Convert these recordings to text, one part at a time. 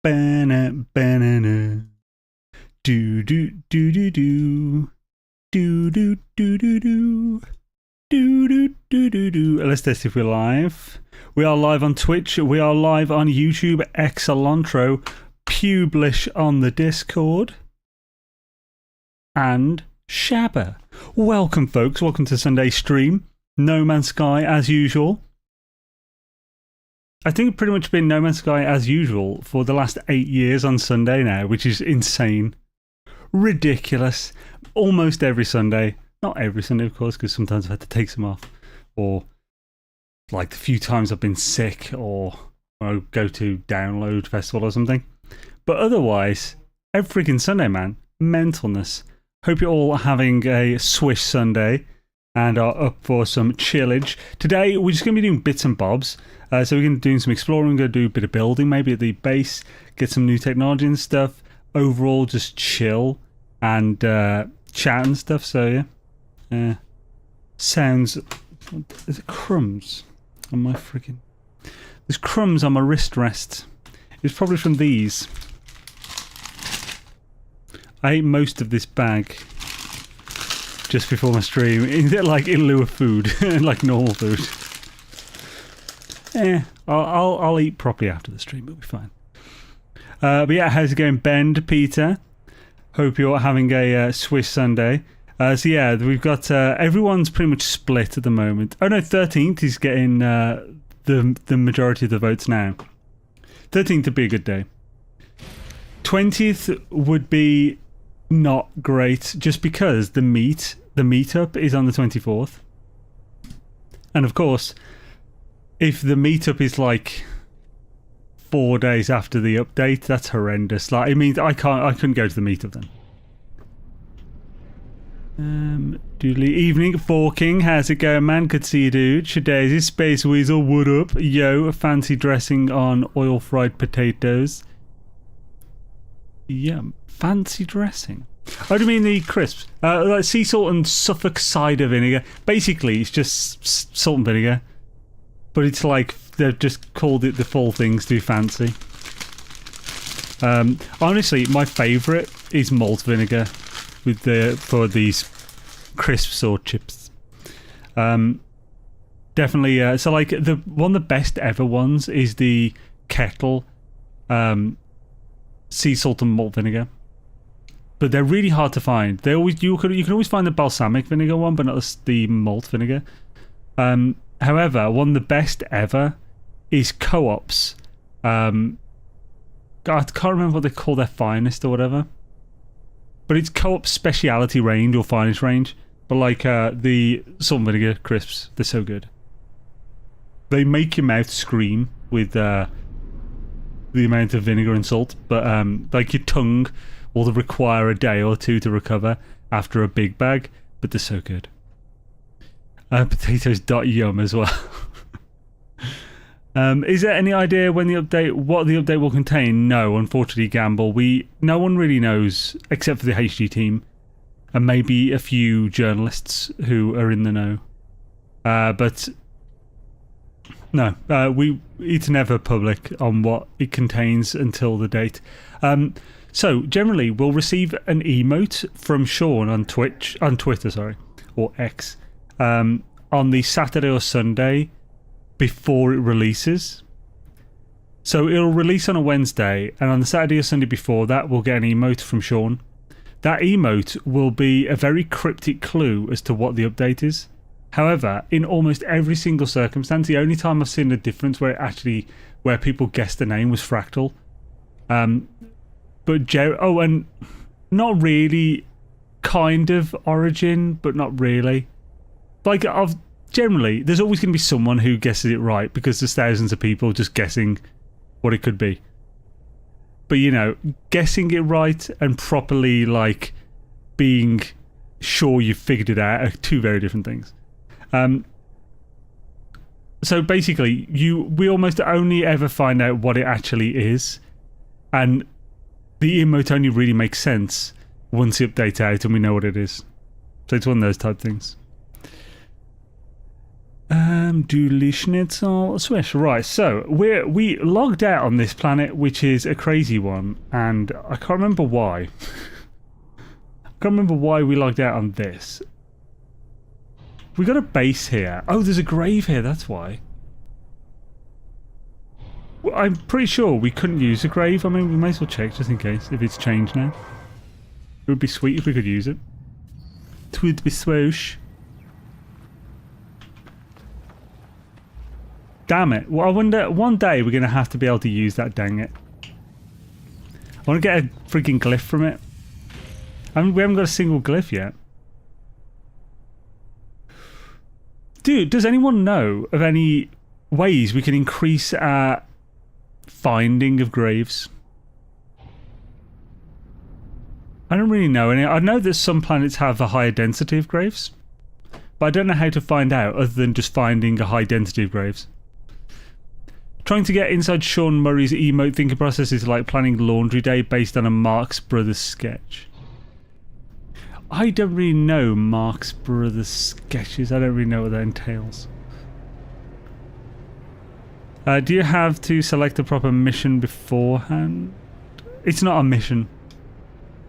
Banana. Do do do do do. Do do do do do. Do do do do do. Let's test if we're live. We are live on Twitch. We are live on YouTube. Excellentro. Publish on the Discord. And Shabba. Welcome, folks. Welcome to Sunday stream. No Man's Sky as usual. I think it's pretty much been No Man's Sky as usual for the last 8 years on Sunday now, which is insane. Ridiculous. Almost every Sunday. Not every Sunday, of course, because sometimes I've had to take some off. Or, like, the few times I've been sick or I go to Download Festival or something. But otherwise, every freaking Sunday, man. Mentalness. Hope you're all having a swish Sunday and are up for some chillage. Today, we're just going to be doing bits and bobs. So we're going to do some exploring, we're going to do a bit of building, maybe at the base, get some new technology and stuff. Overall, just chill and chat and stuff. So yeah, sounds. Is it crumbs on my freaking? There's crumbs on my wrist rest. It's probably from these. I ate most of this bag just before my stream, like in lieu of food, like normal food. I'll eat properly after the stream. It'll be fine. But yeah, how's it going, Ben, Peter? Hope you're having a Swiss Sunday. So yeah, we've got everyone's pretty much split at the moment. Oh no, 13th is getting the majority of the votes now. 13th would be a good day. 20th would be not great, just because the meetup is on the 24th, and of course, if the meetup is like 4 days after the update, that's horrendous. Like, it means I couldn't go to the meetup then. Doodly evening, Forking. How's it going, man? Good to see you, dude. Shadaisy, Space Weasel, what up? Yo, fancy dressing on oil fried potatoes. Yeah, fancy dressing. Oh, do you mean the crisps? Like sea salt and Suffolk cider vinegar. Basically, it's just salt and vinegar. But it's like they've just called it the full things too fancy. Honestly, my favourite is malt vinegar with for these crisps or chips. Definitely. So like one of the best ever ones is the kettle sea salt and malt vinegar. But they're really hard to find. You can always find the balsamic vinegar one, but not the malt vinegar. However, one of the best ever is Co-op's. I can't remember what they call their finest or whatever. But it's Co-op's speciality range or finest range. But like the salt and vinegar crisps, they're so good. They make your mouth scream with the amount of vinegar and salt. But like your tongue will require a day or two to recover after a big bag. But they're so good. Potatoes.yum as well. Is there any idea when what the update will contain? No, unfortunately, Gamble. No one really knows except for the HG team and maybe a few journalists who are in the know. But no, it's never public on what it contains until the date. So generally, we'll receive an emote from Sean on Twitter, or X. On the Saturday or Sunday before it releases. So it'll release on a Wednesday, and on the Saturday or Sunday before that, we'll get an emote from Sean. That emote will be a very cryptic clue as to what the update is. However, in almost every single circumstance, the only time I've seen a difference where people guessed the name was Fractal. And not really, kind of Origin, but not really. Like, generally, there's always going to be someone who guesses it right because there's thousands of people just guessing what it could be. But, you know, guessing it right and properly, like, being sure you've figured it out are two very different things. So basically, we almost only ever find out what it actually is, and the emote only really makes sense once the update's out and we know what it is. So it's one of those type things. Doodly Schnitzel Swish. Right, so we logged out on this planet, which is a crazy one, and I can't remember why. I can't remember why we logged out on this. We got a base here. Oh, there's a grave here, that's why. Well, I'm pretty sure we couldn't use a grave. I mean, we may as well check just in case, if it's changed now. It would be sweet if we could use it. It would be swoosh. Damn it. Well, I wonder, one day we're going to have to be able to use that, dang it. I want to get a freaking glyph from it. I mean, we haven't got a single glyph yet. Dude, does anyone know of any ways we can increase our finding of graves? I don't really know any. I know that some planets have a higher density of graves, but I don't know how to find out other than just finding a high density of graves. Trying to get inside Sean Murray's emote thinking process is like planning laundry day based on a Marx Brothers sketch. I don't really know Marx Brothers sketches. I don't really know what that entails. Do you have to select a proper mission beforehand? It's not a mission.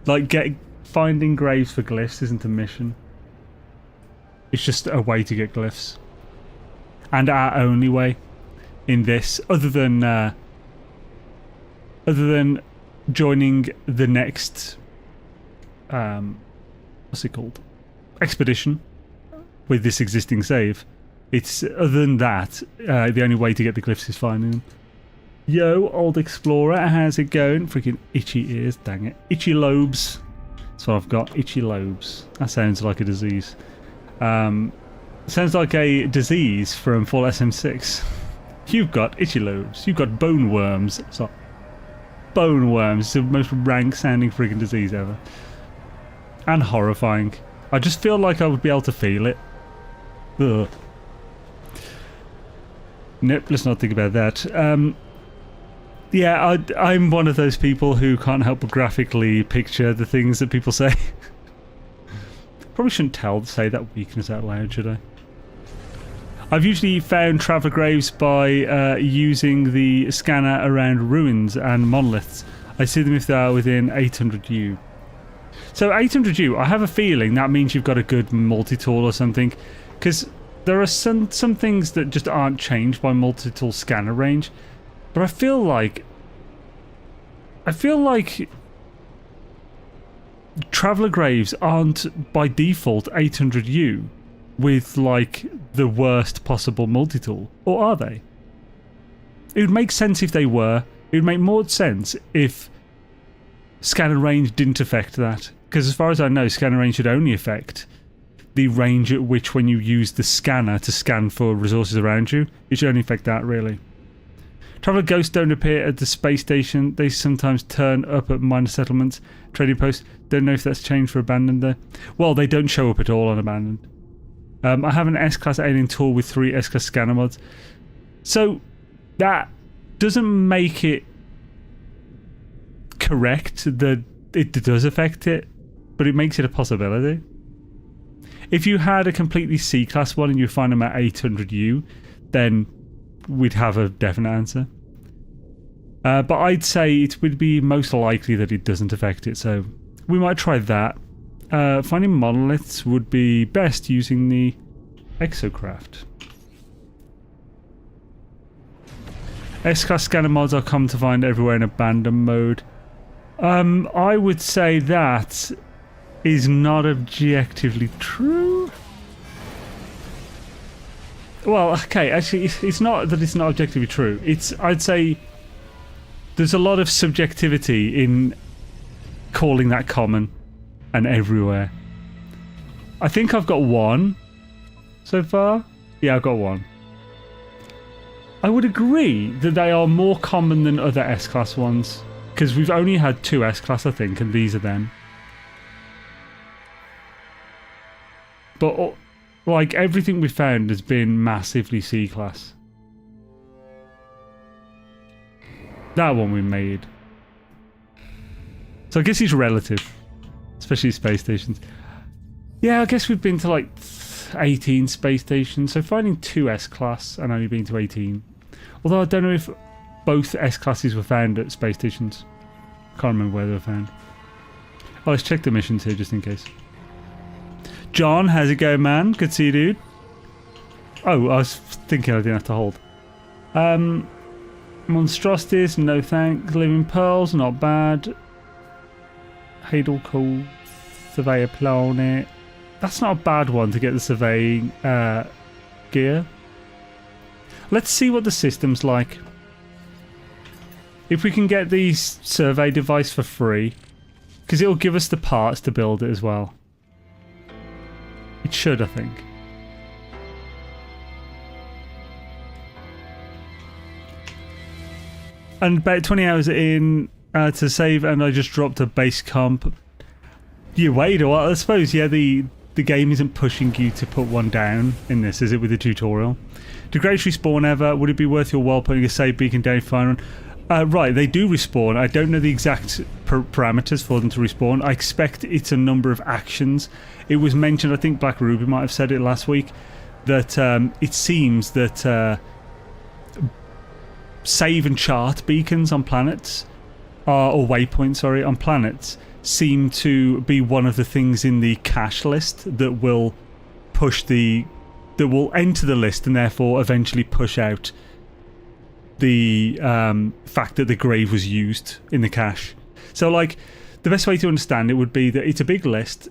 Like, finding graves for glyphs isn't a mission. It's just a way to get glyphs. And our only way in this, other than joining the next what's it called? Expedition with this existing save. It's other than that, the only way to get the glyphs is finding them. Yo, old explorer, how's it going? Freaking itchy ears, dang it. Itchy lobes. That's what I've got, itchy lobes. That sounds like a disease. Sounds like a disease from Fallout SM6. You've got itchy lobes. You've got bone worms. So, bone worms. It's the most rank sounding freaking disease ever. And horrifying. I just feel like I would be able to feel it. Ugh. Nope, let's not think about that. Yeah, I'm one of those people who can't help but graphically picture the things that people say. Probably shouldn't say that weakness out loud, should I? I've usually found traveller graves by using the scanner around ruins and monoliths. I see them if they are within 800U. So 800U, I have a feeling that means you've got a good multi-tool or something, because there are some things that just aren't changed by multi-tool scanner range. But I feel like traveller graves aren't by default 800U with like the worst possible multi-tool, or are they? It would make sense if they were. It would make more sense if scanner range didn't affect that, because as far as I know, scanner range should only affect the range at which when you use the scanner to scan for resources around you. It should only affect that, really. Traveller ghosts don't appear at the space station. They sometimes turn up at minor settlements. Trading posts. Don't know if that's changed for Abandoned though. Well, they don't show up at all on Abandoned. I have an S-Class alien tool with 3 S-Class scanner mods. So, that doesn't make it correct that it does affect it, but it makes it a possibility. If you had a completely C-Class one and you find them at 800U, then we'd have a definite answer. But I'd say it would be most likely that it doesn't affect it, so we might try that. Finding monoliths would be best using the exocraft. S-Class scanner mods are common to find everywhere in abandoned mode. I would say that is not objectively true. Well, okay, actually, it's not that it's not objectively true. I'd say there's a lot of subjectivity in calling that common and everywhere. I think I've got one so far. Yeah, I've got one. I would agree that they are more common than other S-Class ones, because we've only had 2 S-Class, I think, and these are them. But like everything we found has been massively C-Class. That one we made. So I guess it's relative, especially space stations. Yeah, I guess we've been to like 18 space stations, so finding 2 S-Class and only being to 18. Although I don't know if both S-Classes were found at space stations. Can't remember where they were found. Oh, let's check the missions here just in case. John, how's it going, man? Good to see you, dude. Oh, I was thinking I didn't have to hold. Monstrosities, no thanks. Living Pearls, not bad. Hadal Cool. Surveyor Planet. That's not a bad one to get the surveying gear. Let's see what the system's like. If we can get the survey device for free, because it'll give us the parts to build it as well. It should, I think. And about 20 hours in to save, and I just dropped a base comp. You wait a while. I suppose, yeah, the game isn't pushing you to put one down in this, is it, with the tutorial? Do greats respawn ever? Would it be worth your while putting a save beacon down fire on? Right, they do respawn. I don't know the exact parameters for them to respawn. I expect it's a number of actions. It was mentioned, I think Black Ruby might have said it last week, that it seems that save and chart beacons on planets, or waypoints, sorry, on planets, seem to be one of the things in the cache list that will that will enter the list and therefore eventually push out the fact that the grave was used in the cache. So, like, the best way to understand it would be that it's a big list.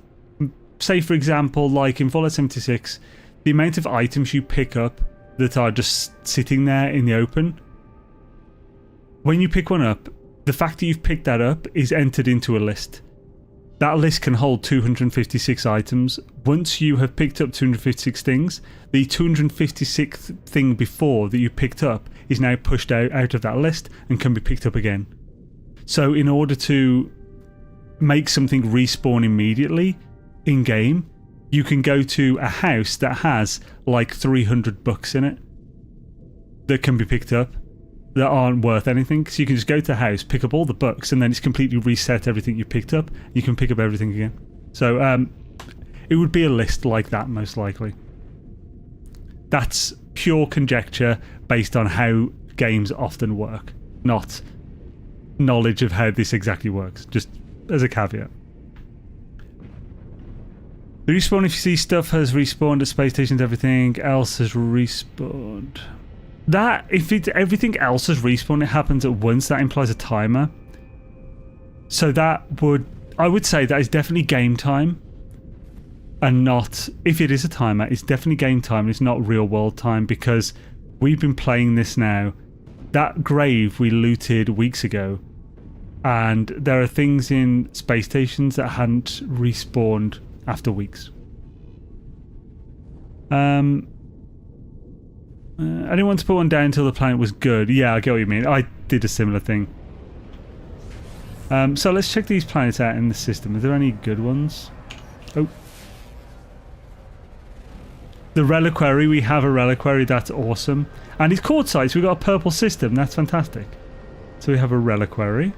Say, for example, like in Fallout 76, the amount of items you pick up that are just sitting there in the open, when you pick one up, the fact that you've picked that up is entered into a list. That list can hold 256 items. Once you have picked up 256 things, the 256th thing before that you picked up is now pushed out of that list and can be picked up again. So in order to make something respawn immediately in-game, you can go to a house that has like 300 books in it that can be picked up that aren't worth anything. So you can just go to a house, pick up all the books, and then it's completely reset everything you picked up. You can pick up everything again. So it would be a list like that, most likely. That's pure conjecture based on how games often work, not knowledge of how this exactly works, just as a caveat. The respawn, if you see stuff has respawned at space stations, everything else has respawned. That, if it's everything else has respawned, it happens at once, that implies a timer. So that would, I would say that is definitely game time. And not, if it is a timer, it's definitely game time, it's not real world time, because we've been playing this now. That grave we looted weeks ago, and there are things in space stations that hadn't respawned after weeks. I didn't want to put one down until the planet was good. Yeah, I get what you mean. I did a similar thing. So let's check these planets out in the system. Are there any good ones? Oh. The reliquary. We have a reliquary. That's awesome. And it's quartzites. We've got a purple system. That's fantastic. So we have a reliquary.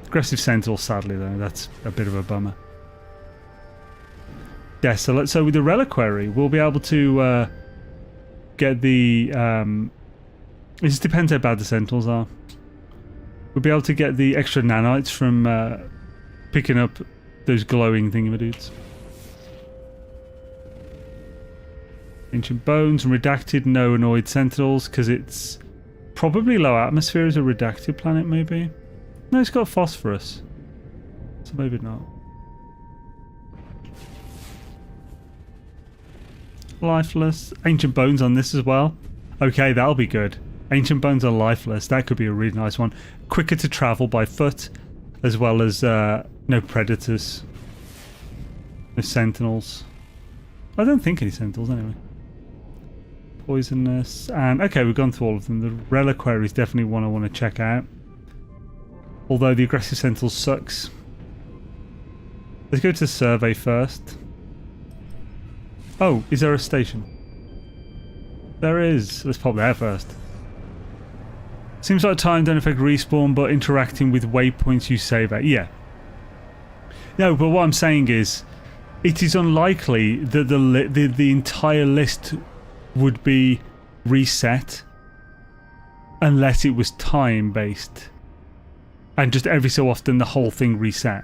Aggressive Sentinel, sadly, though. That's a bit of a bummer. Desolate. So with the reliquary, we'll be able to get the... it just depends how bad the Sentinels are. We'll be able to get the extra nanites from picking up those glowing thingamadudes. Ancient Bones and Redacted, no annoyed Sentinels, because it's probably low atmosphere as a redacted planet, maybe? No, it's got phosphorus. So maybe not. Lifeless. Ancient Bones on this as well. Okay, that'll be good. Ancient Bones are lifeless. That could be a really nice one. Quicker to travel by foot, as well as no predators. No sentinels. I don't think any sentinels anyway. Poisonous. And okay, we've gone through all of them. The reliquary is definitely one I want to check out. Although the aggressive sentinel sucks. Let's go to survey first. Oh, is there a station? There is. Let's pop there first. Seems like time don't affect respawn, but interacting with waypoints you save at. Yeah. No, but what I'm saying is, it is unlikely that the entire list would be reset unless it was time based and just every so often the whole thing reset.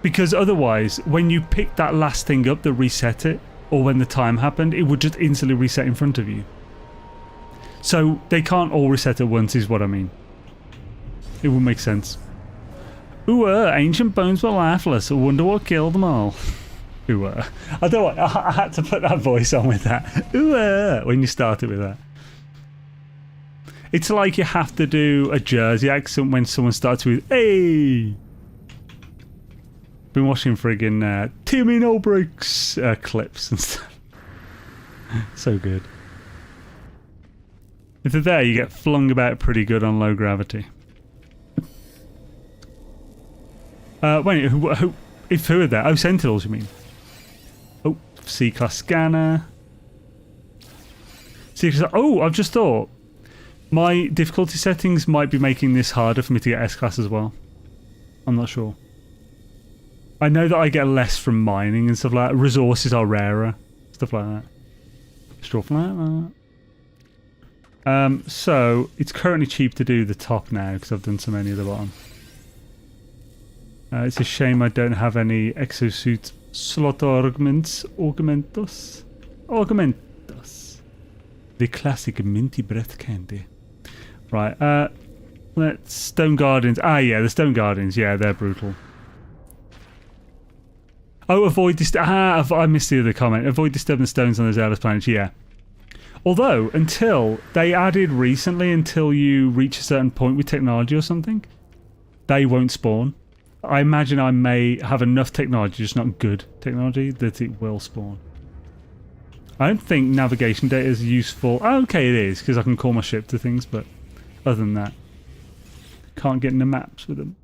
Because otherwise when you pick that last thing up that reset it, or when the time happened, it would just instantly reset in front of you. So they can't all reset at once is what I mean. It would make sense. Ooh, ancient bones were lifeless. I wonder what killed them all. Ooh, I don't know. I had to put that voice on with that. Ooh, when you started with that. It's like you have to do a Jersey accent when someone starts with "Hey." Been watching friggin' Timmy No Breaks clips and stuff. So good. If they're there, you get flung about pretty good on low gravity. Wait, who are there? Oh, Sentinels, you mean? Oh, C-class scanner. C-class. Oh, I've just thought. My difficulty settings might be making this harder for me to get S-class as well. I'm not sure. I know that I get less from mining and stuff like that. Resources are rarer. Stuff like that. Stuff like that. So, it's currently cheap to do the top now because I've done so many at the bottom. It's a shame I don't have any exosuit slot augmentos. The classic minty breath candy. Right, let's... Stone Guardians. Ah, yeah, the Stone Guardians. Yeah, they're brutal. Oh, avoid... I missed the other comment. Avoid disturbing stones on those airless planets. Yeah. Although, until... They added recently, until you reach a certain point with technology or something, they won't spawn. I imagine I may have enough technology, just not good technology, that it will spawn. I don't think navigation data is useful. Oh, okay, it is, because I can call my ship to things, but other than that, can't get into maps with them.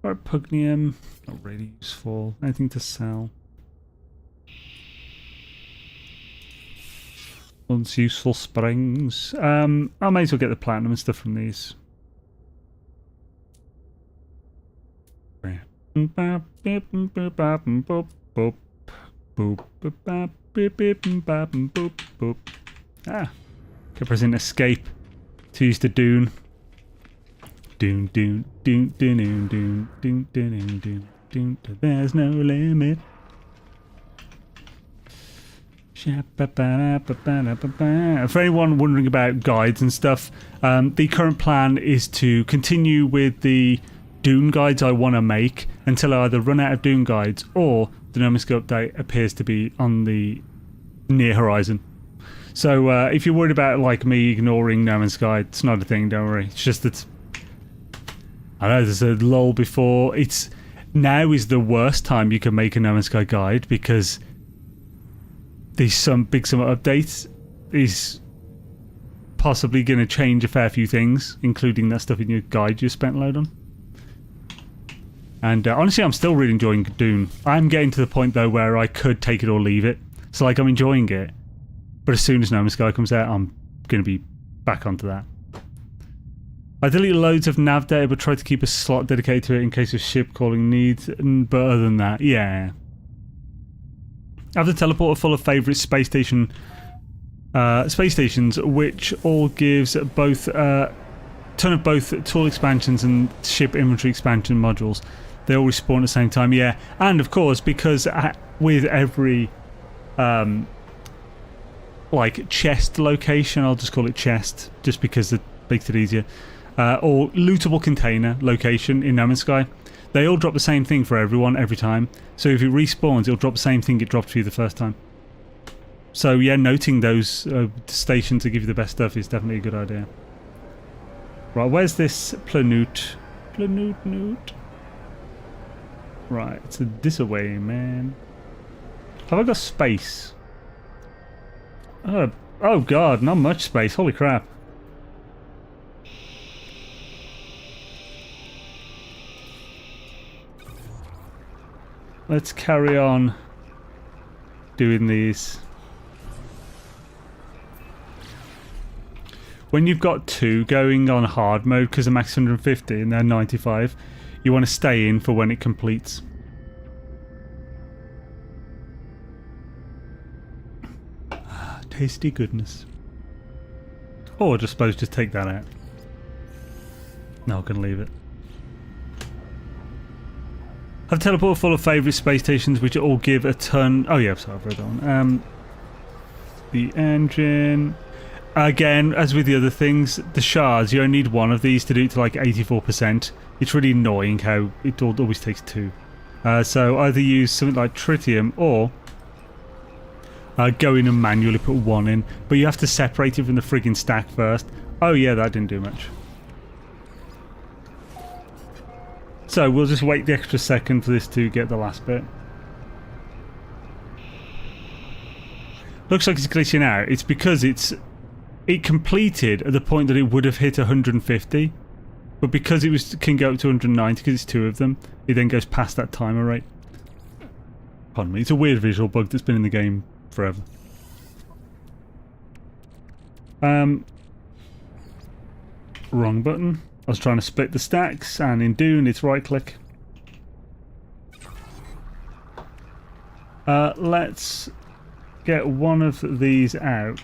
Alright, Pugnium, not really useful. Anything to sell. Once useful springs. I may as well get the platinum and stuff from these. Ah, keep pressing escape to use the Dune. Dune, dune, dune, dune, dune, dune, dune, dune, dune, dune. There's no limit. For anyone wondering about guides and stuff, the current plan is to continue with the Dune guides I want to make until I either run out of Dune guides or the No Man's Sky update appears to be on the near horizon. So if you're worried about like me ignoring No Man's Sky, it's not a thing, don't worry. It's just that I know there's a lull before. It's now is the worst time you can make a No Man's Sky guide because these big summer updates is possibly going to change a fair few things, including that stuff in your guide you spent a load on. And honestly, I'm still really enjoying Dune. I'm getting to the point, though, where I could take it or leave it. So, like, I'm enjoying it. But as soon as No Man's Sky comes out, I'm going to be back onto that. I delete loads of nav data, but try to keep a slot dedicated to it in case of ship calling needs. But other than that, yeah. I have the teleporter full of favourite space stations, which all gives both ton of both tool expansions and ship inventory expansion modules. They all respawn at the same time, yeah. And of course, because with every like chest location, I'll just call it chest, just because it makes it easier, or lootable container location in No Man's Sky, they all drop the same thing for everyone every time. So if it respawns, it'll drop the same thing it dropped for you the first time. So yeah, noting those stations that give you the best stuff is definitely a good idea. Right, where's this Planute? Planute. Right, it's this away, man. Have I got space? Oh god, not much space. Holy crap. Let's carry on doing these. when you've got 2 going on hard mode because the max 150 and they're 95, you want to stay in for when it completes. Tasty goodness. Or just suppose just take that out. No, I can leave it. I've a teleport full of favourite space stations which all give a ton... Oh yeah, sorry, I've read on. The engine... Again, as with the other things, the shards, you only need 1 of these to do it to like 84%. It's really annoying how it always takes 2. So either use something like tritium or go in and manually put 1 in. But you have to separate it from the friggin' stack first. Oh yeah, that didn't do much. So we'll just wait the extra second for this to get the last bit. Looks like it's glitching out. It's because it completed at the point that it would have hit 150, but because it can go up to 190 because it's 2 of them, it then goes past that timer rate. Pardon me, it's a weird visual bug that's been in the game forever. Wrong button. I was trying to split the stacks, and in doing it's right click. Let's get 1 of these out.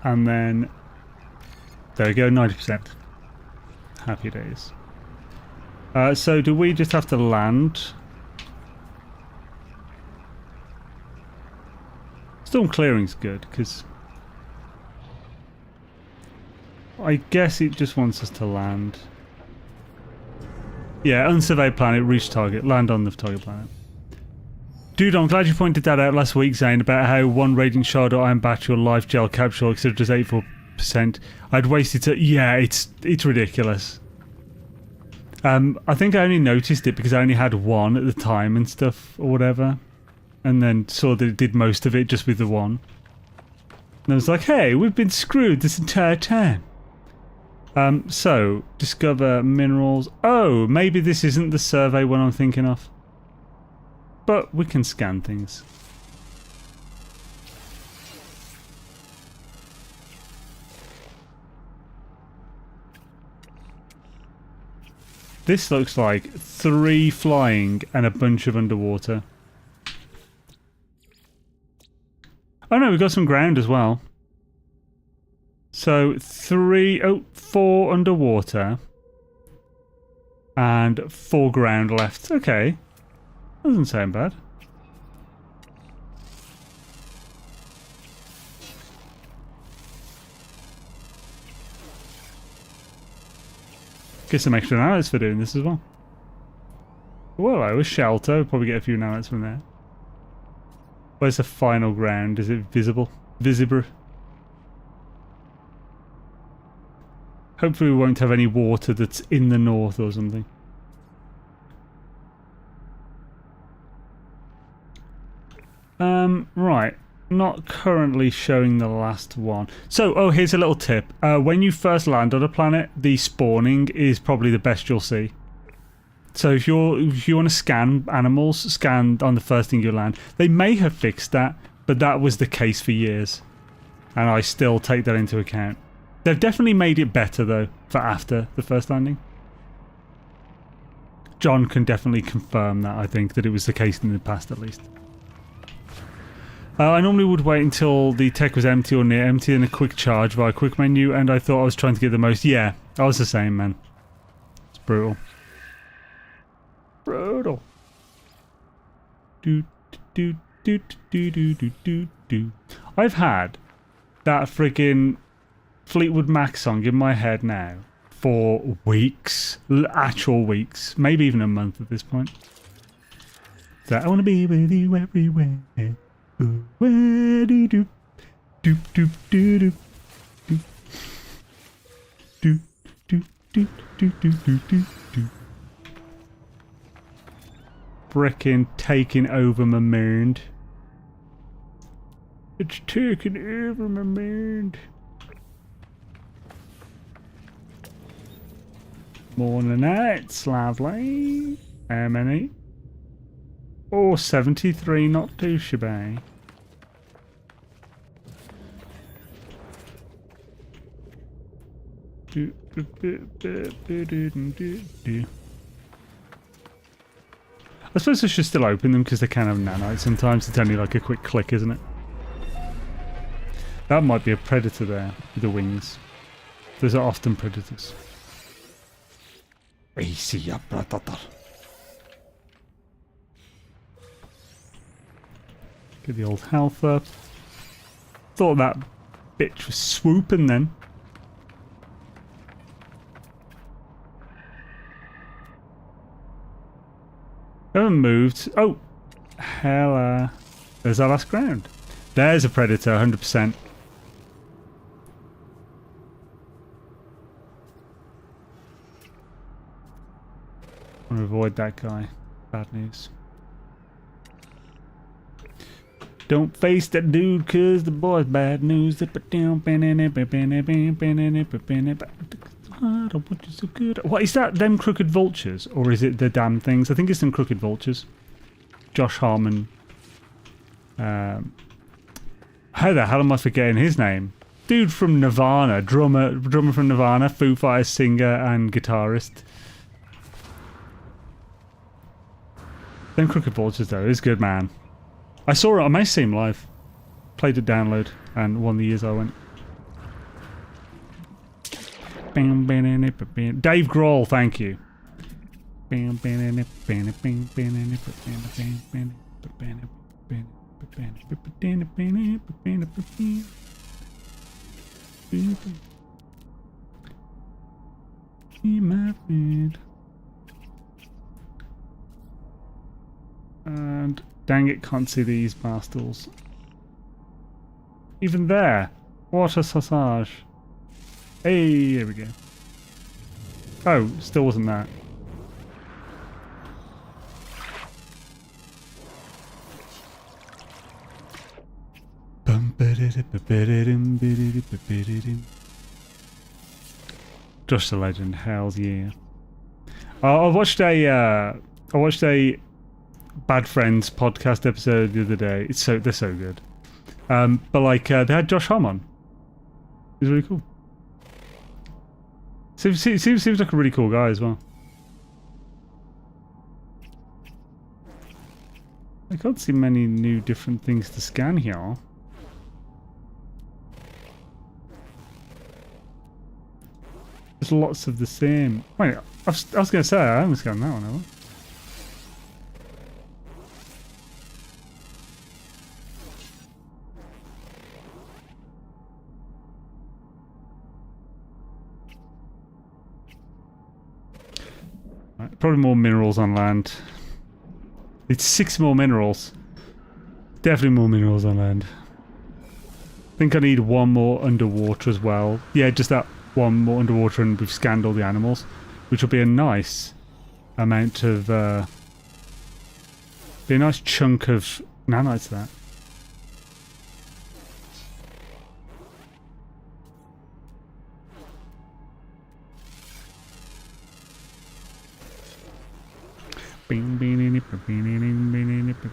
And then, there we go, 90%. Happy days. So do we just have to land? Storm clearing's good, because I guess it just wants us to land. Yeah, unsurveyed planet, reach target, land on the target planet. Dude, I'm glad you pointed that out last week, Zane, about how 1 radiant shard or iron battery or life gel capsule considered as 84%. I'd wasted it. Yeah, it's ridiculous. I think I only noticed it because I only had 1 at the time and stuff or whatever, and then saw that it did most of it just with the 1. And I was like, hey, we've been screwed this entire time. So discover minerals. Oh, maybe this isn't the survey one I'm thinking of. But we can scan things. This looks like 3 flying and a bunch of underwater. Oh no, we've got some ground as well. So 4 underwater and 4 ground left. Okay. Doesn't sound bad. Get some extra nanites for doing this as well. Well, I was shelter. We'll probably get a few nanites from there. Where's the final ground? Is it visible? Visible? Hopefully we won't have any water that's in the north or something. Right. Not currently showing the last one. So, oh, here's a little tip. When you first land on a planet, the spawning is probably the best you'll see. So if you want to scan animals, scan on the first thing you land. They may have fixed that, but that was the case for years. And I still take that into account. They've definitely made it better, though, for after the first landing. John can definitely confirm that, I think, that it was the case in the past, at least. I normally would wait until the tech was empty or near empty and a quick charge via quick menu, and I thought I was trying to get the most. Yeah, I was the same, man. It's brutal. Brutal. Do do do do do do do do. I've had that freaking Fleetwood Mac song in my head now for weeks, actual weeks, maybe even a month at this point. So I want to be with you everywhere. Where do do do do do do do do do do do do do do. Frickin' taking over my mind. It's taking over my mind. Morning nights, lovely. How many? Oh, 73, not too shabby. I suppose I should still open them because they can have nanites. Sometimes it's only like a quick click, isn't it? That might be a predator there with the wings. Those are often predators. I see a predator. Get the old health up. Thought that bitch was swooping then. Haven't moved. Oh, hella. There's our last ground. There's a predator, 100%. I want to avoid that guy. Bad news. Don't face that dude, cause the boy's bad news. I don't want you so good. What is that? Them crooked vultures, or is it the damn things? I think it's them crooked vultures. Josh Harmon. How the hell am I forgetting his name? Dude from Nirvana, drummer from Nirvana, Foo Fighters singer and guitarist. Them crooked vultures though is good, man. I saw it. I may see him live. Played it download, and one of the years I went. Dave Grohl, thank you. And dang it, can't see these bastards. Even there. What a sausage. Hey, here we go. Oh, still wasn't that. Josh the Legend, hells yeah. I watched a Bad Friends podcast episode the other day. They're so good. But like they had Josh Harmon. It was really cool. Seems like a really cool guy as well. I can't see many new different things to scan here. There's lots of the same. Wait, I was going to say I haven't scanned that one, have I? Probably more minerals on land. It's 6 more minerals. Definitely more minerals on land. I think I need 1 more underwater as well. Yeah, just that 1 more underwater and we've scanned all the animals. Which will be a nice amount of... be a nice chunk of nanites there.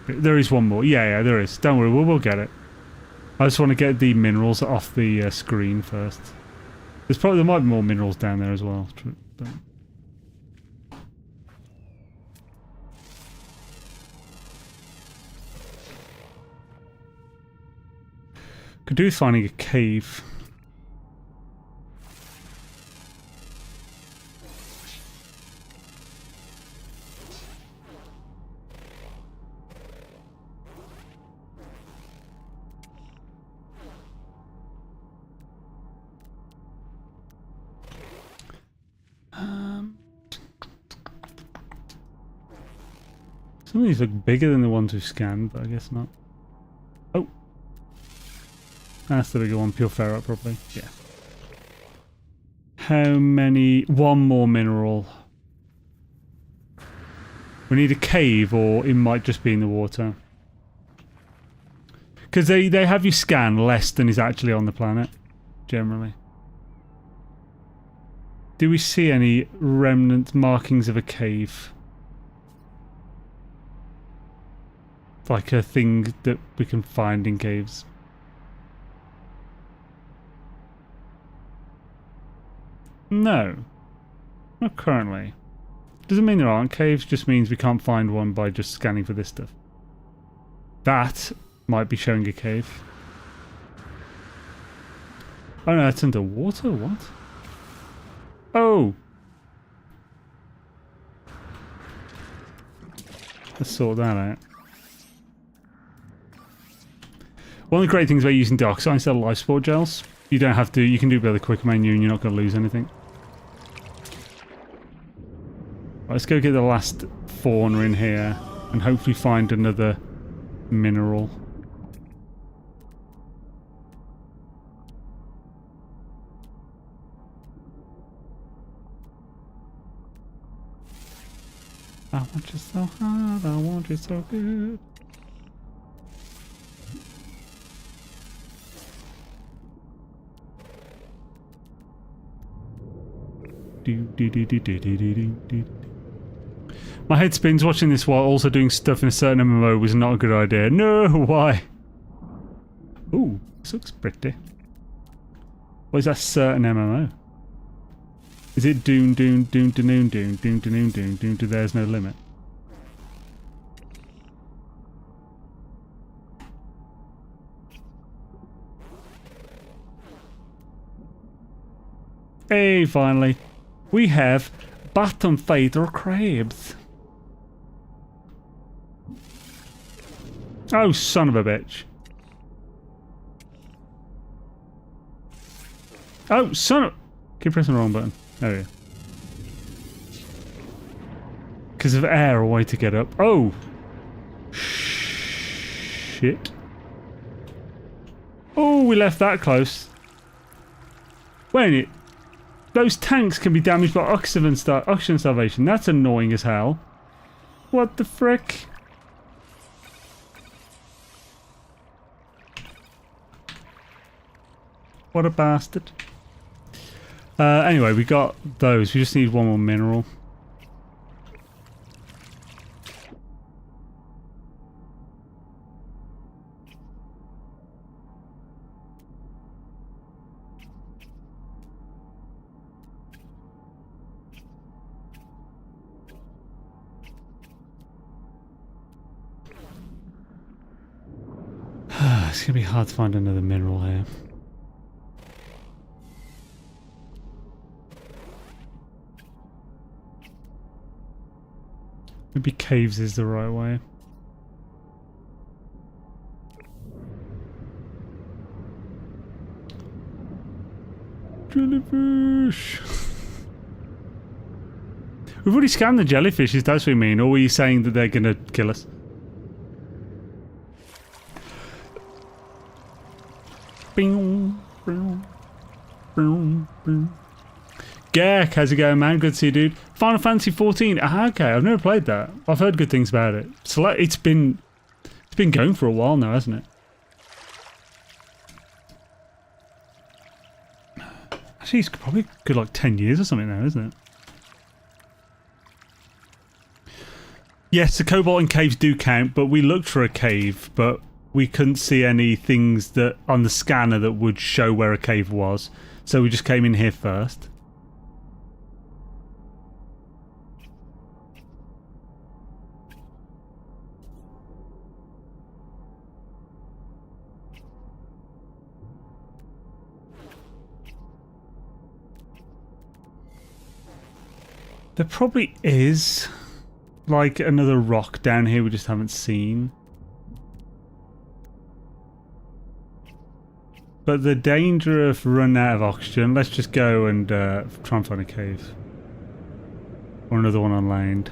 There is 1 more. Yeah, there is. Don't worry, we'll get it. I just want to get the minerals off the screen first. There might be more minerals down there as well. But... could do with finding a cave. Some of these look bigger than the ones we've scanned, but I guess not. Oh! That's the bigger one, pure ferrite probably. Yeah. How many? 1 more mineral. We need a cave, or it might just be in the water. Because they have you scan less than is actually on the planet, generally. Do we see any remnant markings of a cave? Like a thing that we can find in caves. No. Not currently. Doesn't mean there aren't caves, just means we can't find one by just scanning for this stuff. That might be showing a cave. Oh no, it's underwater? What? Oh! Let's sort that out. One of the great things about using Darkside instead of life support gels, you don't have to, you can do it with the quick menu and you're not going to lose anything. Right, let's go get the last fauna in here and hopefully find another mineral. I want you so hard, I want you so good. My head spins watching this while also doing stuff in a certain MMO was not a good idea. No, why? Ooh, this looks pretty. What is that certain MMO? Is it Doom, Doom, Doom, Doom, Doom, Doom, Doom, Doom, Doom, Doom, Doom, There's No Limit? Hey, finally. We have bottom feeder crabs. Oh, son of a bitch. Oh, son of... Keep pressing the wrong button. There we go. Because of air, a way to get up. Oh! Shit. Oh, we left that close. Wait a minute. Those tanks can be damaged by oxygen starvation. That's annoying as hell. What the frick? What a bastard. Anyway, we got those. We just need one more mineral. It's gonna be hard to find another mineral here. Maybe caves is the right way. Jellyfish! We've already scanned the jellyfishes, that's what you mean, or were you saying that they're gonna kill us? Gek, how's it going, man? Good to see you, dude. Final Fantasy 14. Ah, okay, I've never played that. I've heard good things about it. So it's been going for a while now, hasn't it? Actually, it's probably good like 10 years or something now, isn't it? Yes, the cobalt in caves do count, but we looked for a cave, but we couldn't see any things that on the scanner that would show where a cave was. So we just came in here first. There probably is like another rock down here we just haven't seen. But the danger of running out of oxygen, let's just go and try and find a cave. Or another one on land.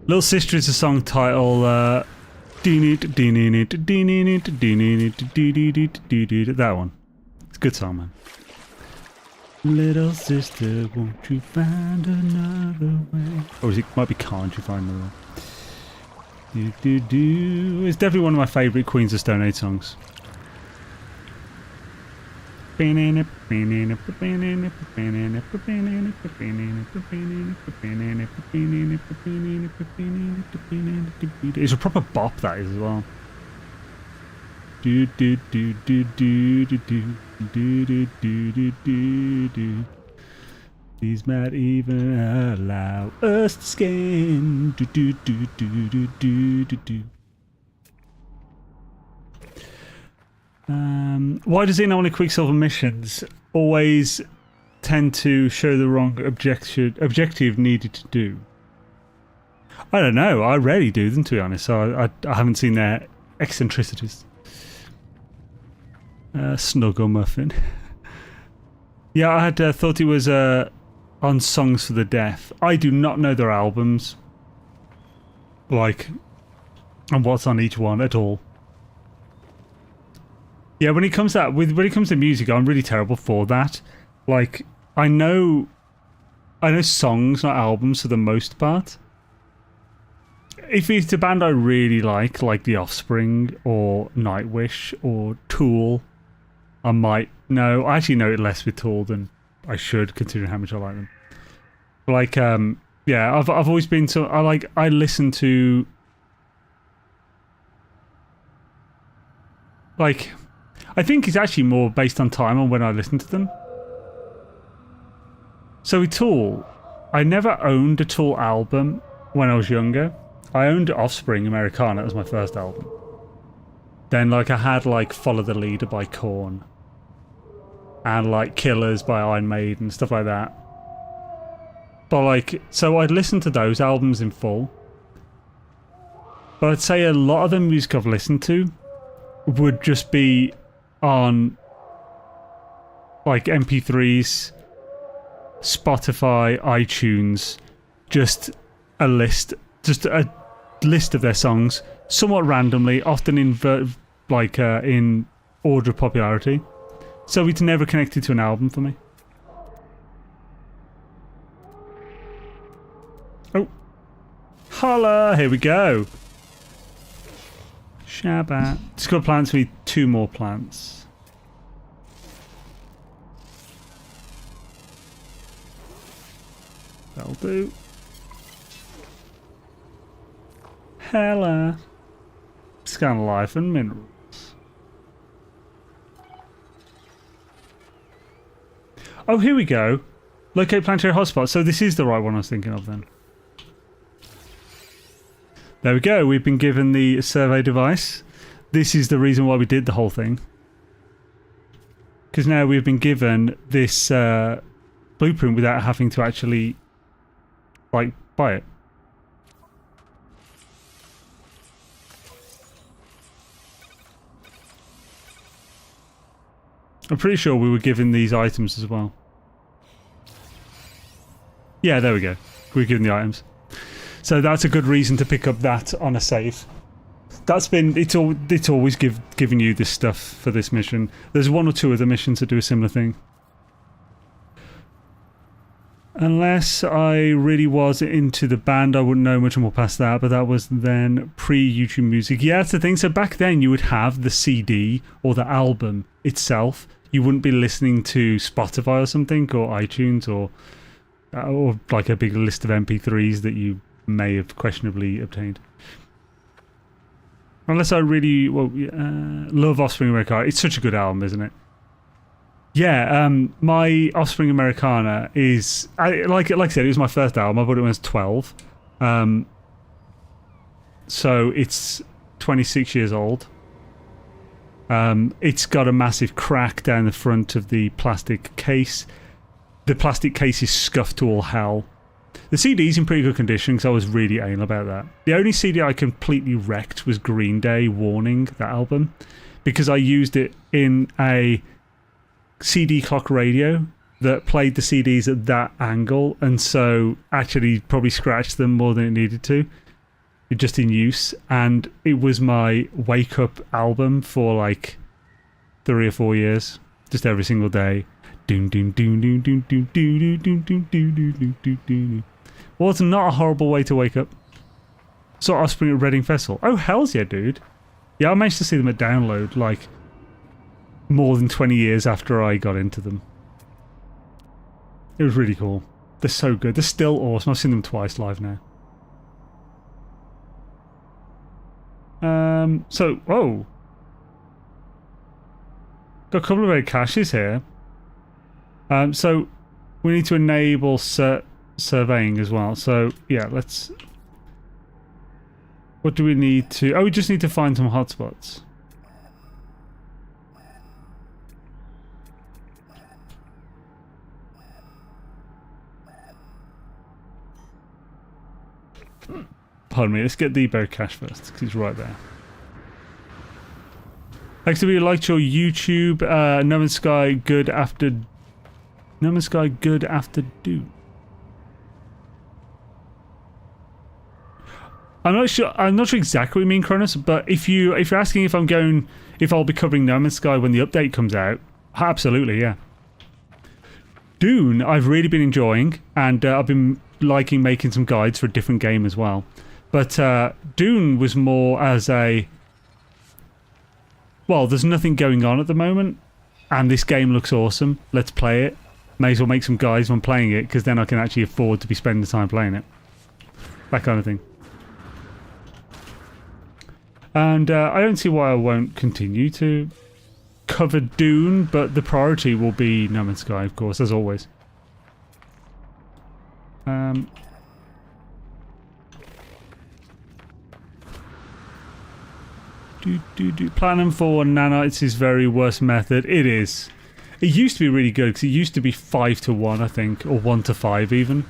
Little Sister is a song title, that one. It's a good song, man. Little sister, won't you find another way? Or is it, might be can't you find another way? It's definitely one of my favourite Queens of Stone Age songs. It's a proper bop, that is, as well. do do do do do do do do do do do do. Please might even allow us to scan. Do do do do do do do do. Why does only Quicksilver missions always tend to show the wrong objective needed to do? I don't know. I rarely do them, to be honest. So I haven't seen their eccentricities. Snuggle Muffin. Yeah, I had thought it was on Songs for the Deaf. I do not know their albums, like, and what's on each one at all. Yeah, when it comes to music, I'm really terrible for that. Like, I know songs, not albums, for the most part. If it's a band I really like The Offspring or Nightwish or Tool, I might know. I actually know it less with Tool than I should, considering how much I like them. Like, yeah, I've always been so I listen to, like, I think it's actually more based on time on when I listen to them. So with Tool, I never owned a Tool album when I was younger. I owned Offspring Americana as my first album. Then, like, I had, like, Follow the Leader by Korn. And, like, Killers by Iron Maiden, stuff like that. But, like, so I'd listen to those albums in full. But I'd say a lot of the music I've listened to would just be on, like, MP3s, Spotify, iTunes, just a list of their songs, somewhat randomly, often in in order of popularity. So it's never connected to an album for me. Oh, holla! Here we go. Shabbat. Just got plants. We need 2 more plants. That'll do. Hella. Scan life and minerals. Oh, here we go. Locate planetary hotspots. So this is the right one I was thinking of then. There we go. We've been given the survey device. This is the reason why we did the whole thing. Because now we've been given this blueprint without having to actually, like, buy it. I'm pretty sure we were given these items as well. Yeah, there we go. We were given the items. So that's a good reason to pick up that on a save. That's been... It's always giving you this stuff for this mission. There's 1 or 2 other missions that do a similar thing. Unless I really was into the band, I wouldn't know much more past that, but that was then pre-YouTube music. Yeah, that's the thing. So back then you would have the CD or the album itself. You wouldn't be listening to Spotify or something, or iTunes, or like a big list of MP3s that you may have questionably obtained. Unless I really love Offspring Americana. It's such a good album, isn't it? Yeah, my Offspring Americana is... like I said, it was my first album. I bought it when I was 12. So it's 26 years old. It's got a massive crack down the front of the plastic case. The plastic case is scuffed to all hell. The CD's in pretty good condition because I was really anal about that. The only CD I completely wrecked was Green Day Warning, that album, because I used it in a CD clock radio that played the CDs at that angle, and so actually probably scratched them more than it needed to, just in use. And it was my wake up album for like 3 or 4 years, just every single day. Doom doom doom doom doom doom doom doom doom doom doom doom doom. Well, it's not a horrible way to wake up. Saw Offspring at Reading Festival. Oh, hells yeah, dude. Yeah, I managed to see them at Download, like, more than 20 years after I got into them. It was really cool. They're so good. They're still awesome. I've seen them twice live now. So, oh. Got a couple of red caches here. So we need to enable surveying as well. So yeah, let's... What do we need to... Oh, we just need to find some hotspots. Pardon me, let's get the buried cache first, because it's right there. Thanks to you liked your YouTube, No Man's Sky good after... No Man's Sky good after Doom. I'm not sure exactly what you mean, Cronus, but if you're asking if I'll be covering No Man's Sky when the update comes out, absolutely, yeah. Dune, I've really been enjoying, and I've been liking making some guides for a different game as well. But Dune was more as a... Well, there's nothing going on at the moment, and this game looks awesome. Let's play it. May as well make some guides when playing it, because then I can actually afford to be spending the time playing it. That kind of thing. And I don't see why I won't continue to cover Dune, but the priority will be No Man's Sky, of course, as always. Platinum for nanites is very worst method. It is. It used to be really good because it used to be 5 to 1, I think, or 1 to 5 even.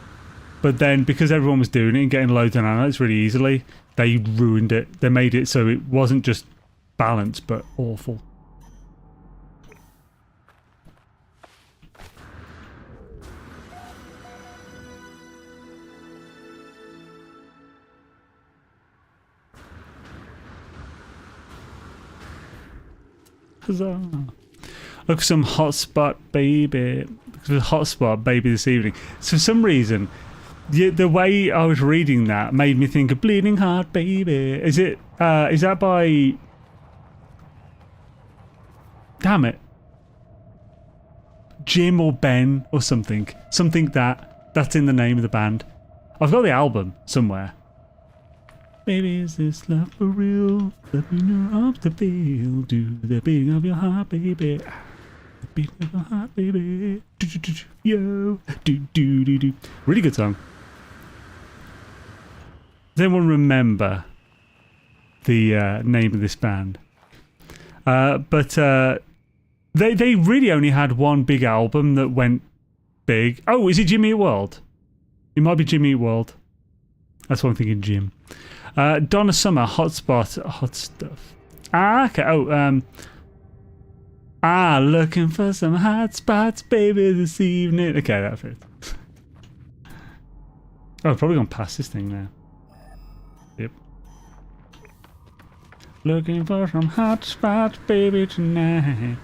But then because everyone was doing it and getting loads of nanites really easily, they ruined it. They made it so it wasn't just balanced, but awful. Huzzah. Look for some hotspot baby. Hotspot baby this evening. So for some reason, the way I was reading that made me think of Bleeding Heart Baby. Is that by... Damn it. Jim or Ben or something. Something that's in the name of the band. I've got the album somewhere. Baby, is this love for real? Let me know of the feel. Do the beating of your heart, baby. The beating of your heart, baby. Yo. Do. Really good song. Does anyone remember the name of this band? But they really only had one big album that went big. Oh, is it Jimmy Eat World? It might be Jimmy Eat World. That's what I'm thinking, Jim. Donna Summer, Hotspot, Hot Stuff. Ah, okay. Oh, looking for some hot spots, baby, this evening. Okay, that's it. Oh, I've probably gone past this thing now. Yep. Looking for some hot spots, baby, tonight.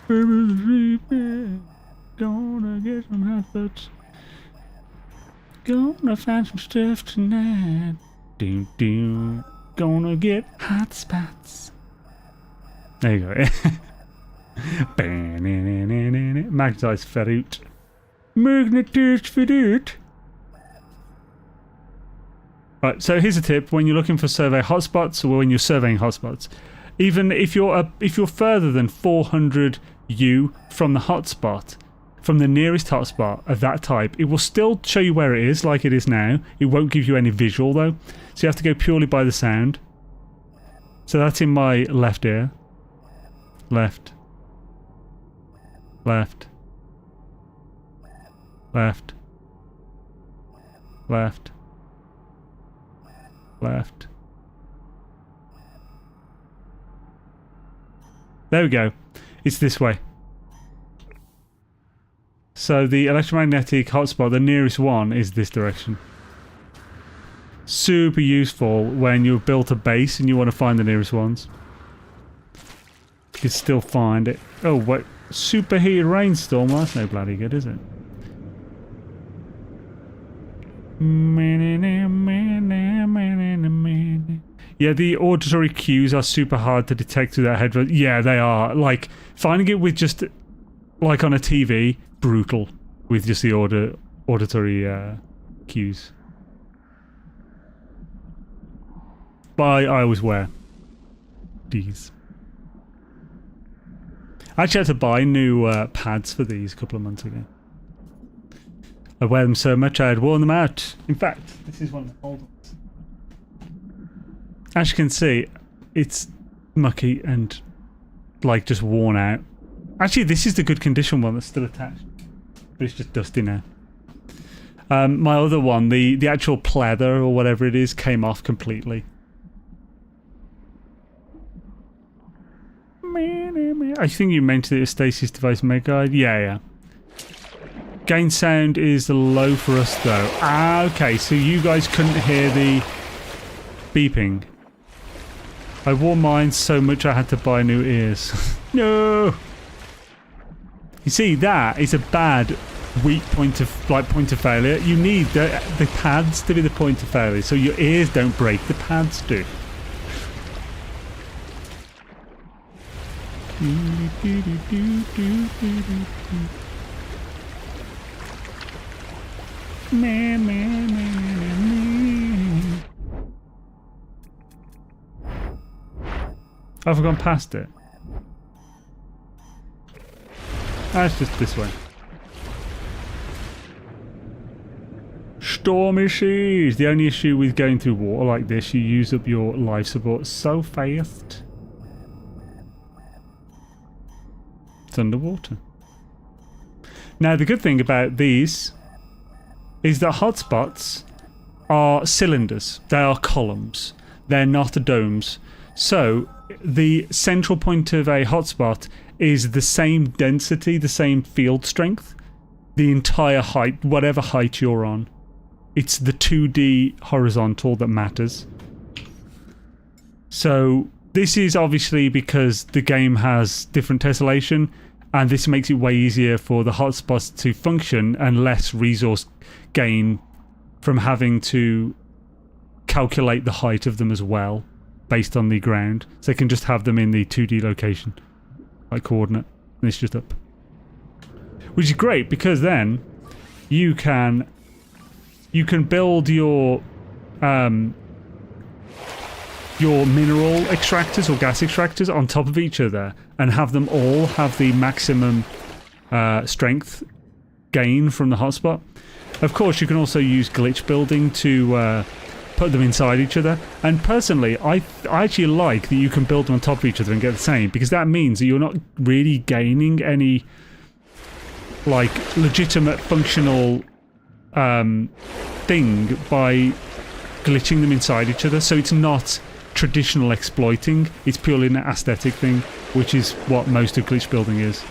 Baby, this evening. Gonna get some hot spots. Gonna find some stuff tonight. Doom. Gonna get hot spots. There you go. Magnetized ferret. Magnetized ferret. Right, so here's a tip when you're looking for survey hotspots or when you're surveying hotspots. Even if you're further than 400 U from the hotspot, from the nearest hotspot of that type, it will still show you where it is, like it is now. It won't give you any visual though, so you have to go purely by the sound. So that's in my left ear. Left. Left. Left. Left. Left. There we go. It's this way. So the electromagnetic hotspot, the nearest one, is this direction. Super useful when you've built a base and you want to find the nearest ones. You can still find it. Oh, what? Superheated rainstorm? Well, that's no bloody good, is it? Yeah, the auditory cues are super hard to detect through that headphone. Yeah, they are. Like, finding it with just, like on a TV, brutal. With just the auditory cues. But I always wear these. I actually had to buy new pads for these a couple of months ago. I wear them so much I had worn them out. In fact, this is one of the old ones. As you can see, it's mucky and like just worn out. Actually, this is the good condition one that's still attached, but it's just dusty now. My other one, the actual pleather or whatever it is, came off completely. I think you mentioned it as Stacy's device make guide. Yeah. Gain sound is low for us though. Ah, okay, so you guys couldn't hear the beeping. I wore mine so much I had to buy new ears. No! You see, that is a bad weak point of failure. You need the pads to be the point of failure, so your ears don't break, the pads do. I've gone past it. It's just this way. Stormy seas. The only issue with going through water like this, you use up your life support so fast. It's underwater. Now the good thing about these is that hotspots are cylinders. They are columns. They're not domes. So the central point of a hotspot is the same density, the same field strength, the entire height, whatever height you're on. It's the 2D horizontal that matters. So this is obviously because the game has different tessellation, and this makes it way easier for the hotspots to function and less resource gain from having to calculate the height of them as well based on the ground. So they can just have them in the 2D location, like coordinate, and it's just up. Which is great because then you can build your mineral extractors or gas extractors on top of each other and have them all have the maximum strength gain from the hotspot. Of course, you can also use glitch building to put them inside each other. And personally, I actually like that you can build them on top of each other and get the same, because that means that you're not really gaining any like legitimate functional thing by glitching them inside each other. So it's not traditional exploiting, it's purely an aesthetic thing, which is what most of glitch building is.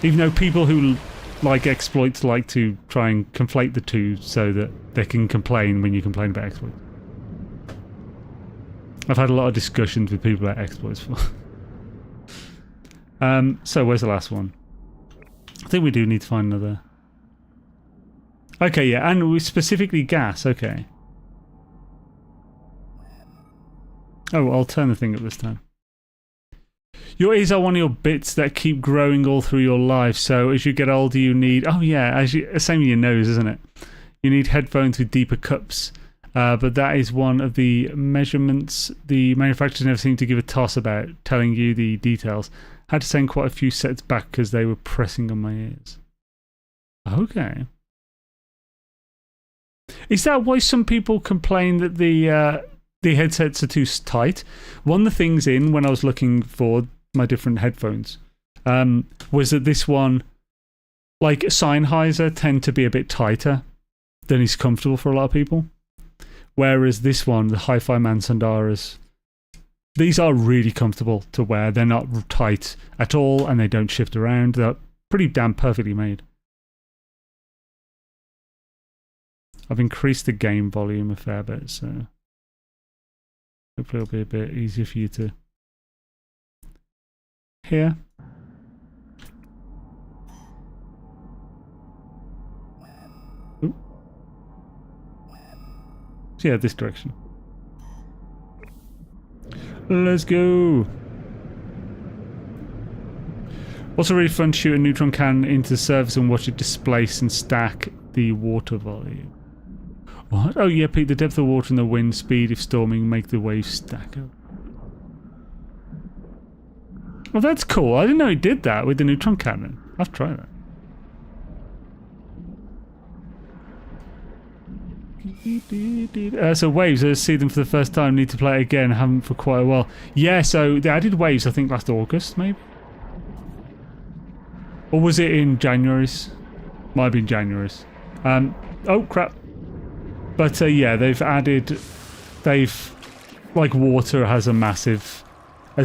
Even though people who like exploits like to try and conflate the two so that they can complain when you complain about exploits. I've had a lot of discussions with people about exploits. So where's the last one? I think we do need to find another. Okay, yeah, and we specifically gas, okay. Oh, I'll turn the thing up this time. Your ears are one of your bits that keep growing all through your life, so as you get older you need... Oh yeah, same with your nose, isn't it? You need headphones with deeper cups, but that is one of the measurements the manufacturers never seem to give a toss about, telling you the details. I had to send quite a few sets back because they were pressing on my ears. Okay. Is that why some people complain that the headsets are too tight? One of the things when I was looking for my different headphones was that this one, like Sennheiser, tend to be a bit tighter than is comfortable for a lot of people. Whereas this one, the Hi-Fi Man Sandaras, these are really comfortable to wear. They're not tight at all and they don't shift around. They're pretty damn perfectly made. I've increased the game volume a fair bit, so hopefully it'll be a bit easier for you to hear. Ooh. So yeah, this direction. Let's go. Also really fun to shoot a neutron cannon into the surface and watch it displace and stack the water volume. What? Oh yeah, Pete, the depth of water and the wind speed if storming make the waves stack up. Well, that's cool. I didn't know it did that with the neutron cannon. I'll have to try that. So waves, I see them for the first time, need to play it again, haven't for quite a while. Yeah, so they added waves, I think last August, maybe? Or was it in January's? Might have been January's. Oh crap. But yeah, like water has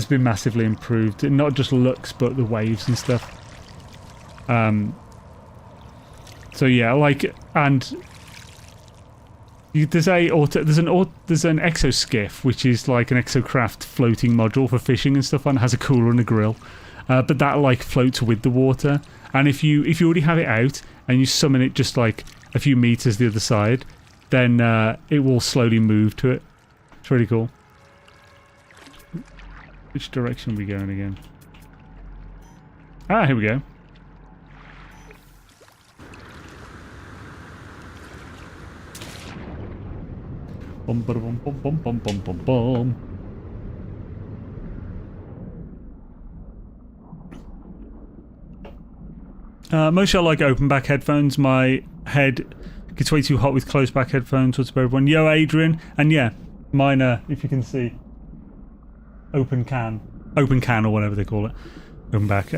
been massively improved. Not just looks, but the waves and stuff. So yeah, like, and there's an exoskiff, which is like an exocraft floating module for fishing and stuff, and has a cooler and a grill. But that like floats with the water, and if you already have it out and you summon it just like a few meters the other side, then it will slowly move to it. It's really cool. Which direction are we going again? Ah, here we go. Bum bum bum bum bum bum bum bum. Mostly I like open back headphones. My head gets way too hot with closed back headphones. What's about everyone? Yo, Adrian. And yeah, mine are, if you can see, open can or whatever they call it. Open back.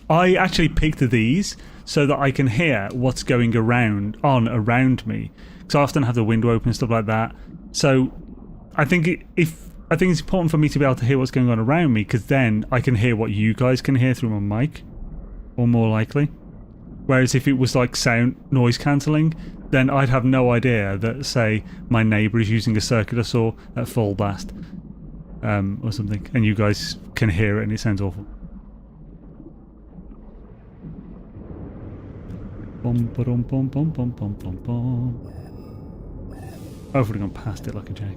I actually picked these so that I can hear what's going around me. Because I often have the window open and stuff like that. So I think it's important for me to be able to hear what's going on around me, because then I can hear what you guys can hear through my mic. Or more likely. Whereas if it was like noise cancelling, then I'd have no idea that, say, my neighbour is using a circular saw at full blast. Or something. And you guys can hear it and it sounds awful. Bum ba-dum bum bum bum bum bum bum. I've already gone past it like a jack.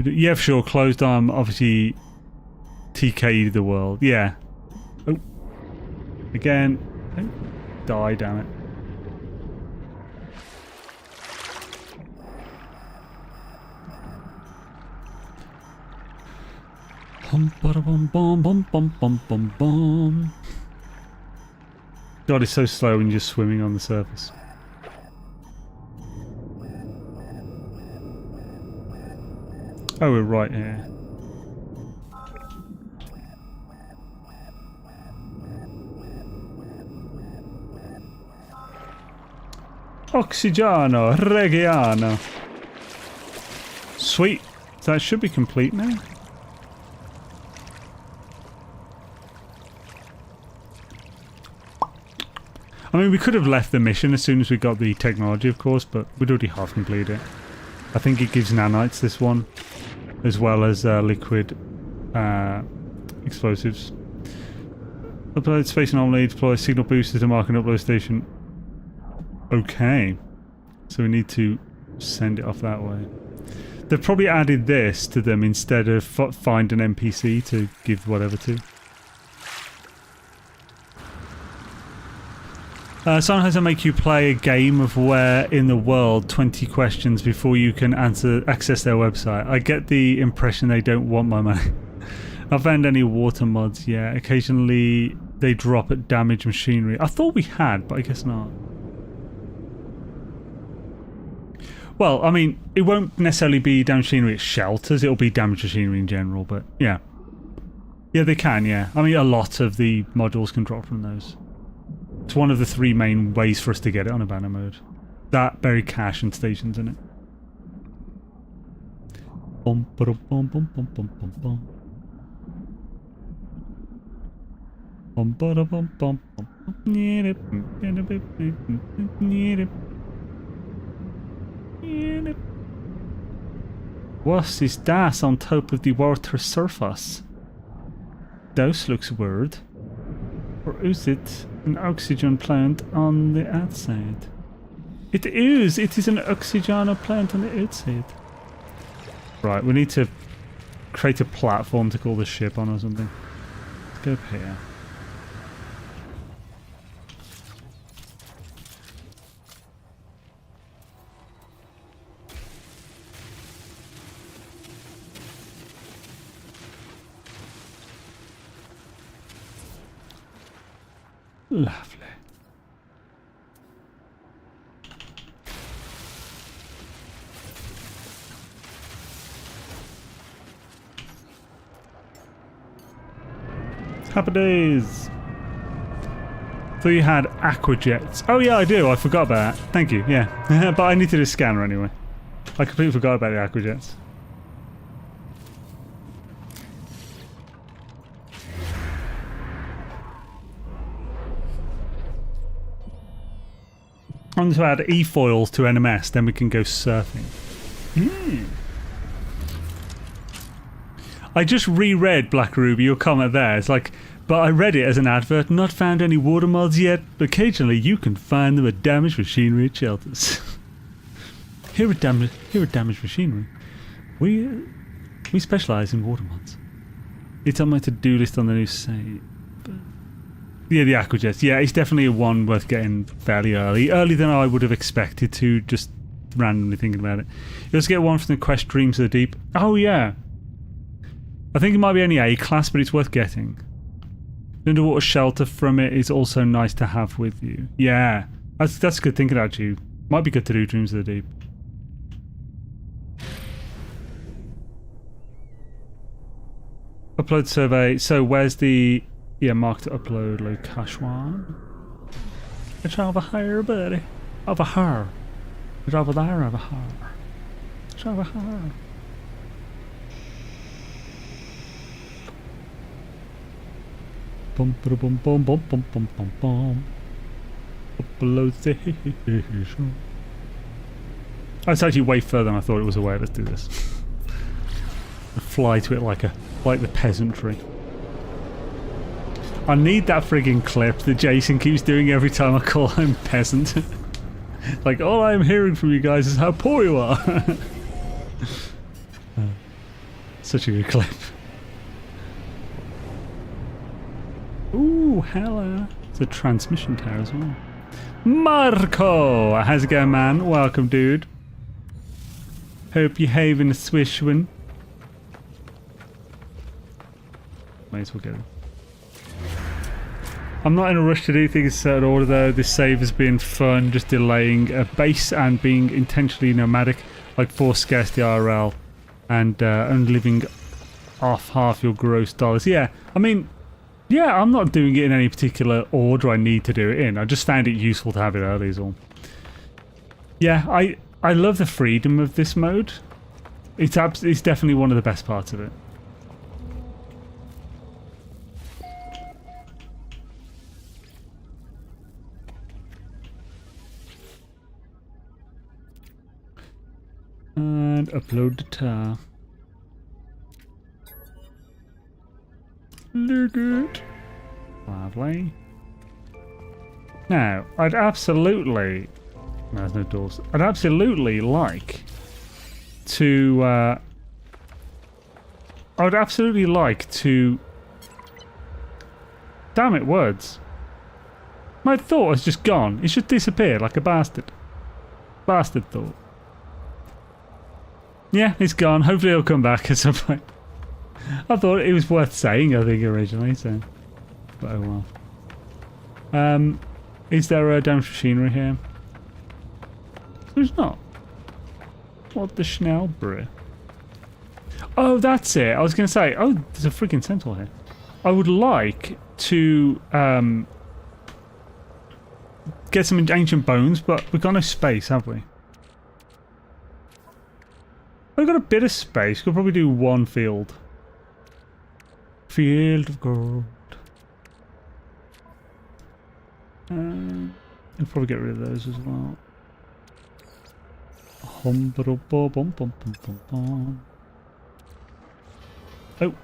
Yeah, for sure. Closed arm, obviously TK'd the world. Yeah. Oh. Again. Oh. Die, damn it. Bum bum bum bum bum bum bum bum. God, it's so slow when you're just swimming on the surface. Oh, we're right here. Oxygeno, Reggiano. Sweet. That should be complete now. I mean, we could have left the mission as soon as we got the technology, of course, but we'd already half completed it. I think it gives nanites, this one, as well as liquid explosives. Upload space anomaly, deploy signal booster to mark an upload station. Okay. So we need to send it off that way. They've probably added this to them instead of find an NPC to give whatever to. Sometimes I make you play a game of where in the world 20 questions before you can access their website. I get the impression they don't want my money. Not found any water mods yet. Occasionally they drop at damaged machinery. I thought we had, but I guess not. Well, I mean, it won't necessarily be damaged machinery at shelters. It'll be damaged machinery in general, but yeah. Yeah, they can, yeah. I mean, a lot of the modules can drop from those. It's one of the 3 main ways for us to get it on abandoned mode. That, buried cache, and stations in it. Bum ba bum bum bum bum bum bum. Bum ba bum bum bum. What is that on top of the water surface? Those looks weird. Or is it an oxygen plant on the outside? It is! It is an oxygen plant on the outside. Right, we need to create a platform to call the ship on or something. Let's go up here. Lovely. Happy days. So you had aquajets. Oh yeah, I do. I forgot about that. Thank you. Yeah, but I needed a scanner anyway. I completely forgot about the aquajets. I'm going to add e-foils to NMS, then we can go surfing. I just reread Black Ruby, your comment there. It's like, but I read it as an advert, not found any water mods yet. Occasionally you can find them at damaged machinery at shelters. Here at Damaged Machinery, we specialise in water mods. It's on my to-do list on the new site. Yeah, the aquajets. Yeah, it's definitely one worth getting fairly early. Earlier than I would have expected to, just randomly thinking about it. You also get one from the quest Dreams of the Deep. Oh, yeah. I think it might be only A class, but it's worth getting. The underwater shelter from it is also nice to have with you. Yeah, that's good thinking about you. Might be good to do Dreams of the Deep. Upload survey. So where's the... Yeah, mark to upload location. It's over here, buddy. Over here. It's over there, over here. It's over here. Bum ba bum bum bum bum bum bum bum. Upload station. That's actually way further than I thought it was away. Let's do this. Fly to it like the peasantry. I need that frigging clip that Jason keeps doing every time I call him peasant. Like, all I'm hearing from you guys is how poor you are. Such a good clip. Ooh, hello. It's a transmission tower as well. Marco! How's it going, man? Welcome, dude. Hope you're having a swish one. Might as well get it. I'm not in a rush to do things in a certain order though. This save has been fun, just delaying a base and being intentionally nomadic, like force scarcity IRL, and living off half your gross dollars. Yeah, I mean, yeah, I'm not doing it in any particular order I need to do it in. I just found it useful to have it early is all. Yeah, I love the freedom of this mode. It's definitely one of the best parts of it. And upload the tar. Look it. Lovely. Now, I'd absolutely... No, there's no doors. I'd absolutely like to... I would absolutely like to... Damn it, words. My thought has just gone. It should disappear like a bastard. Bastard thought. Yeah, it's gone. Hopefully it'll come back at some point. I thought it was worth saying, I think, originally, so... But oh well. Is there a damaged machinery here? There's not. What the schnell, bruh? Oh, that's it. I was going to say, oh, there's a freaking centaur here. I would like to get some ancient bones, but we've got no space, have we? We've got a bit of space. We'll probably do one field. Field of gold. We'll probably get rid of those as well. Oh.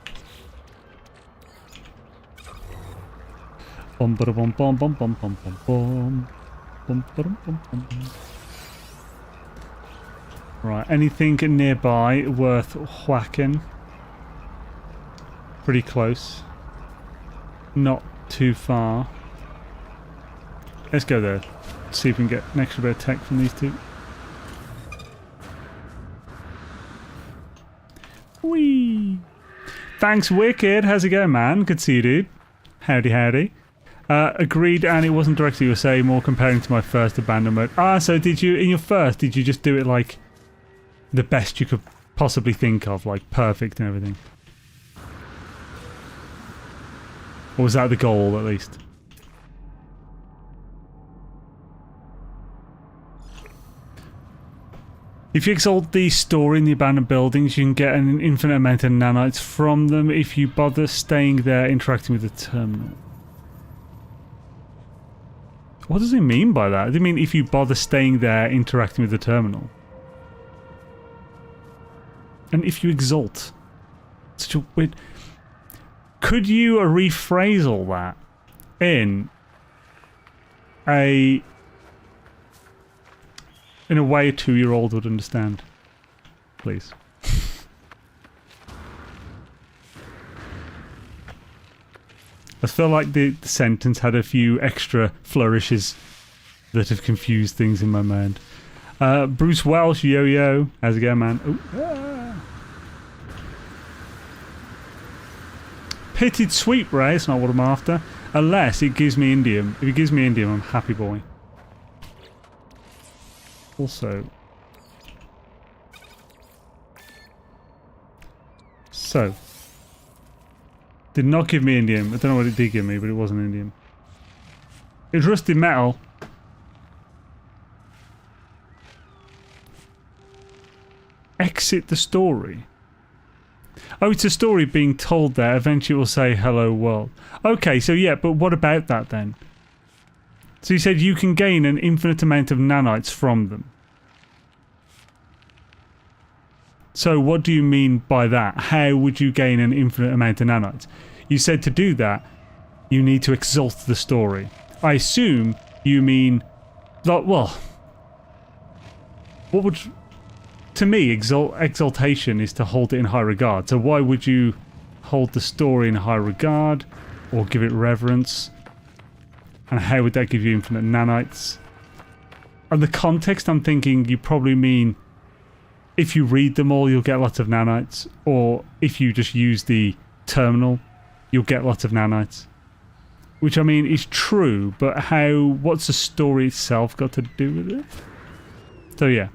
Right, anything nearby worth whacking? Pretty close. Not too far. Let's go there. See if we can get an extra bit of tech from these two. Whee! Thanks, Wicked. How's it going, man? Good to see you, dude. Howdy, howdy. Agreed, and it wasn't directly you were saying, more comparing to my first abandoned mode. Ah, so did you, in your first, did you just do it like the best you could possibly think of, like perfect and everything? Or was that the goal, at least? If you exalt the story in the abandoned buildings, you can get an infinite amount of nanites from them if you bother staying there interacting with the terminal. What does it mean by that? Does it mean if you bother staying there interacting with the terminal? And if you exalt? Such a weird... Could you rephrase all that in a way a 2-year-old would understand? Please. I feel like the sentence had a few extra flourishes that have confused things in my mind. Bruce Welsh, yo-yo. How's it going, man? Ooh. Ah. Pitted sweep ray, it's not what I'm after. Unless it gives me indium. If it gives me indium, I'm happy boy. Also... So... Did not give me indium. I don't know what it did give me, but it wasn't indium. It was rusted metal. Exit the story. Oh, it's a story being told there. Eventually it will say hello world. Okay, so yeah, but what about that then? So you said you can gain an infinite amount of nanites from them. So what do you mean by that? How would you gain an infinite amount of nanites? You said to do that, you need to exalt the story. I assume you mean... Well... What would... To me, exaltation is to hold it in high regard. So why would you hold the story in high regard? Or give it reverence? And how would that give you infinite nanites? And the context, I'm thinking you probably mean... If you read them all, you'll get lots of nanites. Or if you just use the terminal, you'll get lots of nanites. Which, I mean, is true, but how... What's the story itself got to do with it? So, yeah.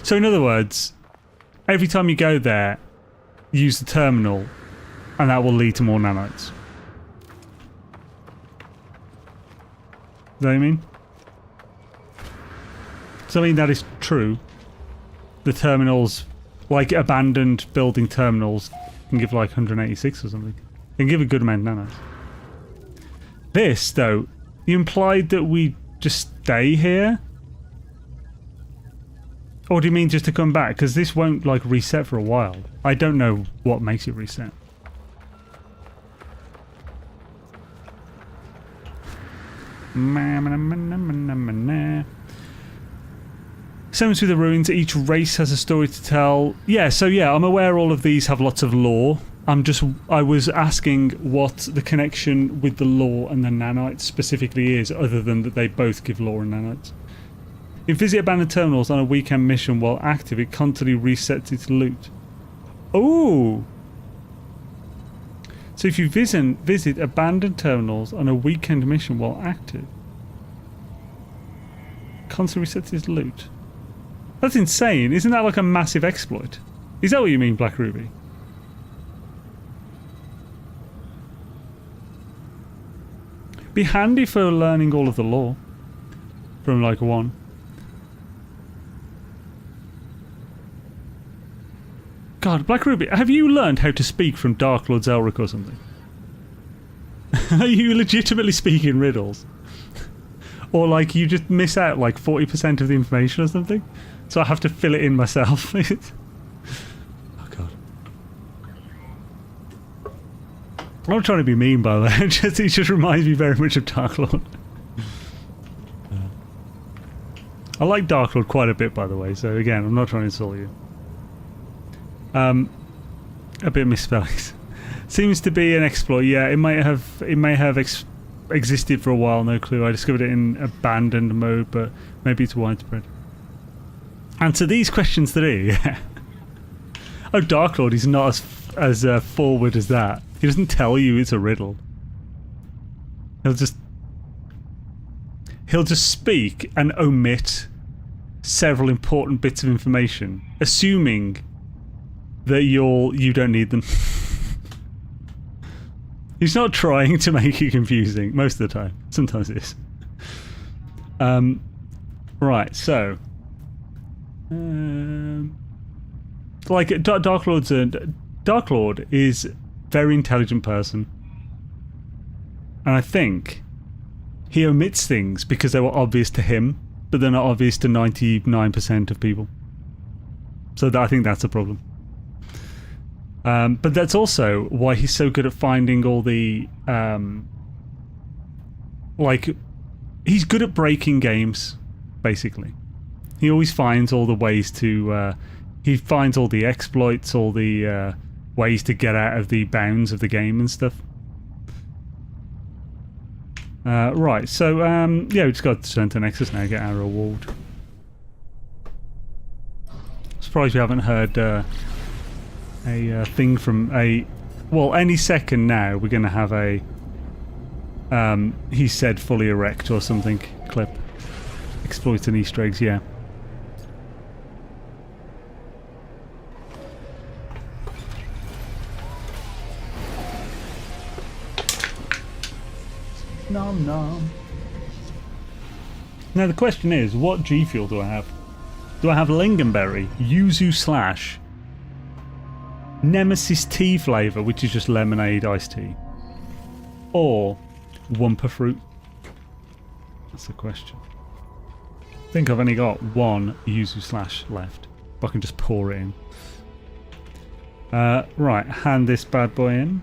So, in other words, every time you go there, use the terminal, and that will lead to more nanites. Is that what I mean? So I mean that is true. The terminals, like abandoned building terminals, can give like 186 or something. They can give a good amount of nanites. This, though, you implied that we just stay here? Or do you mean just to come back? Because this won't like reset for a while. I don't know what makes it reset. Same as with the ruins, each race has a story to tell. Yeah, so yeah, I'm aware all of these have lots of lore. I was asking what the connection with the lore and the nanites specifically is, other than that they both give lore and nanites. If you visit abandoned terminals on a weekend mission while active, it constantly resets its loot. Oh! So if you visit abandoned terminals on a weekend mission while active, constantly resets its loot. That's insane. Isn't that like a massive exploit? Is that what you mean, Black Ruby? Be handy for learning all of the lore from like 1. God, Black Ruby, have you learned how to speak from Dark Lord Zelric or something? Are you legitimately speaking riddles? Or like you just miss out like 40% of the information or something? So I have to fill it in myself. Oh god. I'm not trying to be mean, by the way. It just reminds me very much of Dark Lord. I like Dark Lord quite a bit, by the way, so again, I'm not trying to insult you. A bit of misspellings. Seems to be an exploit. Yeah, it may have existed for a while. No clue. I discovered it in abandoned mode, but maybe it's widespread. Answer these questions today. Oh, Dark Lord is not as as forward as that. He doesn't tell you it's a riddle. He'll just speak and omit several important bits of information, assuming that you don't need them. He's not trying to make it confusing most of the time. Sometimes it is. Right, so like Dark Lord is a very intelligent person, and I think he omits things because they were obvious to him, but they're not obvious to 99% of people. So I think that's a problem. But that's also why he's so good at finding all the like, he's good at breaking games, basically. He always finds all the ways to he finds all the exploits, all the ways to get out of the bounds of the game and stuff. Right, so yeah, we just got to turn to Nexus now, get our reward. Surprised we haven't heard a thing from a... Well, any second now we're going to have a he said fully erect or something clip. Exploits and Easter eggs, yeah. Nom nom. Now the question is, what G Fuel do I have? Do I have Lingonberry, Yuzu Slash, Nemesis Tea flavour, which is just lemonade iced tea, or Wumpa Fruit? That's the question. I think I've only got one Yuzu Slash left, but I can just pour it in. Right, hand this bad boy in.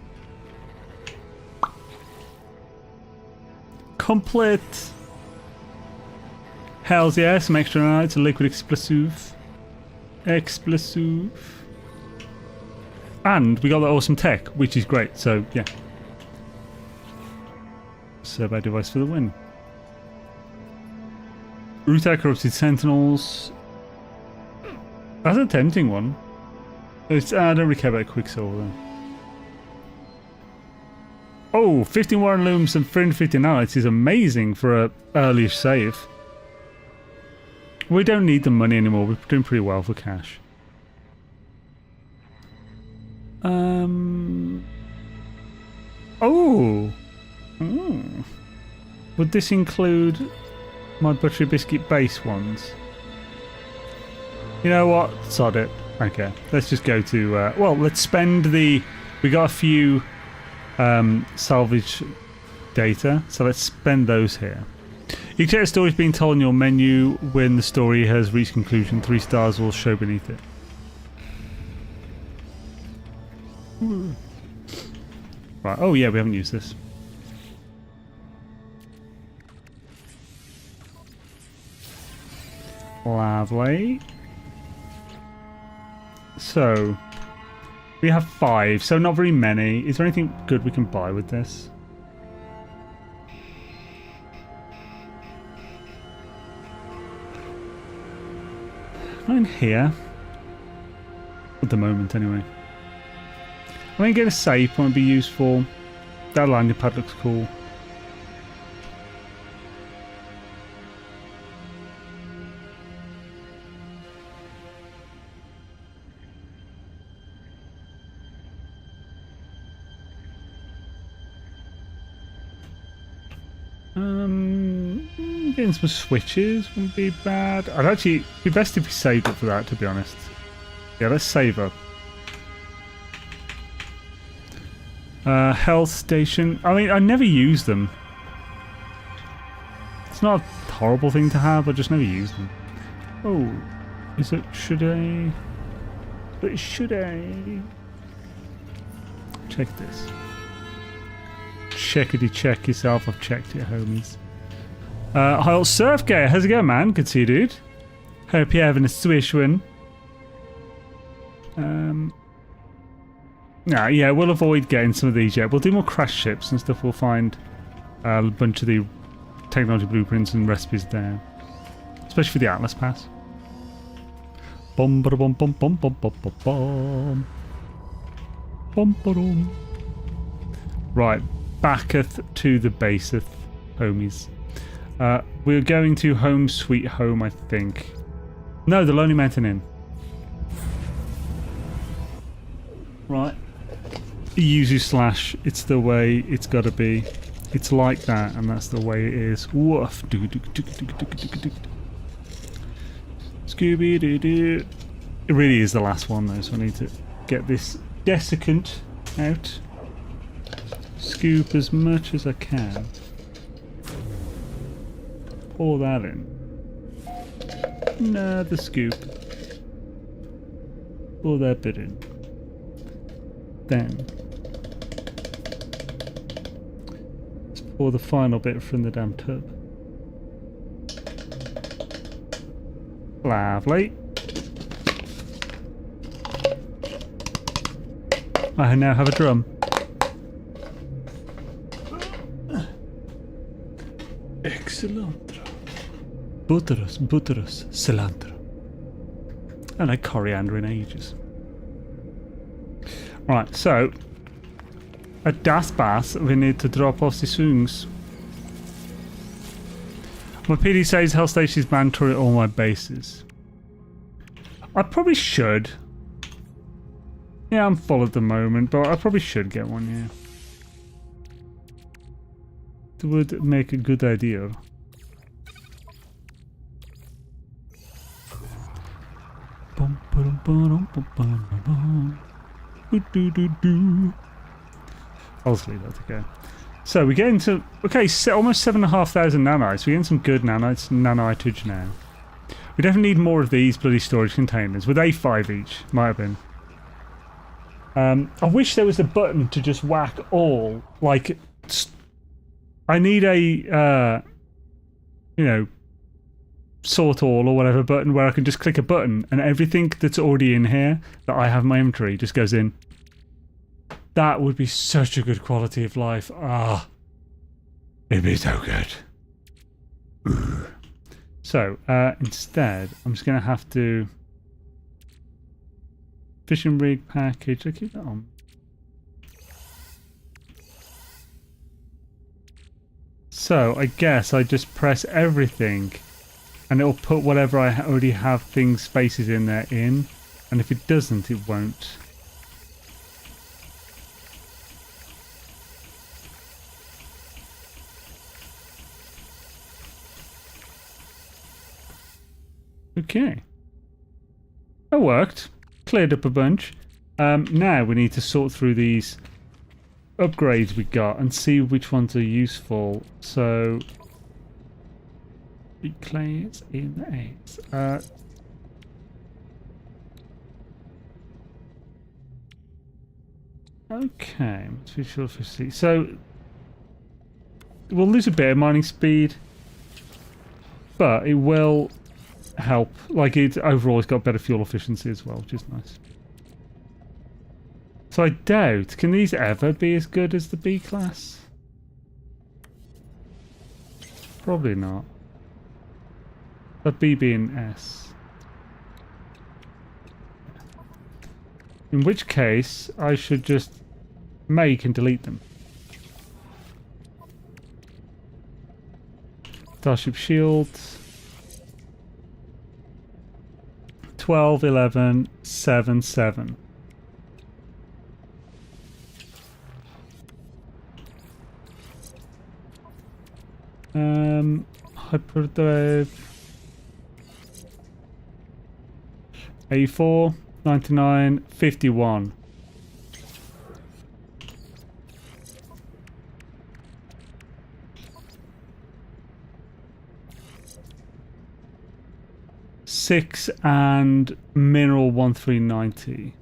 Complete. Hells yeah, some extra nights, a liquid explosive. And we got that awesome tech, which is great, so yeah. Survey device for the win. Ruta Corrupted Sentinels. That's a tempting one. It's, I don't really care about Quicksilver though. Oh, 15 Warren Looms and 350 nanites is amazing for a early save. We don't need the money anymore, we're doing pretty well for cash. Oh! Mm. Would this include my buttery biscuit base ones? You know what? Sod it. Okay, let's just go to... well, let's spend the... We got a few salvage data, so let's spend those here. You can check the stories being told in your menu. When the story has reached conclusion, 3 stars will show beneath it. Right, oh yeah, we haven't used this. Lovely. So, we have 5, so not very many. Is there anything good we can buy with this? Not in here. At the moment, anyway. I'm going to get a safe point would be useful. That landing pad looks cool. Getting some switches wouldn't be bad. I'd actually be best if we saved up for that, to be honest. Yeah, let's save up. Health station. I mean, I never use them. It's not a horrible thing to have, I just never use them. Oh, is it? Should I? But should I? Check this. Checkity check yourself. I've checked it, homies. Hi, old Surfgate. How's it going, man? Good to see you, dude. Hope you're having a swish one. Nah, yeah, we'll avoid getting some of these yet. We'll do more crash ships and stuff. We'll find a bunch of the technology blueprints and recipes there. Especially for the Atlas Pass. Bum ba bum bum bum bum bum bum bum. Bum-ba-dum. Right, backeth to the baseth, homies. We're going to Home Sweet Home, I think. No, the Lonely Mountain Inn. Right. Yuzu / it's the way it's gotta be. It's like that, and that's the way it is. Woof. Scooby-Doo-Doo. It really is the last one, though, so I need to get this desiccant out. Scoop as much as I can. Pour that in. Another scoop. Pour that bit in. Then let's pour the final bit from the damn tub. Lovely. I now have a drum. Excellent. Butterus, cilantro. And a coriander in ages. Right, so at Das Bass we need to drop off the swings. My PD says Hell Station is mandatory at all my bases. I probably should. Yeah, I'm full at the moment, but I probably should get one, yeah. It would make a good idea. I'll just leave that to go. So we get into almost 7,500 nanites. We're getting some good nanitage now. We definitely need more of these bloody storage containers with A5 each. Might have been. I wish there was a button to just whack all. Like, I need a you know, sort all or whatever button where I can just click a button and everything that's already in here that I have in my inventory just goes in. That would be such a good quality of life. Ah, it'd be so good. Ooh. So, instead, I'm just going to have to... Fishing rig package, I'll keep that on. So, I guess I just press everything and it'll put whatever I already have spaces in there in. And if it doesn't, it won't. Okay. That worked. Cleared up a bunch. Now we need to sort through these upgrades we got and see which ones are useful. So, clays in the eggs. Okay, visual efficiency. So, we'll lose a bit of mining speed, but it will help. Like, it overall it's got better fuel efficiency as well, which is nice. So I doubt, can these ever be as good as the B class? Probably not. But B being S. In which case, I should just make and delete them. Starship Shield. 12, 11, 7, 7. Hyperdrive. 84, 99, 51. Six and mineral 1390.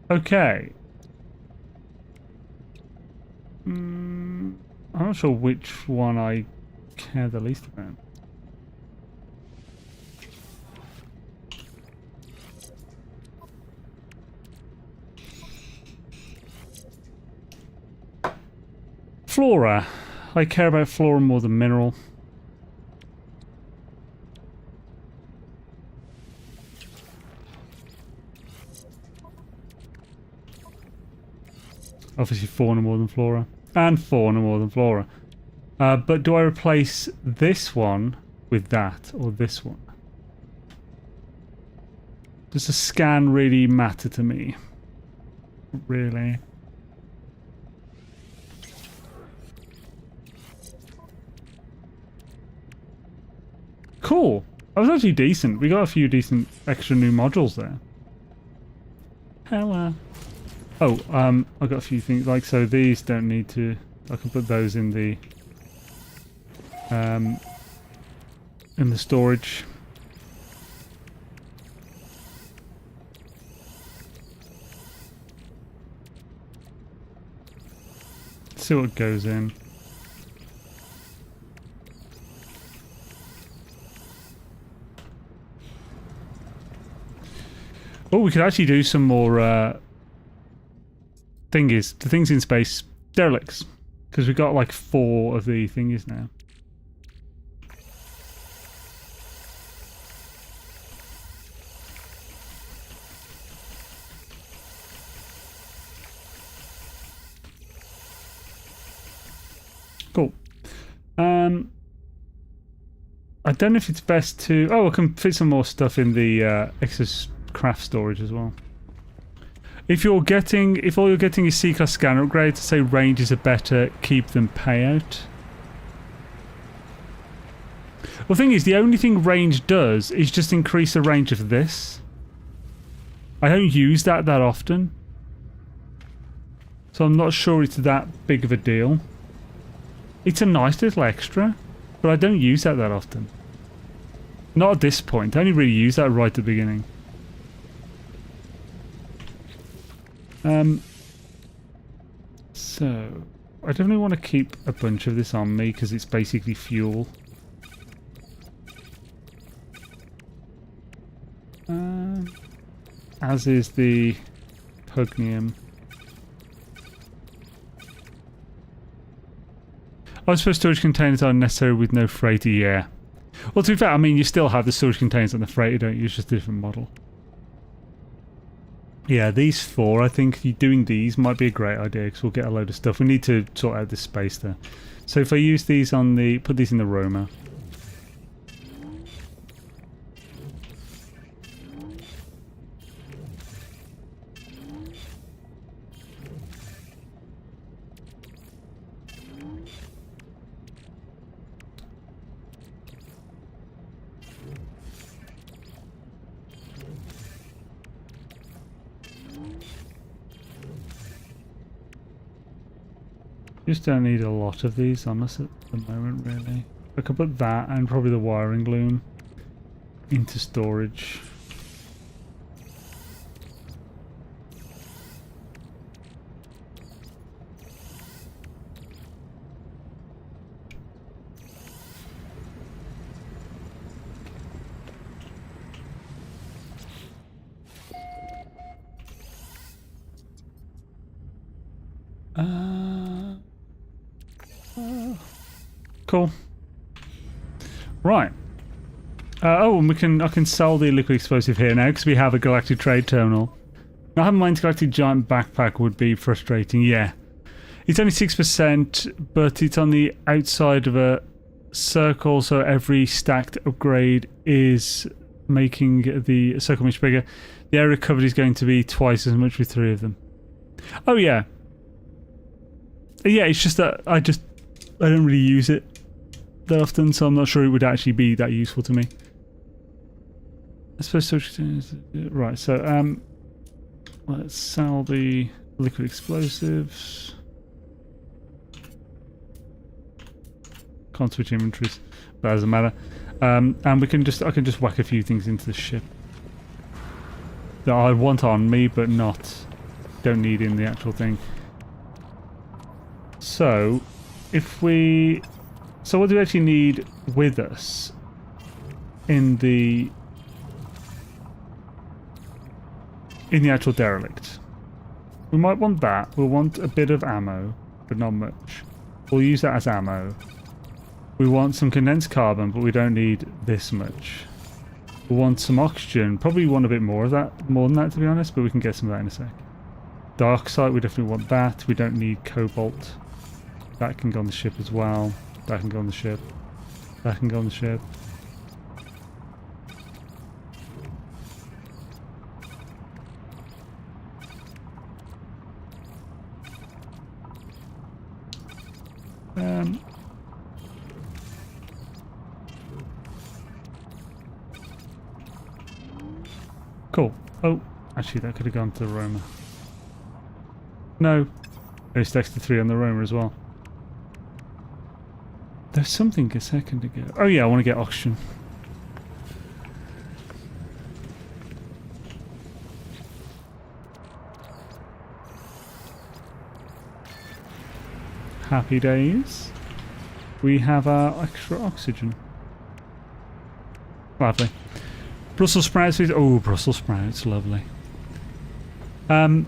Okay. I'm not sure which one I care the least about. Flora. I care about flora more than mineral. Obviously fauna more than flora. And fauna more than flora. But do I replace this one with that, or this one? Does the scan really matter to me? Really? Cool. That was actually decent. We got a few decent extra new modules there. Hella. Oh, I've got a few things, like, so these don't need to, I can put those in the storage. See what goes in. Oh, we could actually do some more thingies. The things in space, derelicts. Because we've got like 4 of the thingies now. Cool. I don't know if it's best to... Oh, I can fit some more stuff in the Exos craft storage as well. If all you're getting is C-class scanner upgrades, say ranges are better, keep them payout. Well, the thing is, the only thing range does is just increase the range of this. I don't use that often. So I'm not sure it's that big of a deal. It's a nice little extra, but I don't use that often. Not at this point. I only really use that right at the beginning. So I definitely want to keep a bunch of this on me because it's basically fuel. As is the pugnium. I suppose storage containers are necessary with no freighter, yeah. Well, to be fair, I mean, you still have the storage containers on the freighter, don't you? It's just a different model. Yeah, these 4, I think doing these might be a great idea because we'll get a load of stuff. We need to sort out this space there. So if I use these on the... put these in the Roma. Just don't need a lot of these on us at the moment, really. I could put that and probably the wiring loom into storage. Cool. Right. Oh, and I can sell the liquid explosive here now because we have a galactic trade terminal. Not having my intergalactic giant backpack would be frustrating. Yeah, it's only 6%, but it's on the outside of a circle, so every stacked upgrade is making the circle much bigger. The area covered is going to be twice as much with 3 of them. Oh yeah. Yeah, it's just that I don't really use it that often, so I'm not sure it would actually be that useful to me. I suppose right, so let's sell the liquid explosives. Can't switch inventories, but that doesn't matter. And I can just whack a few things into the ship that I want on me, but don't need in the actual thing. So what do we actually need with us in the actual derelict? We might want that. We'll want a bit of ammo, but not much. We'll use that as ammo. We want some condensed carbon, but we don't need this much. We want some oxygen. Probably want a bit more of that, more than that, to be honest, but we can get some of that in a sec. Dark site, we definitely want that. We don't need cobalt. That can go on the ship as well. That can go on the ship. That can go on the ship. Cool. Oh, actually that could have gone to the Roma. No. There's extra 3 on the Roma as well. There's something a second ago. Oh yeah, I want to get oxygen. Happy days. We have our extra oxygen. Lovely. Brussels sprouts. Oh, Brussels sprouts, lovely. Never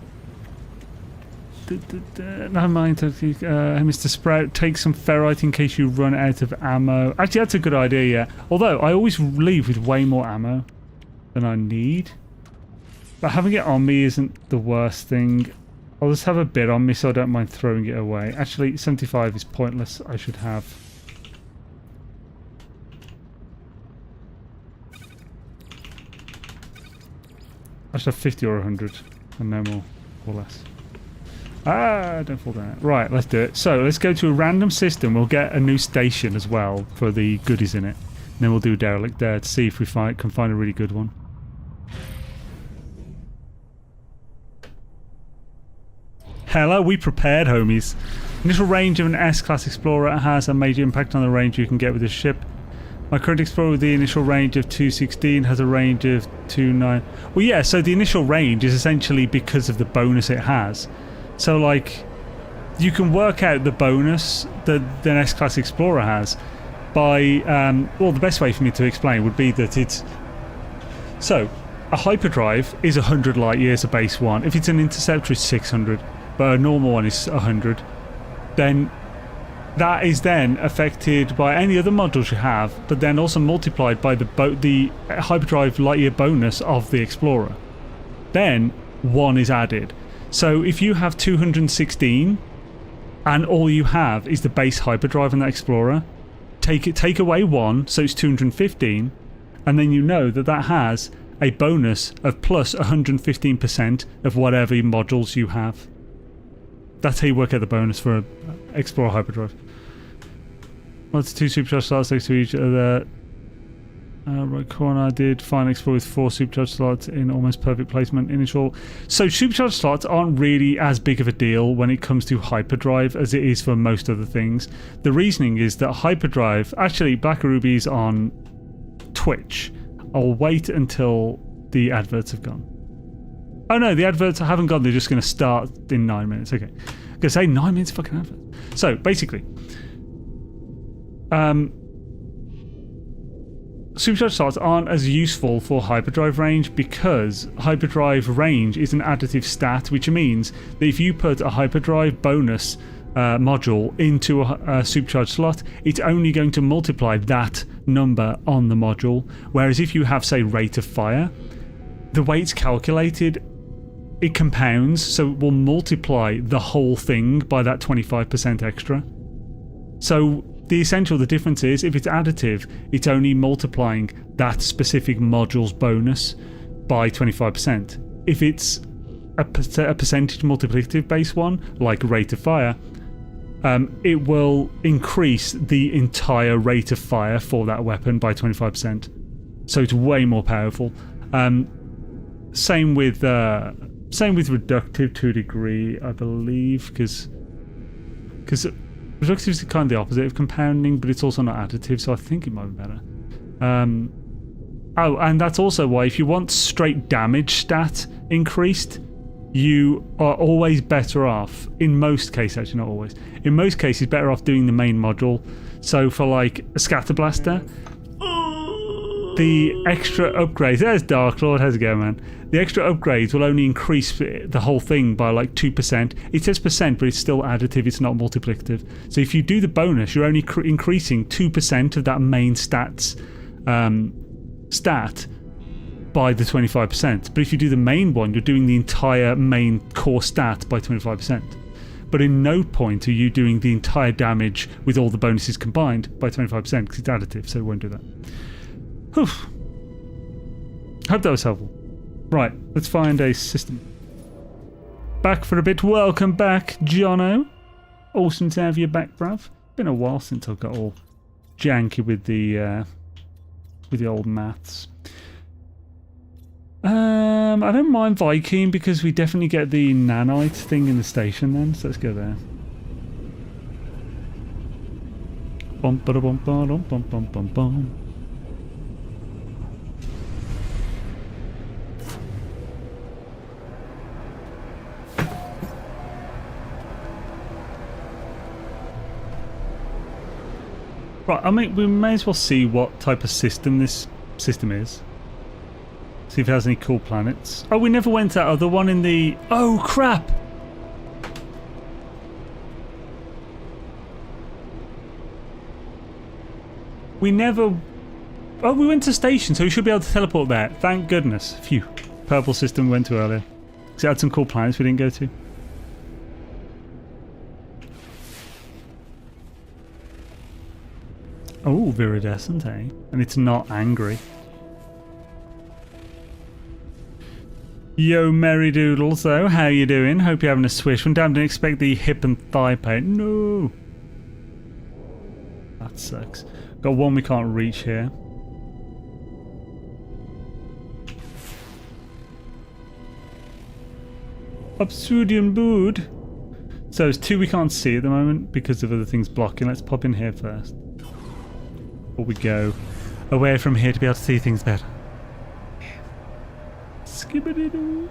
mind. Mr. Sprout, take some ferrite in case you run out of ammo. Actually, that's a good idea. Yeah. Although I always leave with way more ammo than I need. But having it on me isn't the worst thing. I'll just have a bit on me, so I don't mind throwing it away. Actually, 75 is pointless. I should have. I should have 50 or 100, and no more or less. Ah, don't fall down. Right, let's do it. So, let's go to a random system. We'll get a new station as well for the goodies in it. And then we'll do Derelict there to see if we can find a really good one. Hello, we prepared, homies. Initial range of an S-Class Explorer has a major impact on the range you can get with this ship. My current Explorer with the initial range of 216 has a range of 29. Well, yeah, so the initial range is essentially because of the bonus it has. So, like, you can work out the bonus that the S-Class Explorer has by... well, the best way for me to explain would be that it's... So, a hyperdrive is 100 light years a base one. If it's an interceptor, it's 600. But a normal one is 100. Then... that is then affected by any other modules you have, but then also multiplied by the hyperdrive light year bonus of the Explorer. Then 1 is added. So if you have 216 and all you have is the base hyperdrive on that Explorer, take away 1, so it's 215, and then you know that that has a bonus of plus 115% of whatever modules you have. That's how you work out the bonus for an Explorer hyperdrive. Well, it's 2 supercharged slots next to each other. Right corner, I did find Explorer with 4 supercharged slots in almost perfect placement. Initial. So supercharged slots aren't really as big of a deal when it comes to hyperdrive as it is for most other things. The reasoning is that hyperdrive, actually Black Ruby's on Twitch. I'll wait until the adverts have gone. Oh no, the adverts haven't gone, they're just going to start in 9 minutes. Okay. I'm going to say 9 minutes fucking adverts. So basically, supercharged slots aren't as useful for hyperdrive range because hyperdrive range is an additive stat, which means that if you put a hyperdrive bonus module into a supercharged slot, it's only going to multiply that number on the module, whereas if you have, say, rate of fire, the way it's calculated, it compounds, so it will multiply the whole thing by that 25% extra. So the difference is, if it's additive, it's only multiplying that specific module's bonus by 25%. If it's a percentage multiplicative based one, like rate of fire, it will increase the entire rate of fire for that weapon by 25%. So it's way more powerful. Same with reductive to a degree, I believe, because reductive is kind of the opposite of compounding, but it's also not additive, so I think it might be better. Oh, and that's also why if you want straight damage stat increased, you are always better off, in most cases, actually not always, in most cases better off doing the main module. So for like a scatter blaster, the extra upgrades, there's Dark Lord, how's it going, man? The extra upgrades will only increase the whole thing by like 2%. It says percent, but it's still additive, it's not multiplicative. So if you do the bonus, you're only increasing 2% of that main stats stat by the 25%. But if you do the main one, you're doing the entire main core stat by 25%. But in no point are you doing the entire damage with all the bonuses combined by 25% because it's additive, so it won't do that. Whew. Hope that was helpful. Right, let's find a system. Back for a bit. Welcome back, Jono. Awesome to have you back, bruv. Been a while since I've got all janky with the old maths. I don't mind Viking because we definitely get the nanite thing in the station then, so let's go there. Bum ba bum ba dum bum bum bum bum. Right, I mean, we may as well see what type of system this system is. See if it has any cool planets. Oh, we never went to that other one in the... Oh, crap! We never... Oh, we went to station, so we should be able to teleport there. Thank goodness. Phew. Purple system we went to earlier. Because it had some cool planets we didn't go to. Oh, viridescent, eh? And it's not angry. Yo, merry doodles, though. How you doing? Hope you're having a swish one. Damn, didn't expect the hip and thigh pain. No! That sucks. Got one we can't reach here. Obsidian boot. So there's two we can't see at the moment because of other things blocking. Let's pop in here first. Before we go away from here to be able to see things better. Skibbity-doo.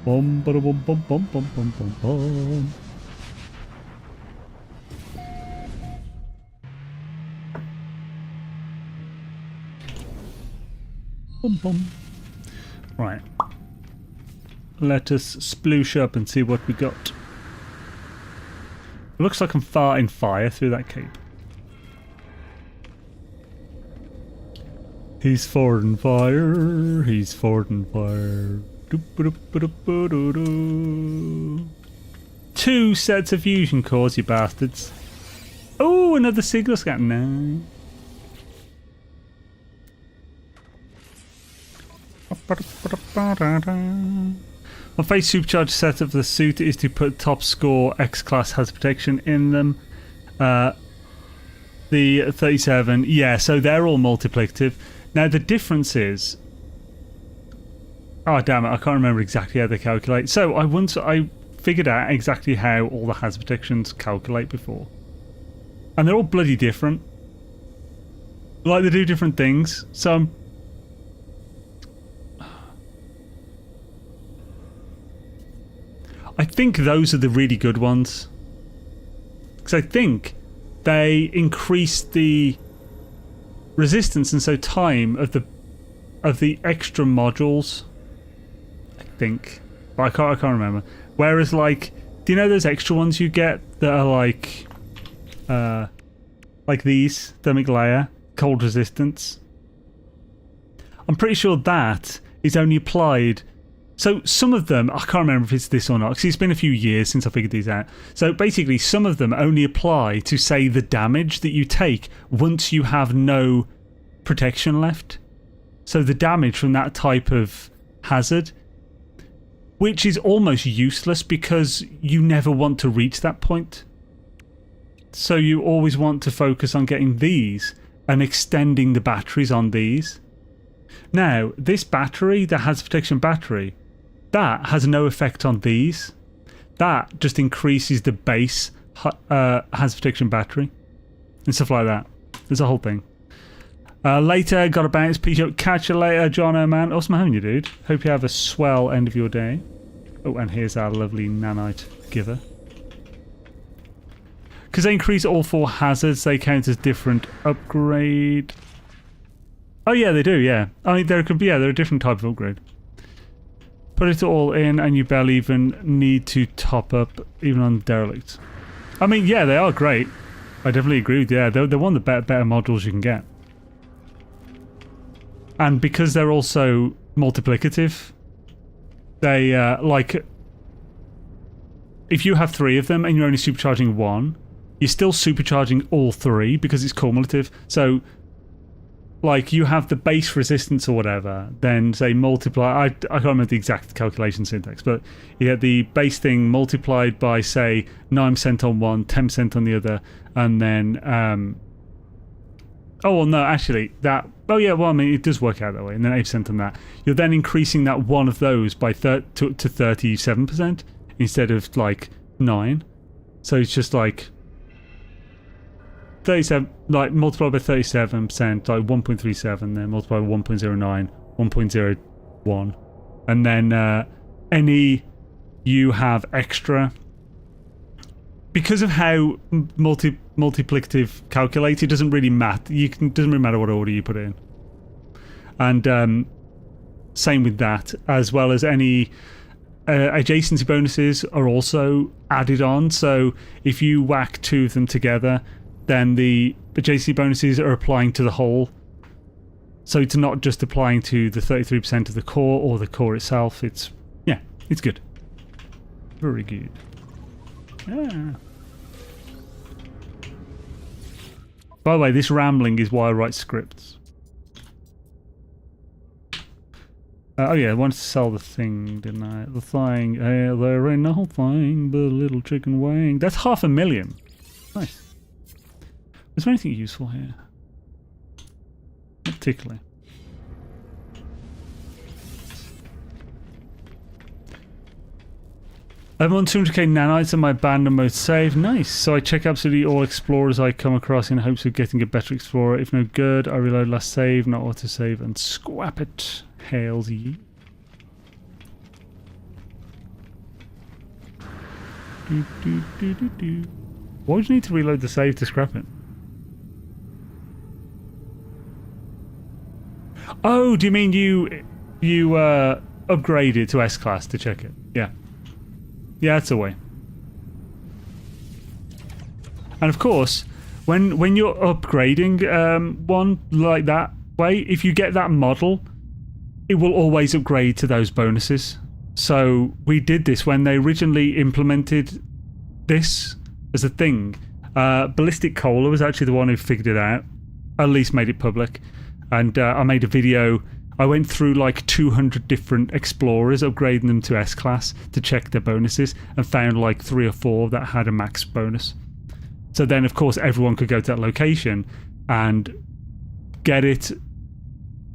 Bum ba bum bum bum bum bum bum bum. Bum bum. Right. Let us sploosh up and see what we got. It looks like I'm farting fire through that cape. He's farting fire. He's farting fire. Two sets of fusion cores, you bastards. Oh, another signal scan. No. My face supercharged setup for the suit is to put top score X-Class hazard protection in them. The 37, yeah, so they're all multiplicative. Now the difference is... Oh damn it, I can't remember exactly how they calculate. So I figured out exactly how all the hazard protections calculate before. And they're all bloody different. Like they do different things. So I think those are the really good ones. Because I think they increase the resistance and so time of the extra modules. I think. But I can't remember. Whereas like, do you know those extra ones you get that are like these, thermic layer, cold resistance? I'm pretty sure that is only applied. So some of them, I can't remember if it's this or not, because it's been a few years since I figured these out. So basically some of them only apply to, say, the damage that you take once you have no protection left. So the damage from that type of hazard, which is almost useless because you never want to reach that point. So you always want to focus on getting these and extending the batteries on these. Now, this battery, the hazard protection battery, that has no effect on these. That just increases the base hazard protection battery and stuff like that. There's a whole thing. Later, got to bounce. Peace out. Catch you later, Jono, man. Awesome having you, dude. Hope you have a swell end of your day. Oh, and here's our lovely nanite giver. Because they increase all 4 hazards, they count as different upgrade. Oh yeah, they do, yeah. I mean, they're a different type of upgrade. Put it all in and you barely even need to top up, even on Derelict. I mean, yeah, they are great. I definitely agree with you. Yeah, they're one of the better modules you can get. And because they're also multiplicative, they, like... If you have 3 of them and you're only supercharging 1, you're still supercharging all 3 because it's cumulative. So, like, you have the base resistance or whatever, then, say, multiply... I can't remember the exact calculation syntax, but you get the base thing multiplied by, say, 9% on one, 10% on the other, and then... oh, well, no, actually, that... Oh, yeah, well, I mean, it does work out that way, and then 8% on that. You're then increasing that one of those by to 37%. Instead of like 9, so it's just like 37, like multiplied by 37%, like 1.37, then multiplied by 1.09, 1.01, and then any you have extra, because of how multiplicative calculated, it doesn't really matter. Doesn't really matter what order you put it in, and same with that, as well as any. Adjacency bonuses are also added on, so if you whack 2 of them together, then the adjacency bonuses are applying to the whole. So it's not just applying to the 33% of the core or the core itself. It's good. Very good. Yeah. By the way, this rambling is why I write scripts. Oh yeah, I wanted to sell the thing, didn't I? The thing. There ain't no thing but a little chicken wing. That's 500,000. Nice. Is there anything useful here? Not particularly. I'm on 200k nanites on my abandoned mode save. Nice. So I check absolutely all explorers I come across in hopes of getting a better explorer. If no good, I reload last save, not autosave, and scrap it. Hails ye. Why would you need to reload the save to scrap it? Oh, do you mean you upgrade it to S-Class to check it? Yeah. Yeah, that's a way. And of course, when you're upgrading one like that way, if you get that model, it will always upgrade to those bonuses. So we did this when they originally implemented this as a thing. Ballistic Cola was actually the one who figured it out, at least made it public. And I made a video. I went through like 200 different explorers, upgrading them to S-Class to check their bonuses, and found like 3 or 4 that had a max bonus. So then, of course, everyone could go to that location and get it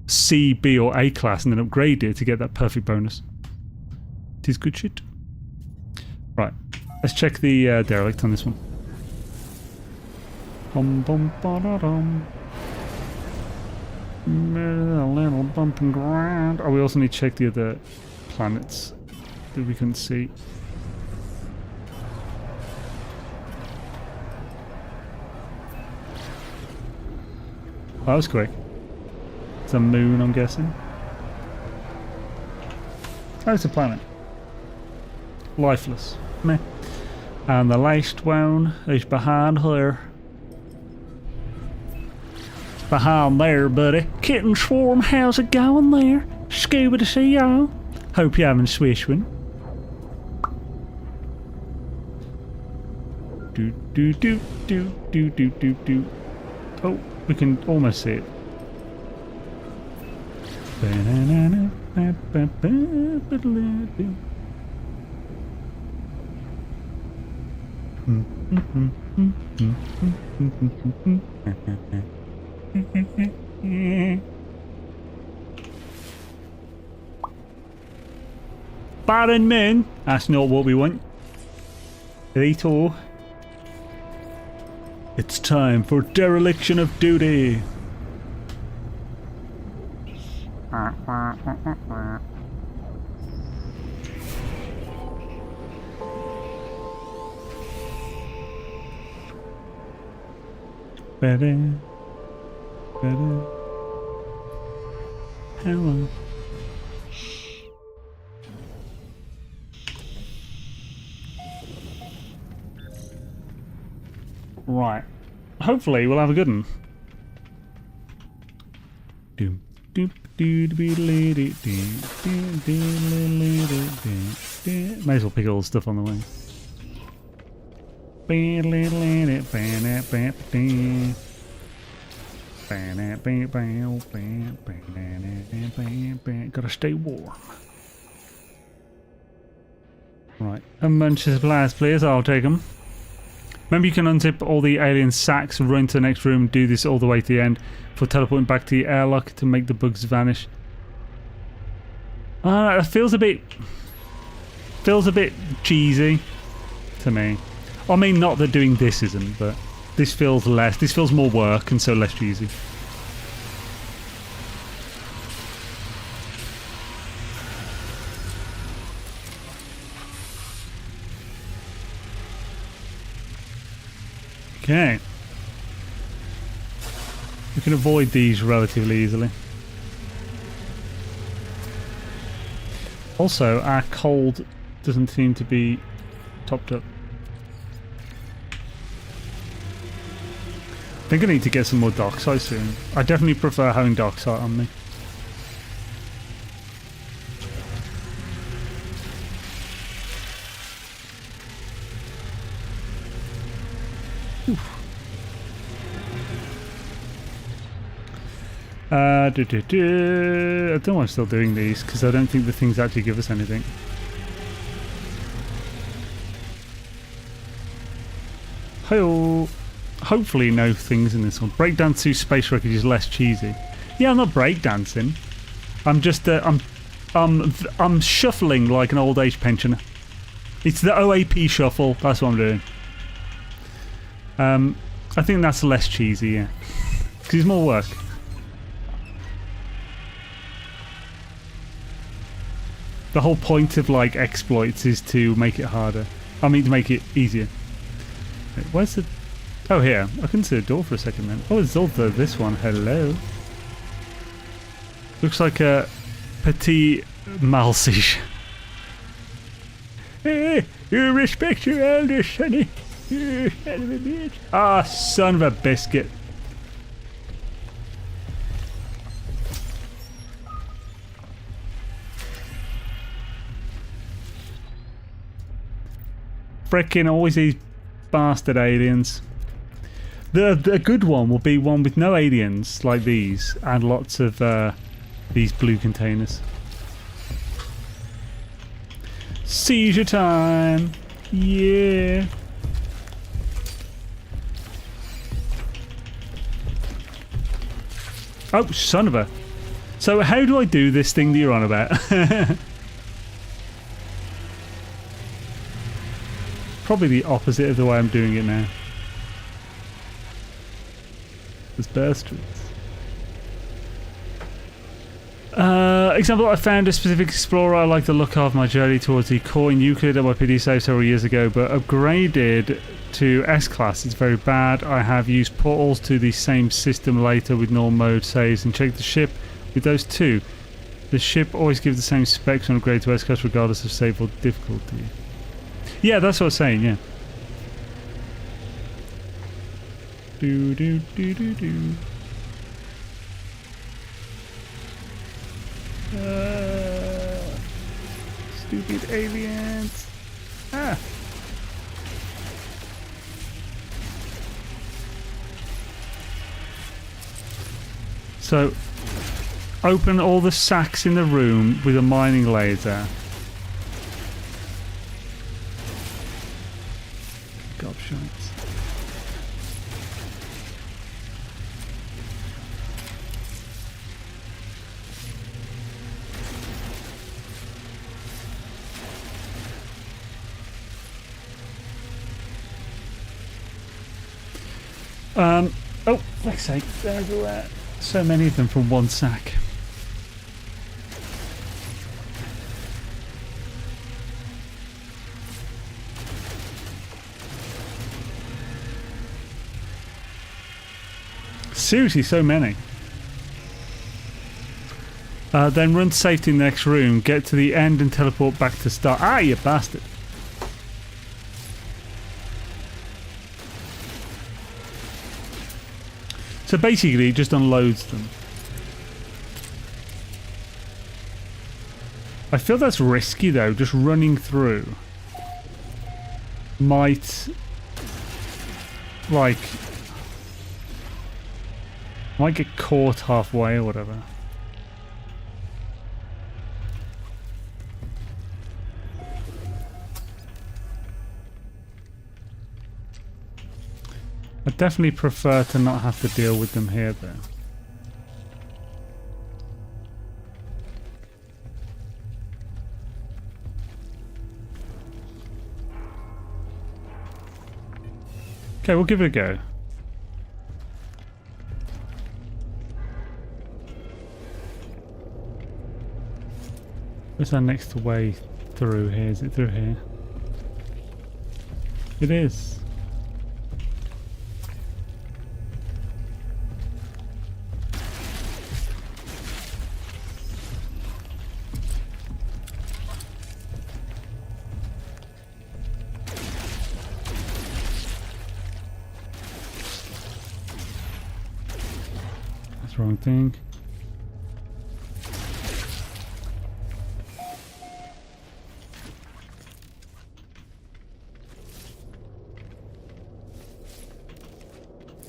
C, B, or A class, and then upgrade it to get that perfect bonus. It is good shit. Right, let's check the derelict on this one. Bum bum ba da dum. A little bump and grind. Oh, we also need to check the other planets that we couldn't see. That was quick. It's a moon, I'm guessing. Oh, it's a planet. Lifeless. Meh. And the last one is behind her. It's behind there, buddy. Kitten Swarm, how's it going there? Scuba to see y'all. Hope you're having a swish one. Do do do do do do do do. Oh, we can almost see it. Baron men, that's not what we want. Rito. It's time for dereliction of duty. Better. Hello. Right. Hopefully we'll have a good one. Doom, May as well pick all the stuff on the way. Gotta stay warm. Right, a bunch of supplies, please. I'll take them. Remember, you can unzip all the alien sacks, run to the next room, do this all the way to the end for teleporting back to the airlock to make the bugs vanish. It feels a bit cheesy to me. I mean, not that doing this isn't, but this feels more work and so less cheesy. Okay. We can avoid these relatively easily. Also, our cold doesn't seem to be topped up. I think I need to get some more dark sight soon. I definitely prefer having dark sight on me. I don't know why I'm still doing these, because I don't think the things actually give us anything. Hi-oh. Hopefully no things in this one. Breakdance to space wreckage is less cheesy. Yeah, I'm not breakdancing. I'm just I'm shuffling like an old age pensioner. It's the OAP shuffle. That's what I'm doing. I think that's less cheesy, yeah, because it's more work. The whole point of like exploits is to make it harder. I mean, to make it easier. Wait, where's the... Oh, here. I couldn't see the door for a second then. Oh, it's also this one. Hello. Looks like a petit malsiche. Hey, you respect your elders, sonny. You son of a bitch. Ah, son of a biscuit. Frickin' always these bastard aliens. The good one will be one with no aliens like these and lots of these blue containers. Seizure time! Yeah! Oh, son of a... So how do I do this thing that you're on about? Probably the opposite of the way I'm doing it now. There's bastards. Example, I found a specific explorer I like the look of. My journey towards the core in Euclid at my PD save several years ago, but upgraded to S-Class. It's very bad. I have used portals to the same system later with normal mode saves and checked the ship with those too. The ship always gives the same specs on upgrade to S-Class regardless of save or difficulty. Yeah, that's what I was saying, yeah. Do do do do do. Stupid aliens. Ah. So, open all the sacks in the room with a mining laser. Gobshites. Oh, fuck's sake, there's so many of them from one sack. Seriously, so many. Then run to safety in the next room, get to the end and teleport back to start. Ah, you bastard. So basically it just unloads them. I feel that's risky though, just running through. Might get caught halfway or whatever. I definitely prefer to not have to deal with them here though. Okay, we'll give it a go. Where's our next way through here? Is it through here? It is. That's the wrong thing.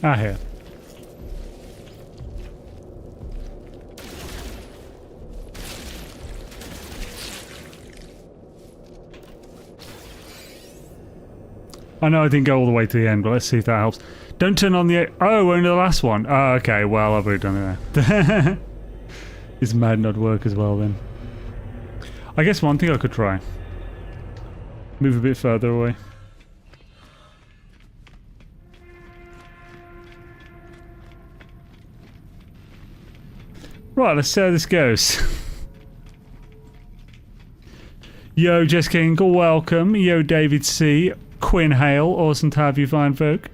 Ah, here. I know I didn't go all the way to the end, but let's see if that helps. Don't turn on the... Oh, only the last one. Oh, okay, well, I've already done it there. This might not work as well then. I guess one thing I could try. Move a bit further away. Right, let's see how this goes. Yo, Jess King, welcome. Yo, David C. Quinn Hale, awesome to have you, fine folk.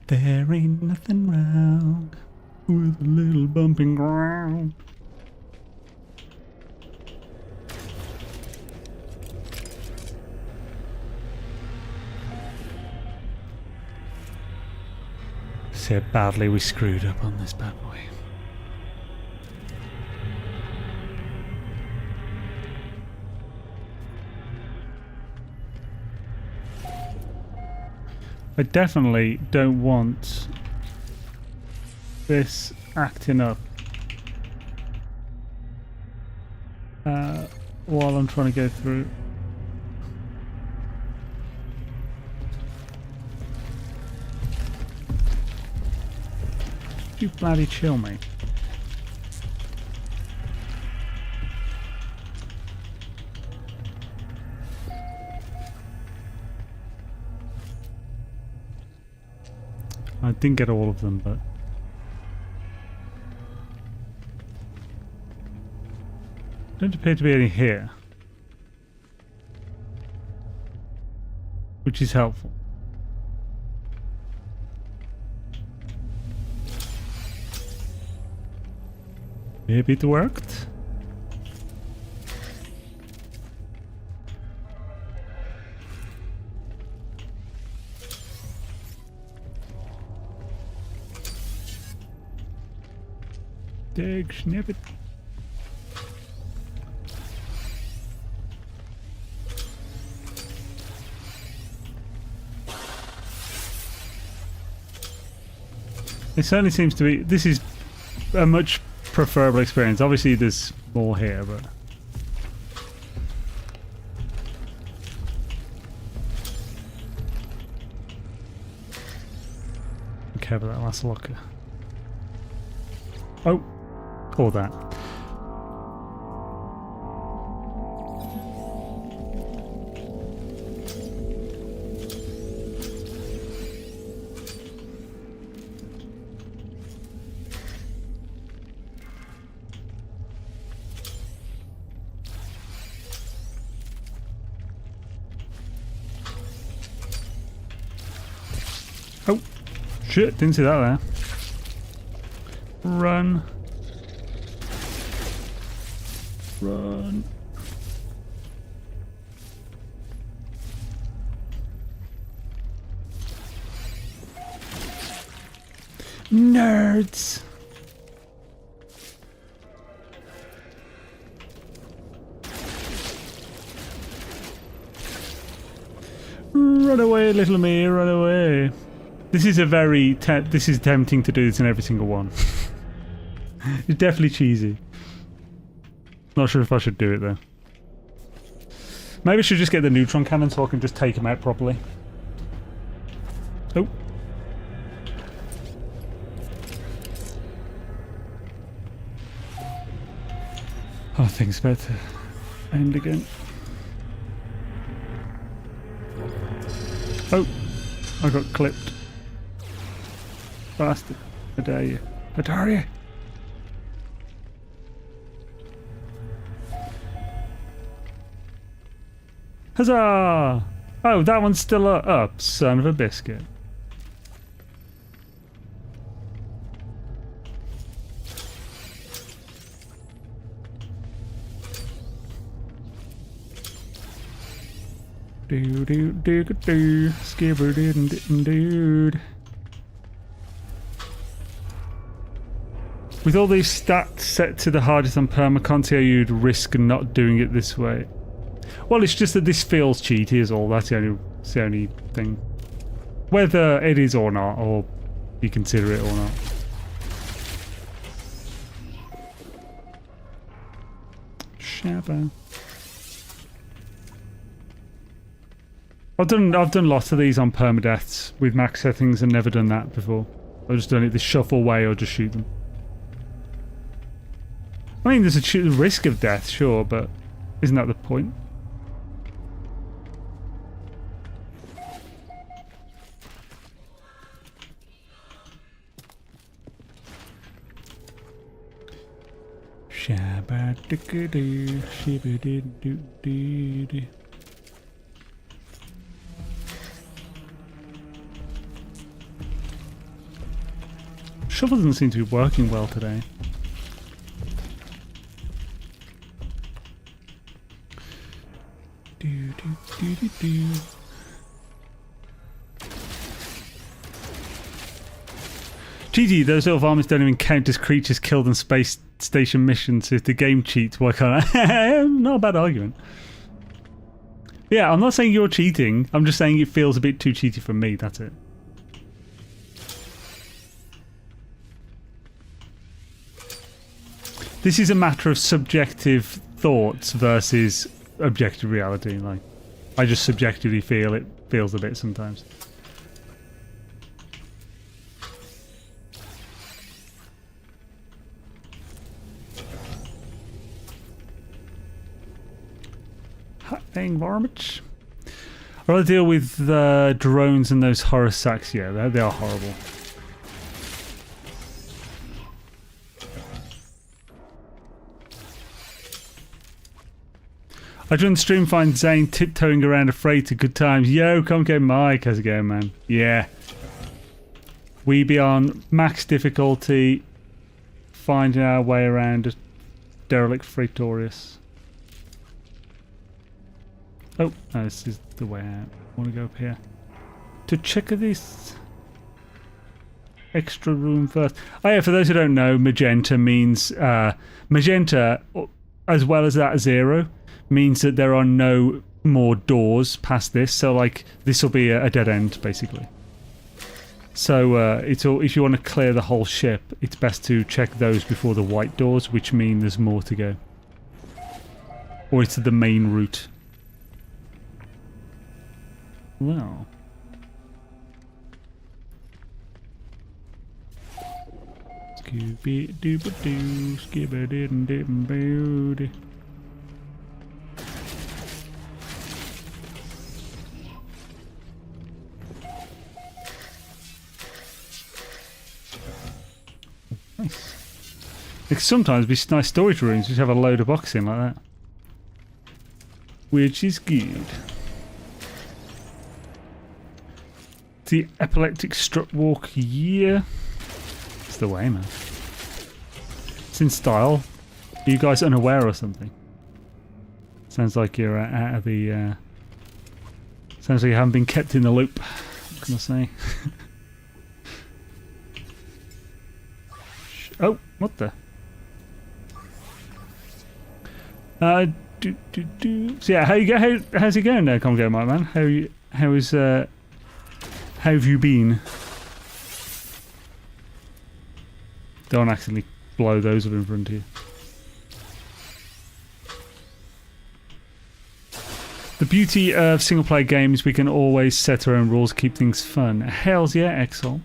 There ain't nothing wrong with a little bumping ground. See how badly we screwed up on this bad boy. I definitely don't want this acting up while I'm trying to go through. You bloody chill, mate. I didn't get all of them, but don't appear to be any here, which is helpful. Maybe it worked. Dig, snip it. It certainly seems to be. This is a much preferable experience. Obviously, there's more here, but okay, but that last locker. Oh. Or that. Oh, shit, didn't see that there. Run. Run. Nerds. Run away, little me, run away. This is a very... this is tempting to do this in every single one. It's definitely cheesy. Not sure if I should do it though. Maybe I should just get the neutron cannon so I can just take him out properly. Oh. Oh, things about to end again. Oh, I got clipped. Bastard. How dare you? How dare you? Huzzah! Oh, that one's still up, son of a biscuit. Do do do do skibber dude. With all these stats set to the hardest on Perma, I can't see how you'd risk not doing it this way. Well, it's just that this feels cheaty is all. That's the only thing. Whether it is or not, or you consider it or not. Shabba. I've done lots of these on permadeaths with max settings and never done that before. I've just done it the shuffle way or just shoot them. I mean, there's a risk of death, sure, but isn't that the point? Shabba-doo-doo, shibba-doo-doo-doo. Shovel doesn't seem to be working well today. Do-do-do-do-do. GG, those little varmints don't even count as creatures killed in space station missions. If the game cheats, why can't I? Not a bad argument. Yeah, I'm not saying you're cheating. I'm just saying it feels a bit too cheaty for me, that's it. This is a matter of subjective thoughts versus objective reality. Like, I just subjectively feel it feels a bit sometimes. Hot dang varmints. I'd rather deal with the drones and those horror sacks. Yeah, they are horrible. I joined the stream, find Zane tiptoeing around afraid to good times. Yo, come get Mike. How's it going, man? Yeah. We be on max difficulty, finding our way around Derelict Fratorius. Oh, no, this is the way out. I want to go up here. To check this extra room first. Oh yeah, for those who don't know, magenta means... magenta, as well as that 0, means that there are no more doors past this, so like this will be a dead end basically. So it's all, if you want to clear the whole ship, it's best to check those before the white doors, which mean there's more to go, or it's the main route. Well, Scooby doo doo, skibba doo doo boo. It sometimes be nice storage rooms which have a load of boxes in like that, which is good. The epileptic strut walk, yeah, it's the way, man. It's in style. Are you guys unaware or something? Sounds like you're out of the. Sounds like you haven't been kept in the loop. What can I say? Oh, what the? So yeah, how's it going there, Congo, my man? how have you been? Don't accidentally blow those up in front of you. The beauty of single player games, we can always set our own rules, keep things fun. Hells yeah, Exol.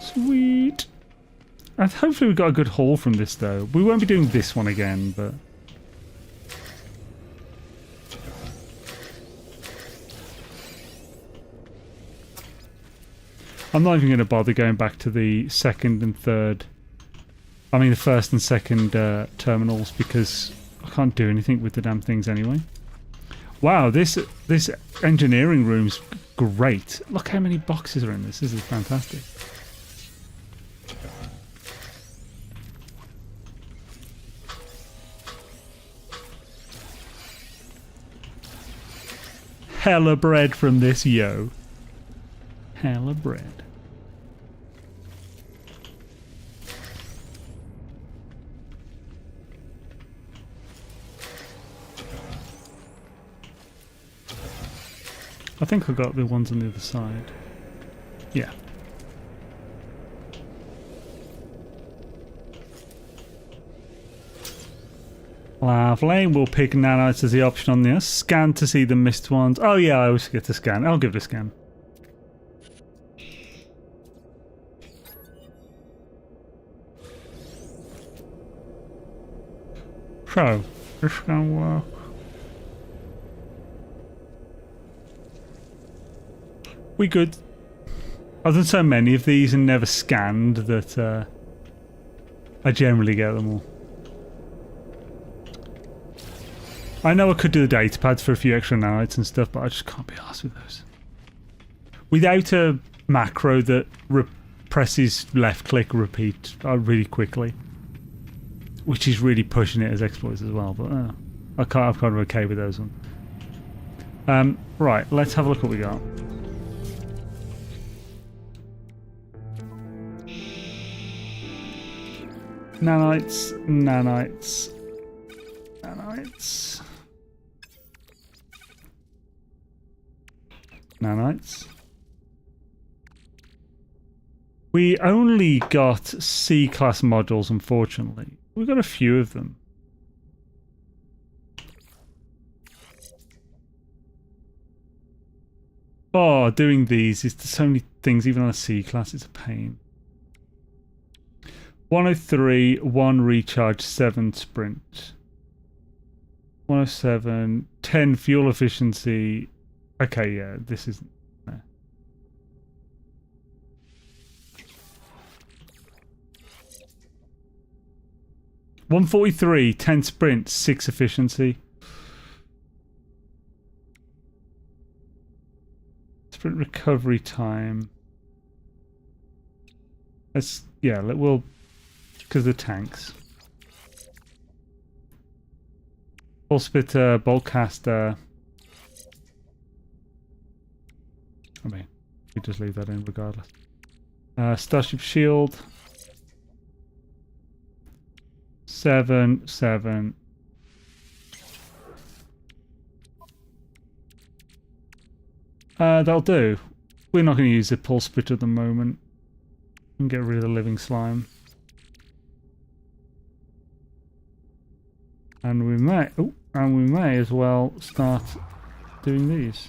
Sweet. Hopefully we got a good haul from this though. We won't be doing this one again, but... I'm not even going to bother going back to the second and third... I mean the first and second terminals, because I can't do anything with the damn things anyway. Wow, this engineering room's great. Look how many boxes are in this. This is fantastic. Hella bread from this, yo. Hella bread. I think I got the ones on the other side. Yeah. Lovely. We'll pick nanites as the option on this. Scan to see the missed ones. Oh yeah, I always forget to scan. I'll give it a scan. So, this can work. We good. I've done so many of these and never scanned that I generally get them all. I know I could do the data pads for a few extra nanites and stuff, but I just can't be arsed with those. Without a macro that presses left click repeat really quickly, which is really pushing it as exploits as well, but I'm kind of okay with those ones. Right, let's have a look what we got. Nanites, nanites, nanites, nanites. We only got C-class modules, unfortunately. We got a few of them. Oh, doing these is so many things, even on a C-class, it's a pain. 103, 1 recharge, 7 sprint. 107, 10 fuel efficiency. Okay, yeah, this isn't... No. 143, 10 sprint, 6 efficiency. Sprint recovery time. Let's... Yeah, we'll... Because the tanks. Full spitter, bolt caster. I mean, we just leave that in regardless. Starship shield. 7, 7. That'll do. We're not going to use the pulse spitter at the moment. And get rid of the living slime. And we may as well start doing these.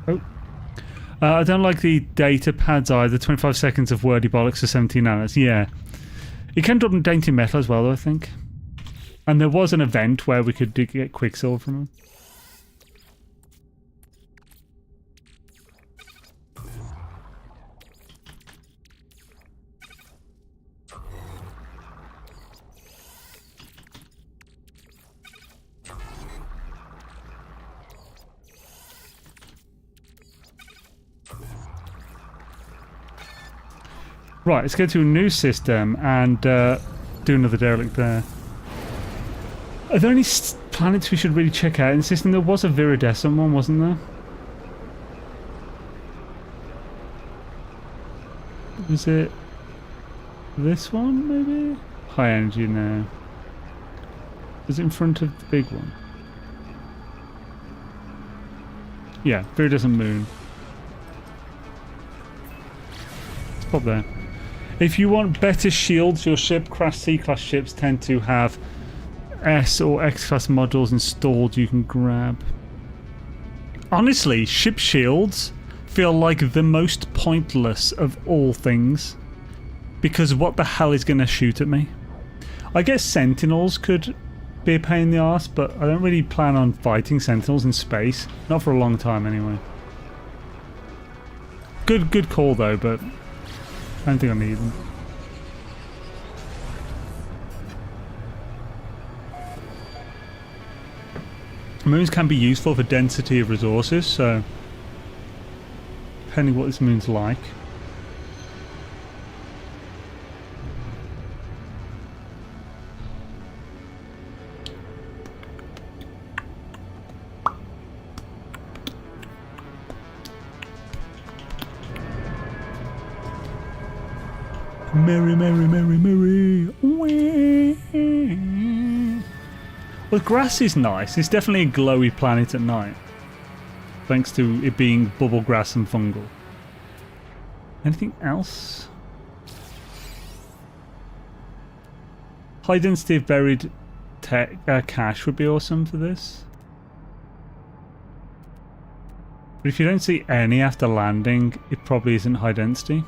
Oh. I don't like the data pads either. 25 seconds of wordy bollocks for 17 nanites. Yeah. You can drop dainty metal as well, though, I think. And there was an event where we could get quicksilver from them. Right, let's go to a new system and do another derelict there. Are there any planets we should really check out in the system? There was a viridescent one, wasn't there? Was it this one, maybe? High energy now. Is it in front of the big one? Yeah, Viridescent Moon. Let's pop there. If you want better shields, your ship, Crash C-Class ships tend to have S or X-Class modules installed you can grab. Honestly, ship shields feel like the most pointless of all things. Because what the hell is going to shoot at me? I guess Sentinels could be a pain in the arse, but I don't really plan on fighting Sentinels in space. Not for a long time, anyway. Good call, though, but I don't think I need them. Moons can be useful for density of resources, so depending what this moon's like. Merry, merry, merry, merry. Well, grass is nice. It's definitely a glowy planet at night. Thanks to it being bubble grass and fungal. Anything else? High density of buried cache would be awesome for this. But if you don't see any after landing, it probably isn't high density.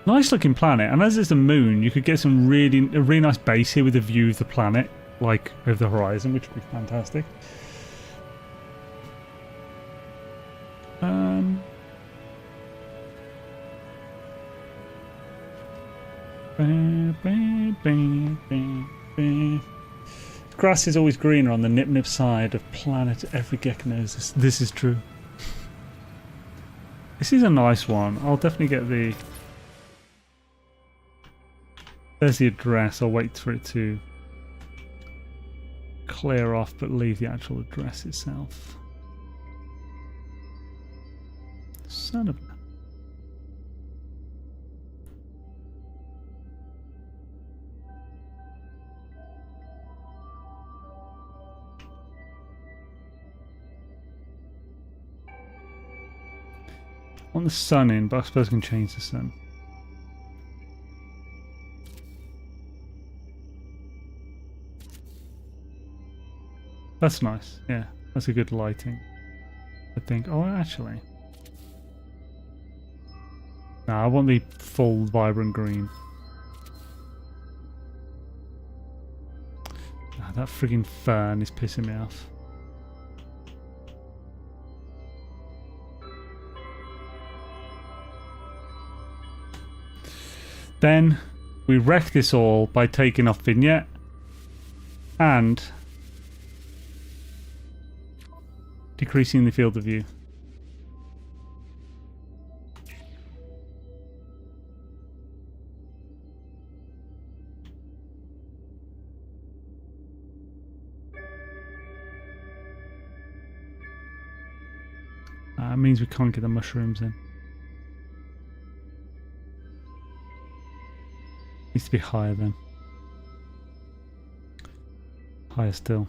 Nice looking planet, and as there's a moon, you could get a really nice base here with a view of the planet, like over the horizon, which would be fantastic. Grass is always greener on the nip side of planet. Every Gek knows this. This is true. This is a nice one. I'll definitely get the... There's the address. I'll wait for it to clear off, but leave the actual address itself. Son of a... I want the sun in, but I suppose I can change the sun. That's nice, yeah. That's a good lighting. I think. Oh, actually. No, I want the full vibrant green. Oh, that frigging fern is pissing me off. Then we wreck this all by taking off vignette and decreasing the field of view. That means we can't get the mushrooms in. Needs to be higher then. Higher still.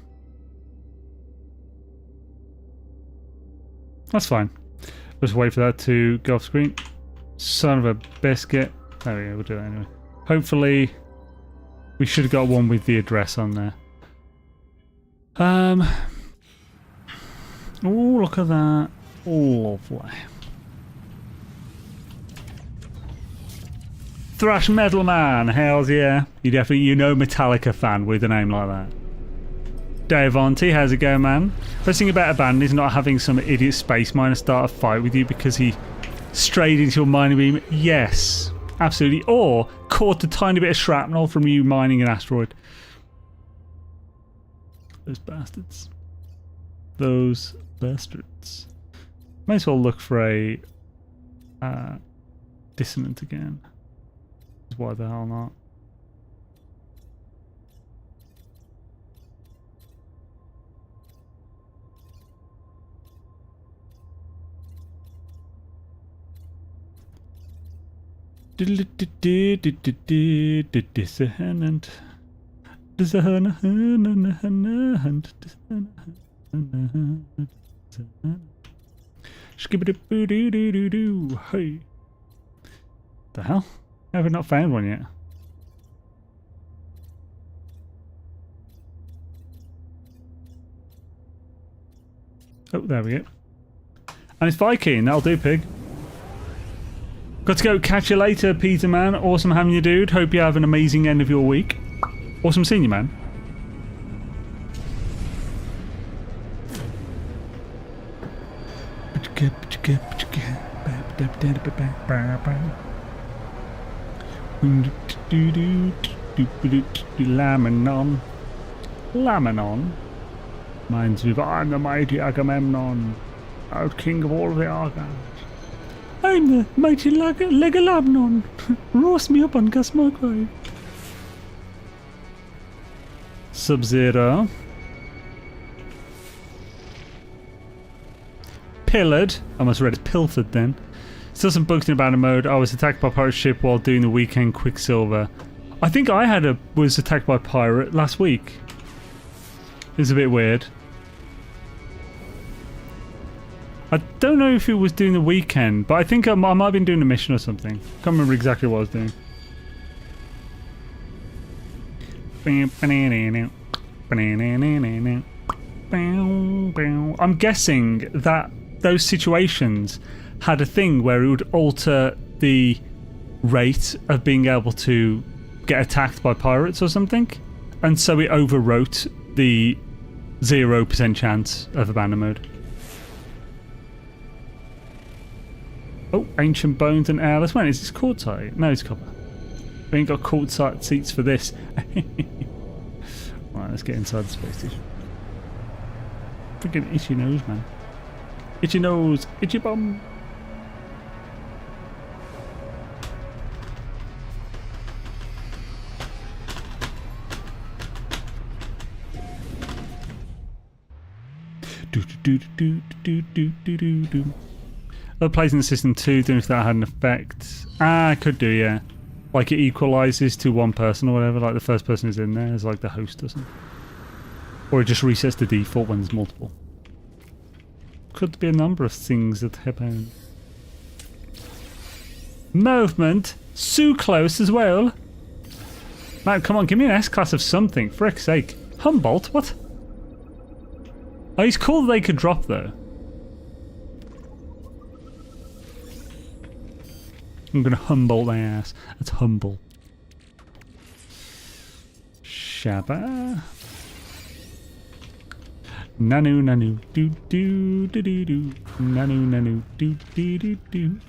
That's fine. Just wait for that to go off screen. Son of a biscuit. There we go, we'll do it anyway. Hopefully, we should have got one with the address on there. Oh, look at that. Lovely. Thrash Metal Man, hells yeah. You know Metallica fan with a name like that. Dave Auntie, how's it going, man? Best thing about Abandoned is not having some idiot space miner start a fight with you because he strayed into your mining beam. Yes, absolutely. Or caught a tiny bit of shrapnel from you mining an asteroid. Those bastards. Those bastards. Might as well look for a dissonant again. Why the hell not? Dissonant. Skibidi-boo-doo-doo-doo-doo. Hey. The hell? Have we not found one yet? Oh, there we go. And it's Viking, that'll do, pig. Got to go. Catch you later, Peter man. Awesome having you, dude. Hope you have an amazing end of your week. Awesome seeing you, man. Lamenon. Lamenon. Minds me of I'm the mighty Agamemnon, out king of all the Argonauts. I'm the mighty Legolamnon. Roast me up on gas my grave. Sub-Zero. Pillared. I must have read it pilfered then. Still some bugs in abandoned mode. I was attacked by a pirate ship while doing the weekend Quicksilver. I think I was attacked by a pirate last week. It's a bit weird. I don't know if it was doing the weekend, but I think I might have been doing a mission or something. Can't remember exactly what I was doing. I'm guessing that those situations had a thing where it would alter the rate of being able to get attacked by pirates or something, and so it overwrote the 0% chance of abandoned mode. Oh, ancient bones and airless. When is this quartzite? No, it's copper. We ain't got quartzite seats for this. Right, let's get inside the space station. Freaking itchy nose, man. Itchy nose, itchy bum. Other plays in the system too, don't know if that had an effect. Ah, it could do, yeah. Like it equalises to one person or whatever, like the first person is in there as like the host or something. Or it just resets the default when there's multiple. Could be a number of things that happen. Movement! So close as well! Man, come on, give me an S-class of something, for frick's sake. Humboldt? What? Oh, he's cool that they could drop though. I'm gonna Humboldt my ass. That's humble. Shabba. Nanu nanu do do do do do. Nanu nanu do do do do.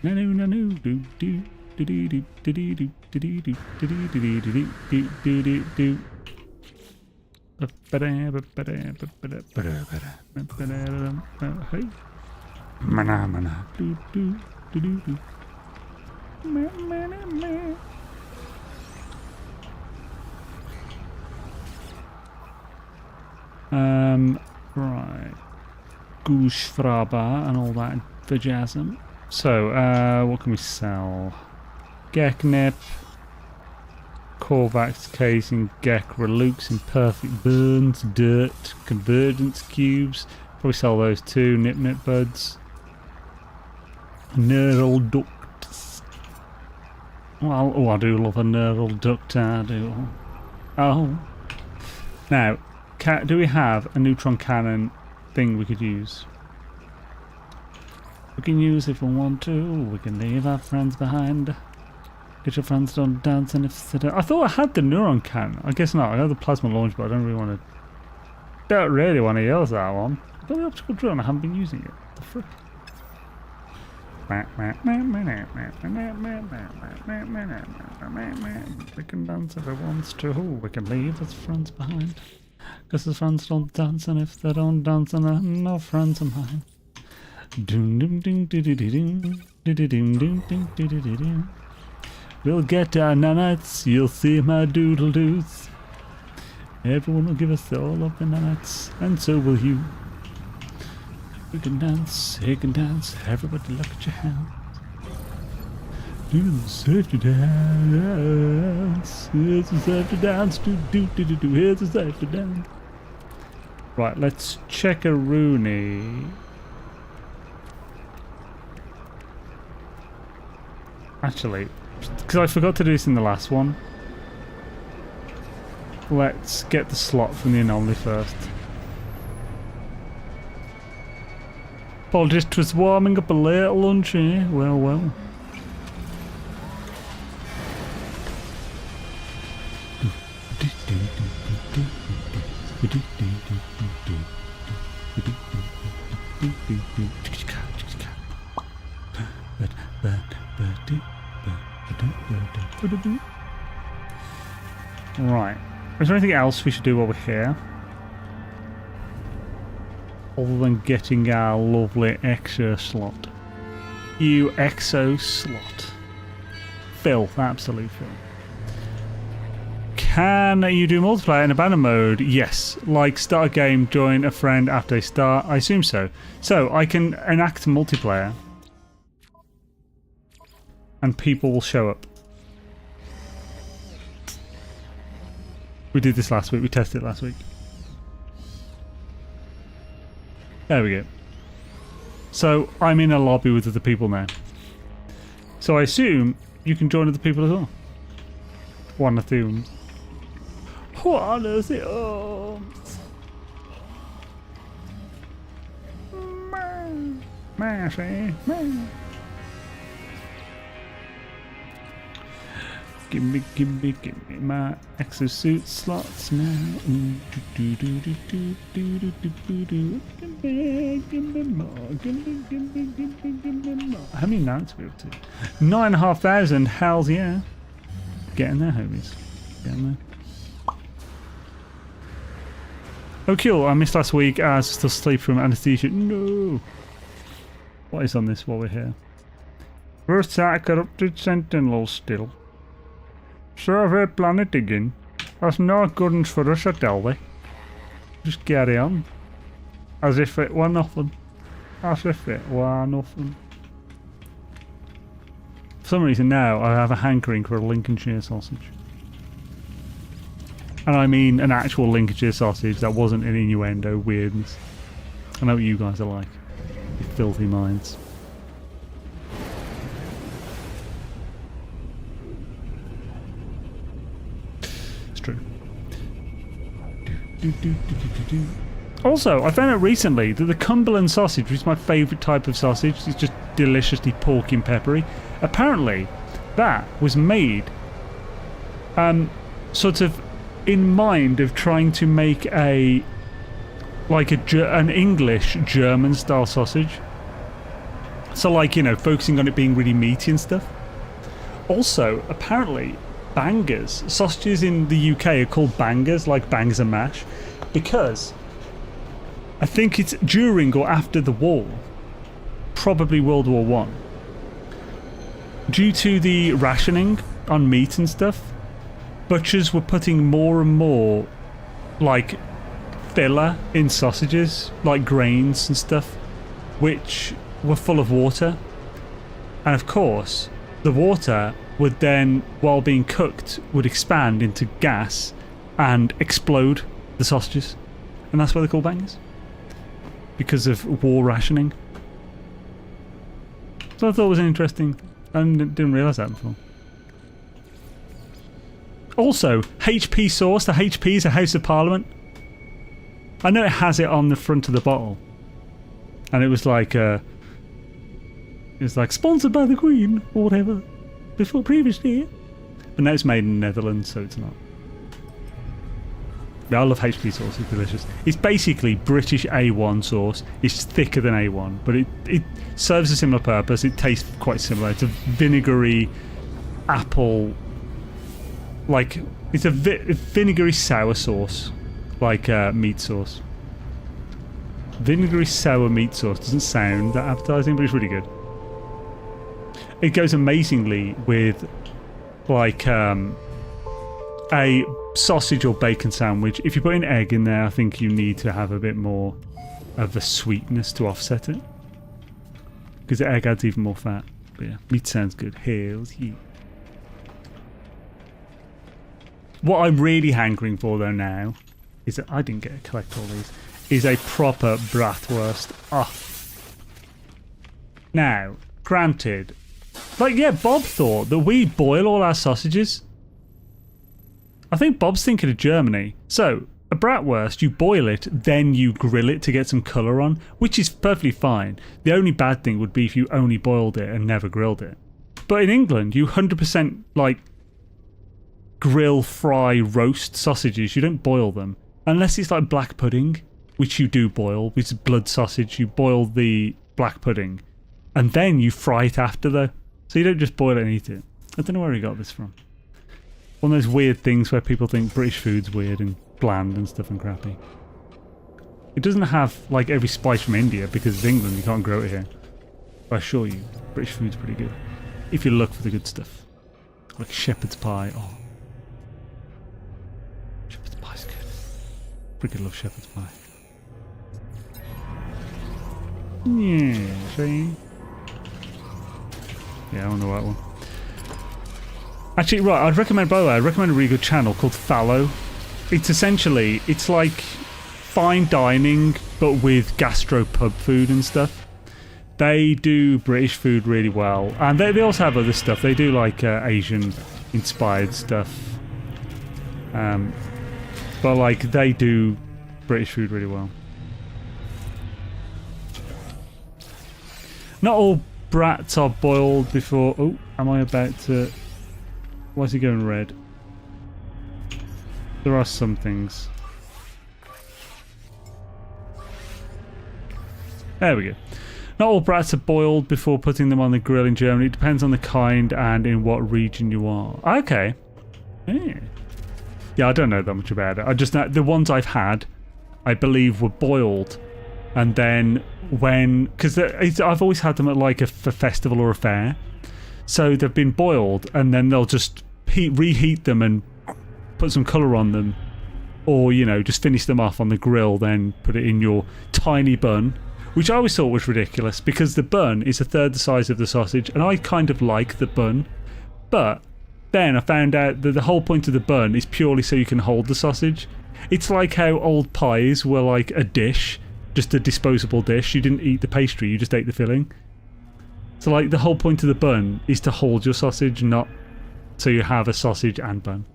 Nanu nanu do do do do do do do do do do do do do do do. Hey. Mana mana do do do do do. Right. Goose Fraba and all that vajasm. So, what can we sell? Gek Nip, Korvax casing, Gek Relux, Imperfect Burns, Dirt, Convergence Cubes. Probably sell those too. Nip Nip Buds. Neural Ducts. Well, oh, I do love a neural duct, I do. Oh. Now, do we have a neutron cannon thing we could use? We can use if we want to. We can leave our friends behind. Get your friends done dancing if they don't. I thought I had the neuron cannon. I guess not. I have the plasma launch, but I don't really want to. Don't really want to use that one. I've got the optical drone. I haven't been using it. The frick. We can dance if we want to. We can leave as friends behind. Because the friends don't dance, and if they don't dance, then no friends of mine. We'll get our nanites, you'll see my doodle doos. Everyone will give us all of the nanites, and so will you. We can dance, he can dance, everybody look at your hands. Safe to dance. It's safe to dance. It's safe to dance. Right, let's check a Rooney. Actually, because I forgot to do this in the last one. Let's get the slot from the anomaly first. Paul just was warming up a late lunch, eh? Well, well. Right. Is there anything else we should do while we're here? Other than getting our lovely exo slot. You exo slot. Filth, absolute filth. Can you do multiplayer in abandoned mode? Yes. Like start a game, join a friend after they start. I assume so. So I can enact multiplayer. And people will show up. We did this last week. We tested it last week. There we go. So I'm in a lobby with other people now. So I assume you can join other people as well. One of them. One of the arms. Mashy. Gimme my exosuit slots now. Gimme more. How many nights are we up to? 9,500. Hells yeah. Getting there, homies. Getting there. Oh, cool. I missed last week. I was still asleep from anesthesia. No. What is on this while we're here? First sight corrupted sentinel still. Survey planet again. That's no good ones for us, I tell thee. Just carry on. As if it were nothing. As if it were nothing. For some reason now I have a hankering for a Lincolnshire sausage. And I mean an actual Lincolnshire sausage that wasn't an innuendo weirdness. I know what you guys are like. You filthy minds. Also, I found out recently that the Cumberland sausage, which is my favourite type of sausage, it's just deliciously porky and peppery. Apparently, that was made sort of in mind of trying to make an English German style sausage. So, like, you know, focusing on it being really meaty and stuff. Also, apparently, bangers, sausages in the UK are called bangers, like bangers and mash, because I think it's during or after the war, probably World War One, due to the rationing on meat and stuff, butchers were putting more and more like filler in sausages, like grains and stuff, which were full of water, and of course the water would then, while being cooked, would expand into gas and explode the sausages. And that's why they're called bangers. Because of war rationing. So I thought it was interesting. I didn't realise that before. Also, HP sauce. The HP is a House of Parliament. I know it has it on the front of the bottle. And it was like sponsored by the Queen or whatever. Before previously, but now it's made in the Netherlands, so it's not. Yeah, I love HP sauce, it's delicious. It's basically British A1 sauce. It's thicker than A1, but it serves a similar purpose. It tastes quite similar. It's a vinegary apple, like, it's a vinegary sour sauce, like meat sauce. Vinegary sour meat sauce doesn't sound that appetizing, but it's really good. It goes amazingly with, like, a sausage or bacon sandwich. If you put an egg in there, I think you need to have a bit more of a sweetness to offset it. Because the egg adds even more fat. But yeah, meat sounds good. Hells yeah. What I'm really hankering for though now is that I didn't get to collect all these. Is a proper bratwurst. Oh. Now, granted, like yeah, Bob thought that we boil all our sausages. I think Bob's thinking of Germany. So a bratwurst, you boil it, then you grill it to get some colour on, which is perfectly fine. The only bad thing would be if you only boiled it and never grilled it. But in England, you 100% like grill, fry, roast sausages. You don't boil them. Unless it's like black pudding, which you do boil, which is blood sausage. You boil the black pudding and then you fry it after though. So you don't just boil it and eat it. I don't know where he got this from. One of those weird things where people think British food's weird and bland and stuff and crappy. It doesn't have like every spice from India because it's England, you can't grow it here. But I assure you, British food's pretty good. If you look for the good stuff. Like shepherd's pie. Oh. Shepherd's pie's good. Freaking love shepherd's pie. Yeah, see? Yeah, I want the right one. Actually, right, I'd recommend, by the way, I'd recommend a really good channel called Fallow. It's essentially, it's like fine dining, but with gastro pub food and stuff. They do British food really well. And they also have other stuff. They do like Asian-inspired stuff. But like, they do British food really well. Not all brats are boiled before... Oh, am I about to... Why is he going red? There are some things. There we go. Not all brats are boiled before putting them on the grill in Germany. It depends on the kind and in what region you are. Okay. Yeah, I don't know that much about it. I just know the ones I've had, I believe, were boiled. And then when... Because I've always had them at like a festival or a fair. So they've been boiled and then they'll just reheat them and put some colour on them. Or, you know, just finish them off on the grill, then put it in your tiny bun. Which I always thought was ridiculous because the bun is a third the size of the sausage and I kind of like the bun. But then I found out that the whole point of the bun is purely so you can hold the sausage. It's like how old pies were like a dish, just a disposable dish. You didn't eat the pastry, you just ate the filling. So like the whole point of the bun is to hold your sausage, not so you have a sausage and bun.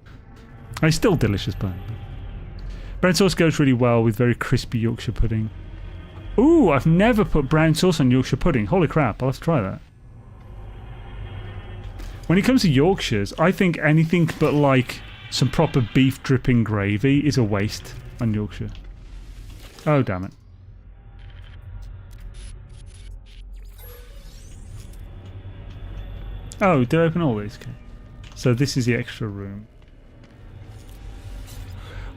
And it's still delicious bun. Brown sauce goes really well with very crispy Yorkshire pudding. Ooh, I've never put brown sauce on Yorkshire pudding. Holy crap, I'll have to try that. When it comes to Yorkshires, I think anything but like some proper beef dripping gravy is a waste on Yorkshire. Oh, damn it. Oh, did I open all these? Okay. So this is the extra room.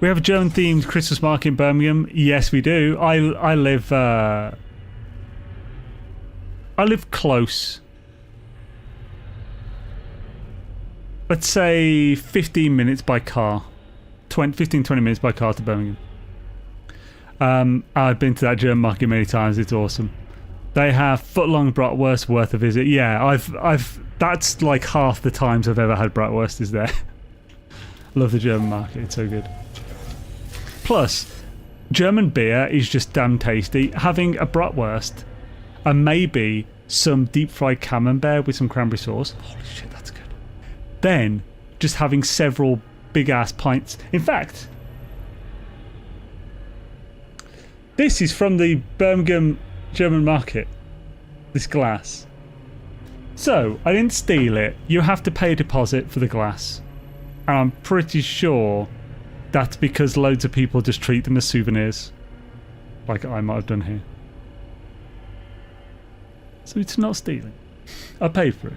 We have a German-themed Christmas market in Birmingham. Yes, we do. I live close. Let's say 15 minutes by car. 15-20 minutes by car to Birmingham. I've been to that German market many times. It's awesome. They have foot-long bratwurst worth a visit. Yeah, that's like half the times I've ever had bratwurst is there. Love the German market. It's so good. Plus, German beer is just damn tasty. Having a bratwurst and maybe some deep-fried camembert with some cranberry sauce. Holy shit, that's good. Then, just having several big-ass pints. In fact, this is from the Birmingham German market. This glass. So, I didn't steal it. You have to pay a deposit for the glass. And I'm pretty sure that's because loads of people just treat them as souvenirs. Like I might have done here. So it's not stealing. I paid for it.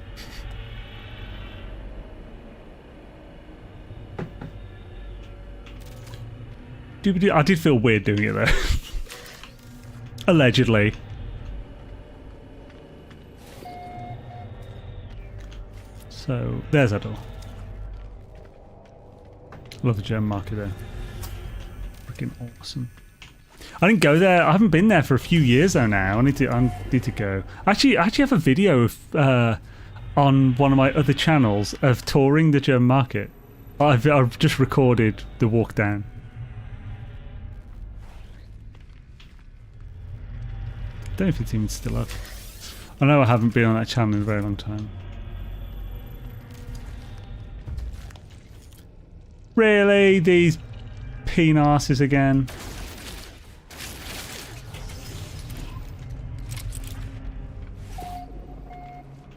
I did feel weird doing it though. Allegedly. So, there's our door. Love the German market there. Freaking awesome. I didn't go there. I haven't been there for a few years though now. I need to go. I actually have a video of on one of my other channels of touring the German market. I've just recorded the walk down. Don't know if it's even still up. I know I haven't been on that channel in a very long time. Really? These penasses again?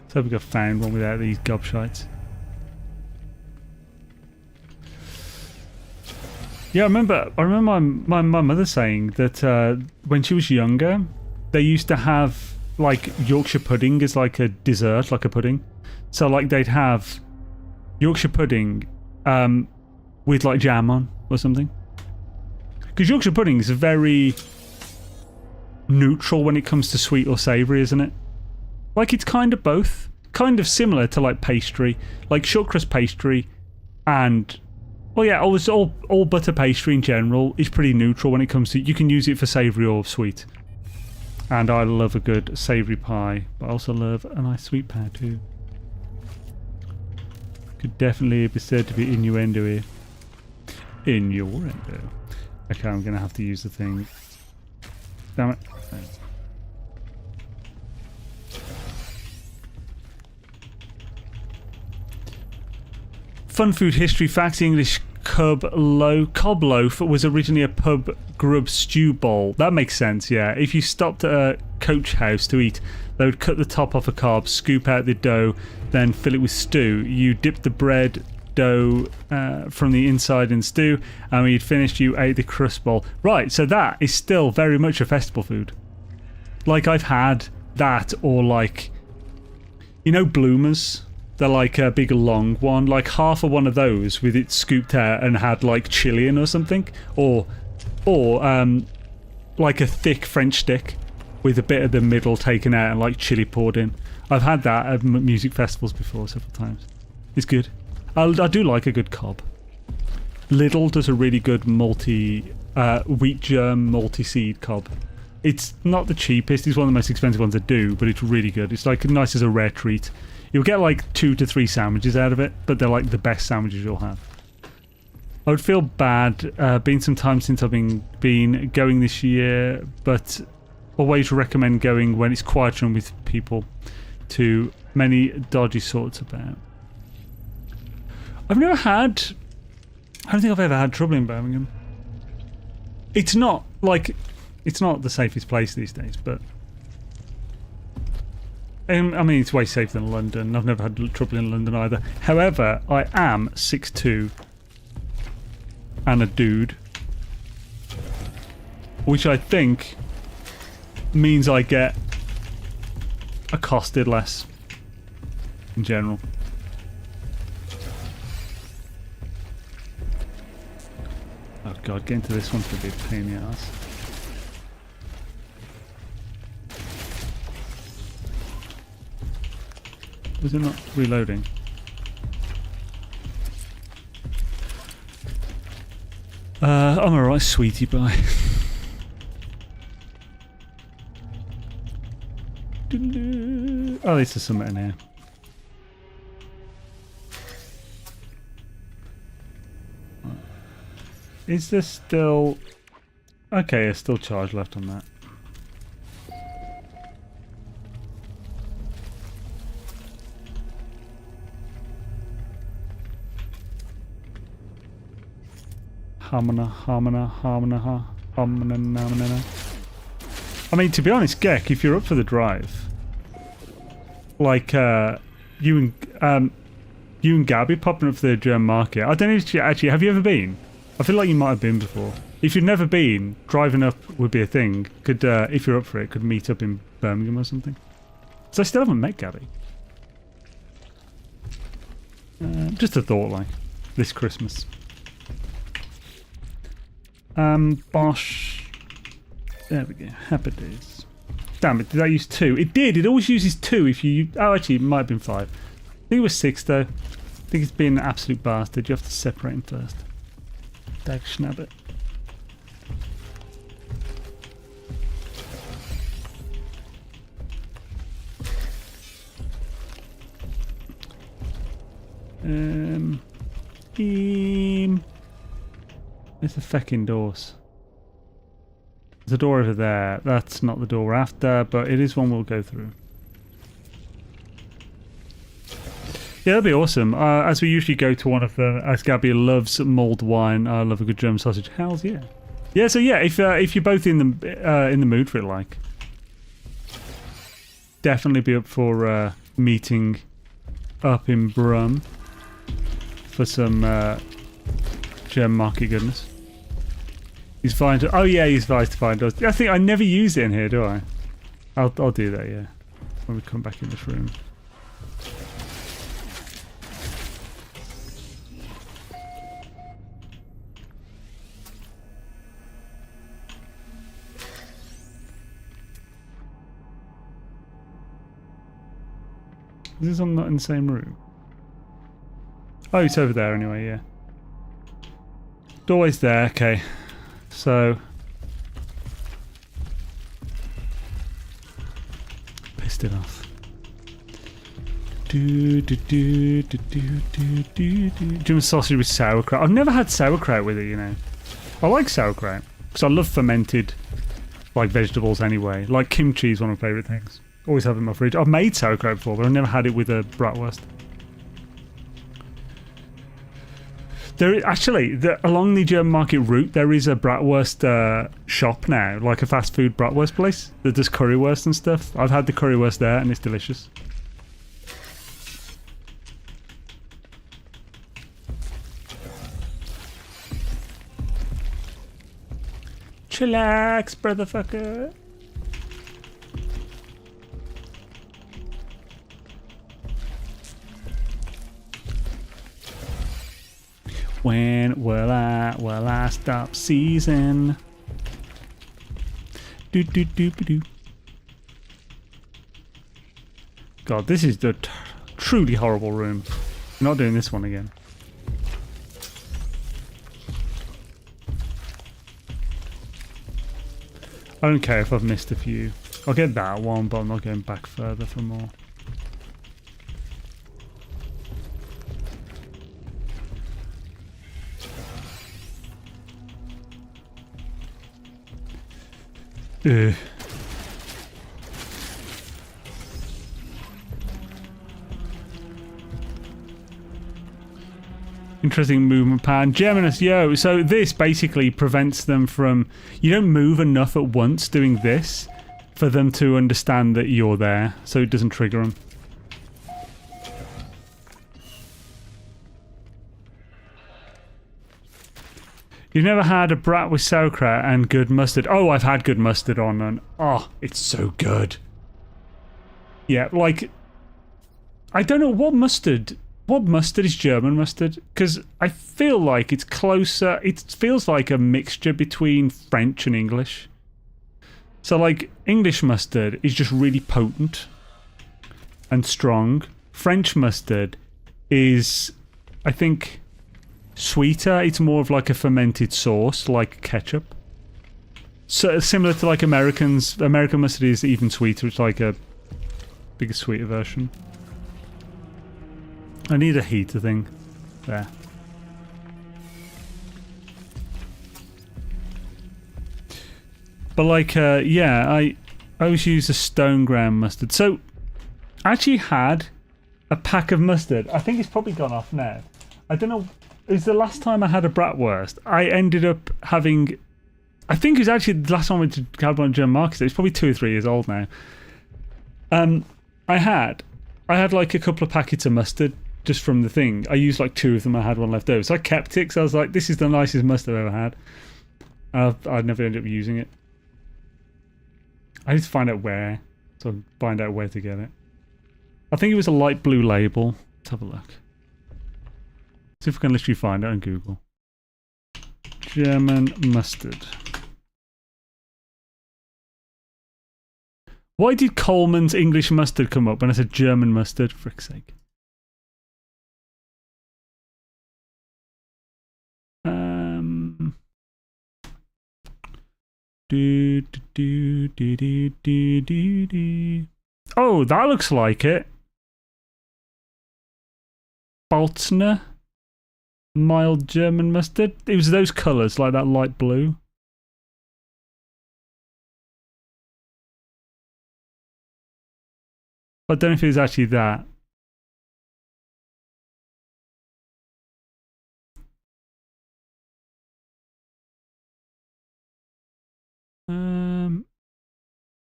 So we got found one without these gobshites. Yeah, I remember my mother saying that when she was younger, they used to have like Yorkshire pudding as like a dessert, like a pudding. So like they'd have Yorkshire pudding with like jam on or something. Because Yorkshire pudding is very neutral when it comes to sweet or savoury, isn't it? Like it's kind of both. Kind of similar to like pastry, like short crust pastry and... Well, yeah, all butter pastry in general is pretty neutral when it comes to... You can use it for savoury or sweet. And I love a good savoury pie, but I also love a nice sweet pie too. Could definitely be said to be innuendo here. Innuendo. Okay, I'm going to have to use the thing. Damn it. Fun food history facts. English cob loaf was originally a pub grub stew bowl. That makes sense, yeah. If you stopped at a coach house to eat, they would cut the top off a cob, scoop out the dough, then fill it with stew. You dip the bread dough from the inside in stew, and when you'd finished, you ate the crust bowl. Right, so that is still very much a festival food. Like, I've had that, or like, you know, bloomers? They're like a big long one, like half of one of those with it scooped out and had like chili in or something, or like a thick French stick with a bit of the middle taken out and like chili poured in. I've had that at music festivals before several times. It's good. I do like a good cob. Lidl does a really good wheat germ multi-seed cob. It's not the cheapest, it's one of the most expensive ones I do, but it's really good. It's like nice as a rare treat. You'll get like 2 to 3 sandwiches out of it, but they're like the best sandwiches you'll have. I would feel bad, been some time since I've been going this year, but always recommend going when it's quieter and with people. Too many dodgy sorts about. I've never had... I don't think I've ever had trouble in Birmingham. It's not like... It's not the safest place these days, but... I mean, it's way safer than London. I've never had trouble in London either. However, I am 6'2" and a dude, which I think means I get accosted less in general. Oh god, getting to this one's going to be a pain in the ass. Was it not reloading? I'm alright, sweetie pie. Oh, this is something in here. Is there still... Okay, there's still charge left on that. Hamana. I mean, to be honest, Gek, if you're up for the drive, like you and Gabby popping up for the German market. I don't know if you actually have you ever been? I feel like you might have been before. If you've never been, driving up would be a thing. Could if you're up for it, could meet up in Birmingham or something. So I still haven't met Gabby. Just a thought, like this Christmas. Bosh. There we go. Happy days. Damn it, did I use 2? It did. It always uses 2 if you... Oh, actually, it might have been 5. I think it was 6, though. I think it's been an absolute bastard. You have to separate them first. Dag schnabbit. Where's the feckin' doors? There's a door over there. That's not the door we're after, but it is one we'll go through. Yeah, that'd be awesome. As we usually go to one of them, as Gabby loves mulled wine, I love a good German sausage. Hells yeah. Yeah, so yeah, if you're both in the mood for it, like, definitely be up for meeting up in Brum for some German market goodness. He's fine to. Oh yeah, he's advised to find doors. I think I never use it in here, do I? I'll do that, yeah, when we come back in this room. Is this not in the same room? Oh, it's over there anyway, yeah. Doorway's there, okay. So... pissed it off. German sausage with sauerkraut. I've never had sauerkraut with it, you know. I like sauerkraut, because I love fermented, like, vegetables anyway. Like kimchi is one of my favourite things. Always have it in my fridge. I've made sauerkraut before, but I've never had it with a bratwurst. There actually, along the German market route, there is a bratwurst shop now, like a fast food bratwurst place that does currywurst and stuff. I've had the currywurst there, and it's delicious. Chillax, brotherfucker. When will I stop seizing? Do do do do. God, this is the truly horrible room. I'm not doing this one again. I don't care if I've missed a few. I'll get that one, but I'm not going back further for more. Ugh. Interesting movement pattern. Geminus, yo. So this basically prevents them from... You don't move enough at once doing this for them to understand that you're there, so it doesn't trigger them. You've never had a brat with sauerkraut and good mustard? Oh, I've had good mustard on, and oh, it's so good. Yeah, like, I don't know what mustard. What mustard is German mustard? Because I feel like it's closer. It feels like a mixture between French and English. So, like, English mustard is just really potent and strong. French mustard is, I think, sweeter. It's more of like a fermented sauce, like ketchup. So similar to like American mustard is even sweeter. It's like a bigger, sweeter version. I need a heater thing there. But like, yeah, I always use a stone ground mustard. So I actually had a pack of mustard. I think it's probably gone off now. I don't know. It was the last time I had a bratwurst. I ended up having... I think it was actually the last time I went to Carbon German Market. It's probably 2 or 3 years old now. I had like a couple of packets of mustard just from the thing. I used like 2 of them. I had one left over. So I kept it because I was like, this is the nicest mustard I've ever had. I'd never ended up using it. I need to find out where. So find out where to get it. I think it was a light blue label. Let's have a look. See if we can literally find it on Google. German mustard. Why did Coleman's English mustard come up when I said German mustard? For frick's sake. Oh, that looks like it. Bautzner mild German mustard. It was those colours, like that light blue. I don't know if it was actually that.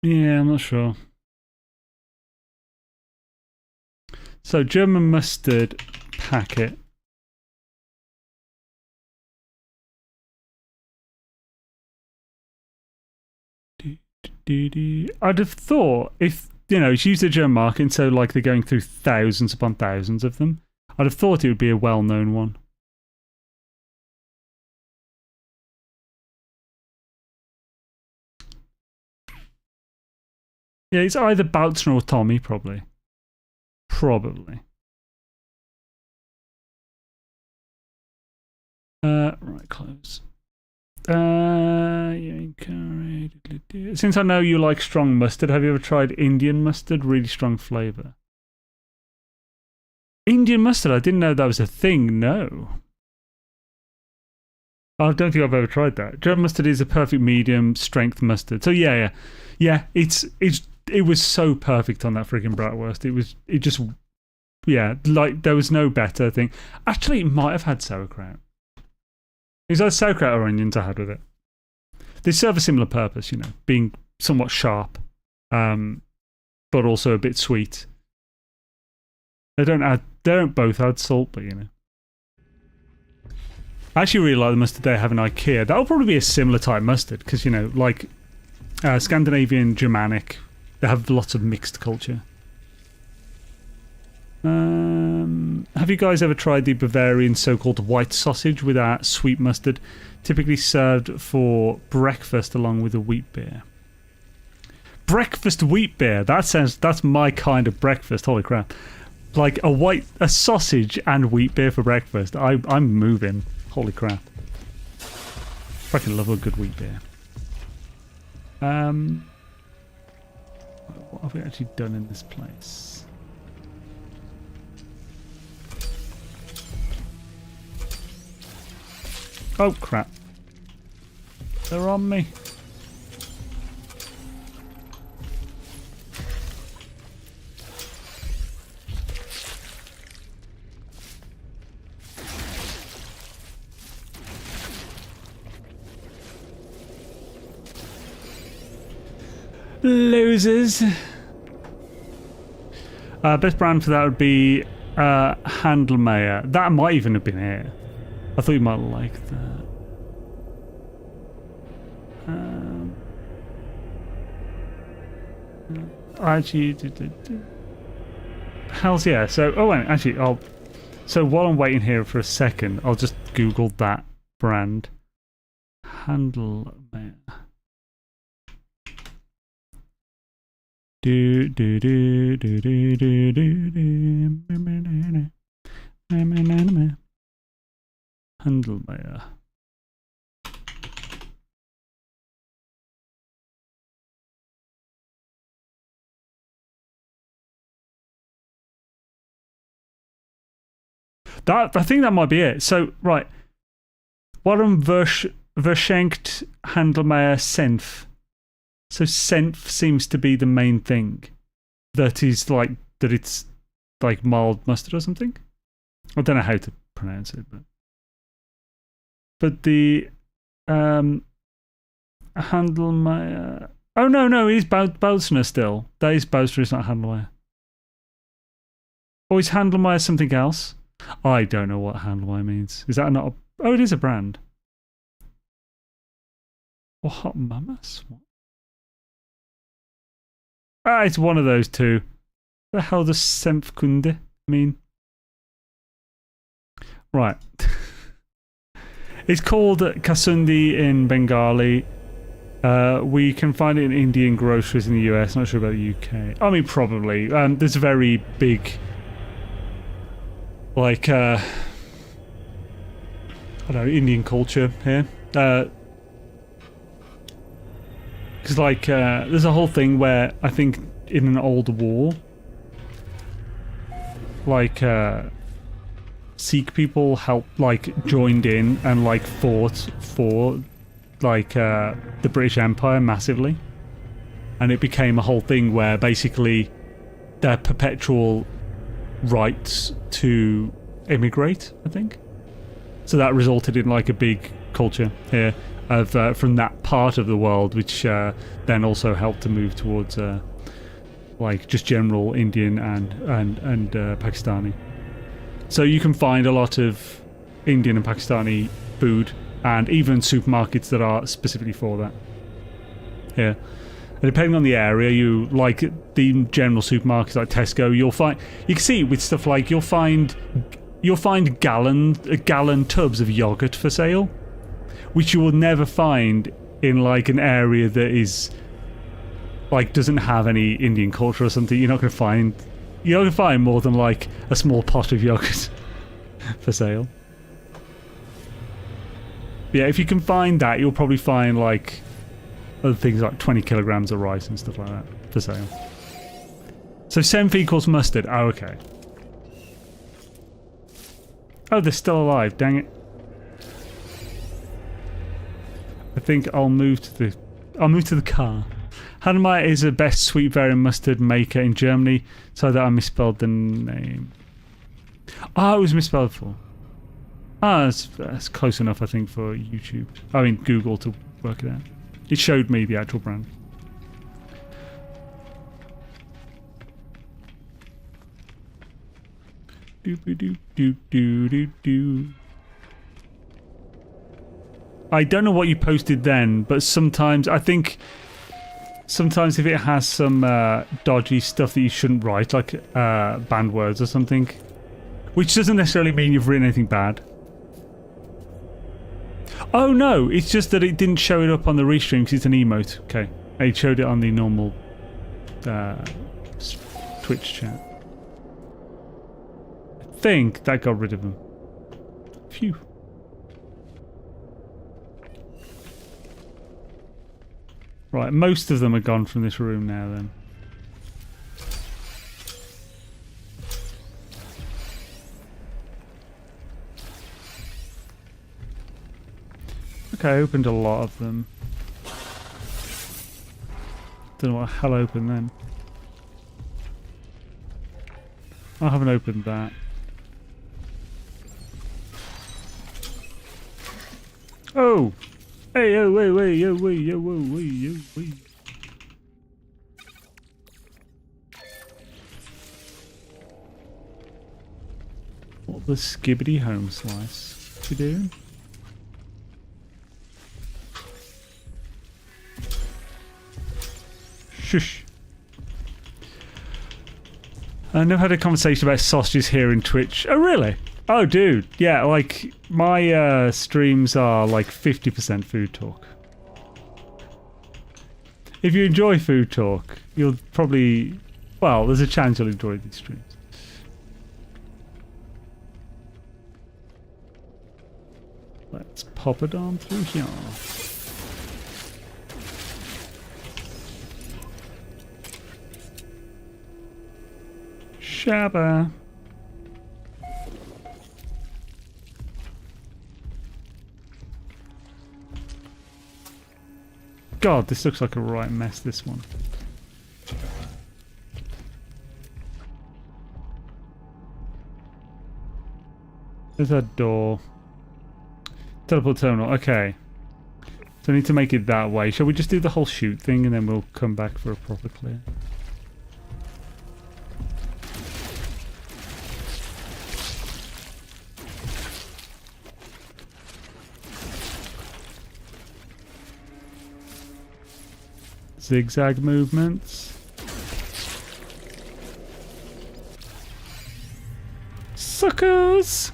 Yeah, I'm not sure. So German mustard packet. I'd have thought if, you know, it's used the German market, and so like they're going through thousands upon thousands of them, I'd have thought it would be a well-known one. Yeah, it's either Bautzner or Tommy, probably. Probably. Right, close. Since I know you like strong mustard, have you ever tried Indian mustard? Really strong flavour. Indian mustard? I didn't know that was a thing, no. I don't think I've ever tried that. German mustard is a perfect medium strength mustard. So yeah. It was so perfect on that freaking bratwurst. Like there was no better thing. Actually, it might have had sauerkraut. It was either sauerkraut or onions I had with it. They serve a similar purpose, you know, being somewhat sharp, but also a bit sweet. They don't both add salt, but you know. I actually really like the mustard they have in IKEA. That'll probably be a similar type mustard, because, you know, like Scandinavian, Germanic, they have lots of mixed culture. Have you guys ever tried the Bavarian so-called white sausage with our sweet mustard, typically served for breakfast along with a wheat beer? Breakfast wheat beer. That's my kind of breakfast. Holy crap! Like a sausage and wheat beer for breakfast. I'm moving. Holy crap! Fucking love a good wheat beer. What have we actually done in this place? Oh crap. They're on me. Losers. Best brand for that would be Handelmayer. That might even have been it. I thought you might like that. Actually, hell's yeah. So, oh wait, actually, so while I'm waiting here for a second, I'll just Google that brand. Handelmayer. Handelmayer. I think that might be it. So, right. Warum verschenkt Handelmayer Senf? So Senf seems to be the main thing. It's like mild mustard or something. I don't know how to pronounce it, but the Handelmayer. Oh no, he's Bautzner still. That is Bautzner, it's not Handelmayer. Or is Handelmayer something else? I don't know what Handelmayer means. Is that not oh, it is a brand. Or Hot Mamas? What? It's one of those two. The hell does Senfkunde mean? Right. It's called Kasundi in Bengali. We can find it in Indian groceries in the US. Not sure about the UK. I mean, probably. There's a very big, like, I don't know, Indian culture here. Because, like, there's a whole thing where I think in an old war, like, Sikh people joined in and fought for the British Empire massively, and it became a whole thing where basically their perpetual rights to immigrate, I think. So that resulted in a big culture here of from that part of the world, which then also helped to move towards just general Indian and Pakistani. So you can find a lot of Indian and Pakistani food, and even supermarkets that are specifically for that here. And depending on the area, the general supermarkets like Tesco, you can see with stuff you'll find gallon tubs of yogurt for sale, which you will never find in an area that is doesn't have any Indian culture or something. You're not going to find more than a small pot of yogurt for sale. Yeah, if you can find that, you'll probably find other things like 20 kilograms of rice and stuff like that for sale. So senf equals mustard. Oh, okay. Oh, they're still alive. Dang it. I think I'll move to the car. Hanma is the best sweet berry mustard maker in Germany, so that I misspelled the name. Oh, it was misspelled before. That's close enough, I think, for YouTube. I mean, Google to work it out. It showed me the actual brand. I don't know what you posted then, but sometimes I think if it has some dodgy stuff that you shouldn't write, banned words or something, which doesn't necessarily mean you've written anything bad. Oh no, it's just that it didn't show it up on the restream because it's an emote. Okay, it showed it on the normal Twitch chat. I think that got rid of them. Phew. Right, most of them are gone from this room now then. Okay, I opened a lot of them. Don't know what the hell opened then. I haven't opened that. Oh! Hey, oh, wait, yo, wait, yo, whoa, wait, yo, wait. What the skibbity home slice you doing? Shush. I never had a conversation about sausages here in Twitch. Oh, really? Oh, dude. Yeah, my streams are 50% food talk. If you enjoy food talk, you'll probably... Well, there's a chance you'll enjoy these streams. Let's pop it on through here. Shabba. God, this looks like a right mess, this one. There's that door. Teleport terminal, okay. So I need to make it that way. Shall we just do the whole shoot thing and then we'll come back for a proper clear? Zigzag movements. Suckers!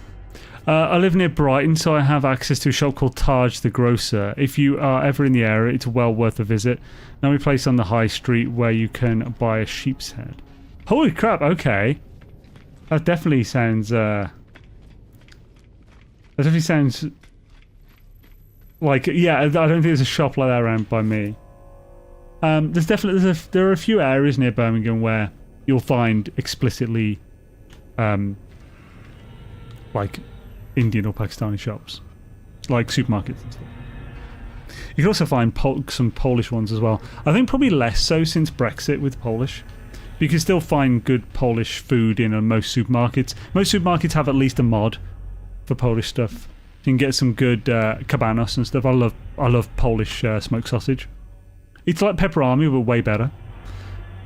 I live near Brighton, so I have access to a shop called Taj the Grocer. If you are ever in the area, it's well worth a visit. Now we place on the high street where you can buy a sheep's head. Holy crap, okay. That definitely sounds, yeah, I don't think there's a shop like that around by me. There are a few areas near Birmingham where you'll find explicitly like Indian or Pakistani shops, like supermarkets and stuff. You can also find some Polish ones as well. I think probably less so since Brexit with Polish. But you can still find good Polish food in most supermarkets. Most supermarkets have at least a mod for Polish stuff. You can get some good cabanos and stuff. I love Polish smoked sausage. It's like pepperami, but way better.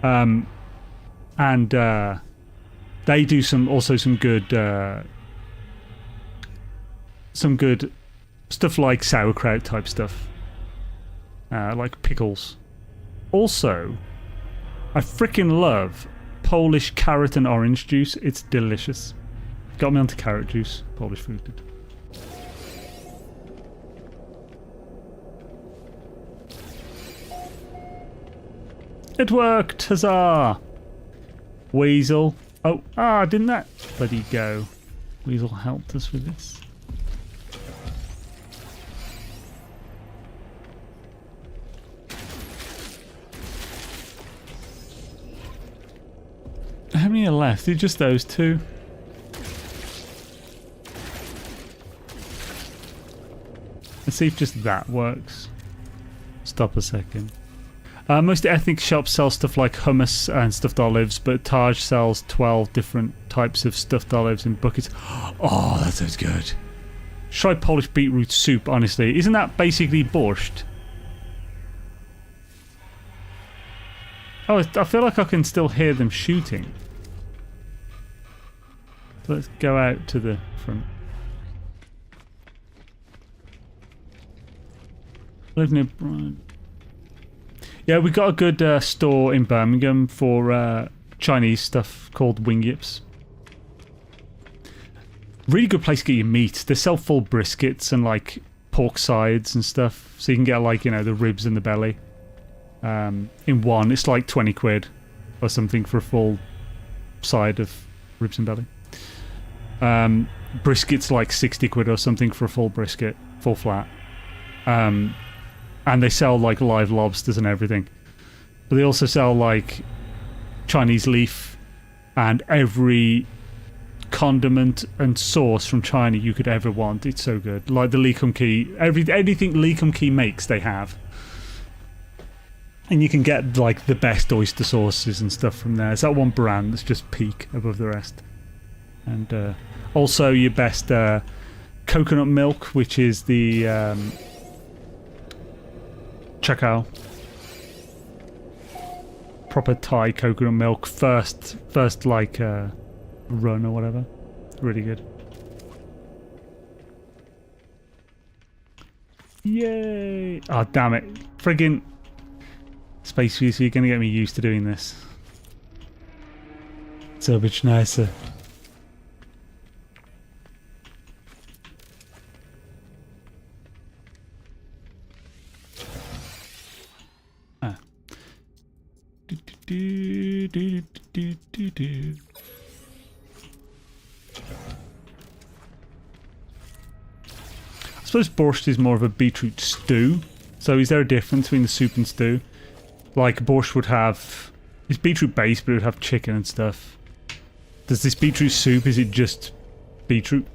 And they do also some good stuff like sauerkraut type stuff. Like pickles. Also, I freaking love Polish carrot and orange juice. It's delicious. Got me onto carrot juice. Polish food did. It worked! Huzzah! Weasel. Oh, didn't that bloody go? Weasel helped us with this. How many are left? Is it just those two? Let's see if just that works. Stop a second. Most ethnic shops sell stuff like hummus and stuffed olives, but Taj sells 12 different types of stuffed olives in buckets. Oh, that sounds good. Try Polish beetroot soup, honestly. Isn't that basically borscht? Oh, I feel like I can still hear them shooting. Let's go out to the front. Live near Brian. Yeah, we got a good store in Birmingham for Chinese stuff called Wing Yips. Really good place to get your meat. They sell full briskets and like pork sides and stuff, so you can get like, you know, the ribs and the belly in one. It's like 20 quid or something for a full side of ribs and belly. Brisket's like 60 quid or something for a full brisket, full flat. And they sell like live lobsters and everything. But they also sell like Chinese leaf and every condiment and sauce from China you could ever want. It's so good. Like the Lee Kum Kee, anything Lee Kum Kee makes, they have. And you can get like the best oyster sauces and stuff from there. It's that one brand that's just peak above the rest. And also your best coconut milk, which is the Chakao. Proper Thai coconut milk. First like run or whatever. Really good. Yay! Oh damn it. Friggin' Space View, so you're gonna get me used to doing this. So much nicer. I suppose borscht is more of a beetroot stew. So is there a difference between the soup and stew? Like borscht would have... It's beetroot based, but it would have chicken and stuff. Does this beetroot soup, is it just beetroot?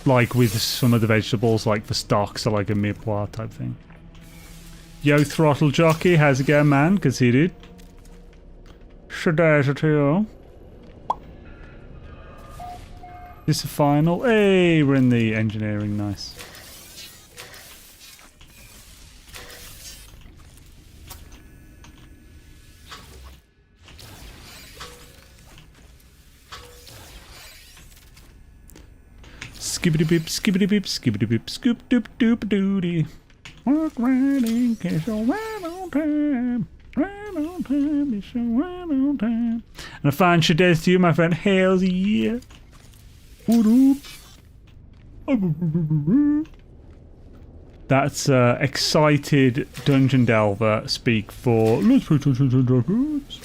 Like with some of the vegetables, like for stock, so like a mirepoix type thing. Yo, Throttle Jockey, how's it going, man? Good to see you, dude. Shadash to you. This the final? Hey, we're in the engineering, nice. Skibbity beep, skibbity beep, skibbity beep, scoop doop doop doody. Walk right in case you're right on time. Right on time, it's right on time. And a fine shadows to you, my friend. Hells yeah. That's excited Dungeon Delver speak for Let's Play Dungeons and Dragons.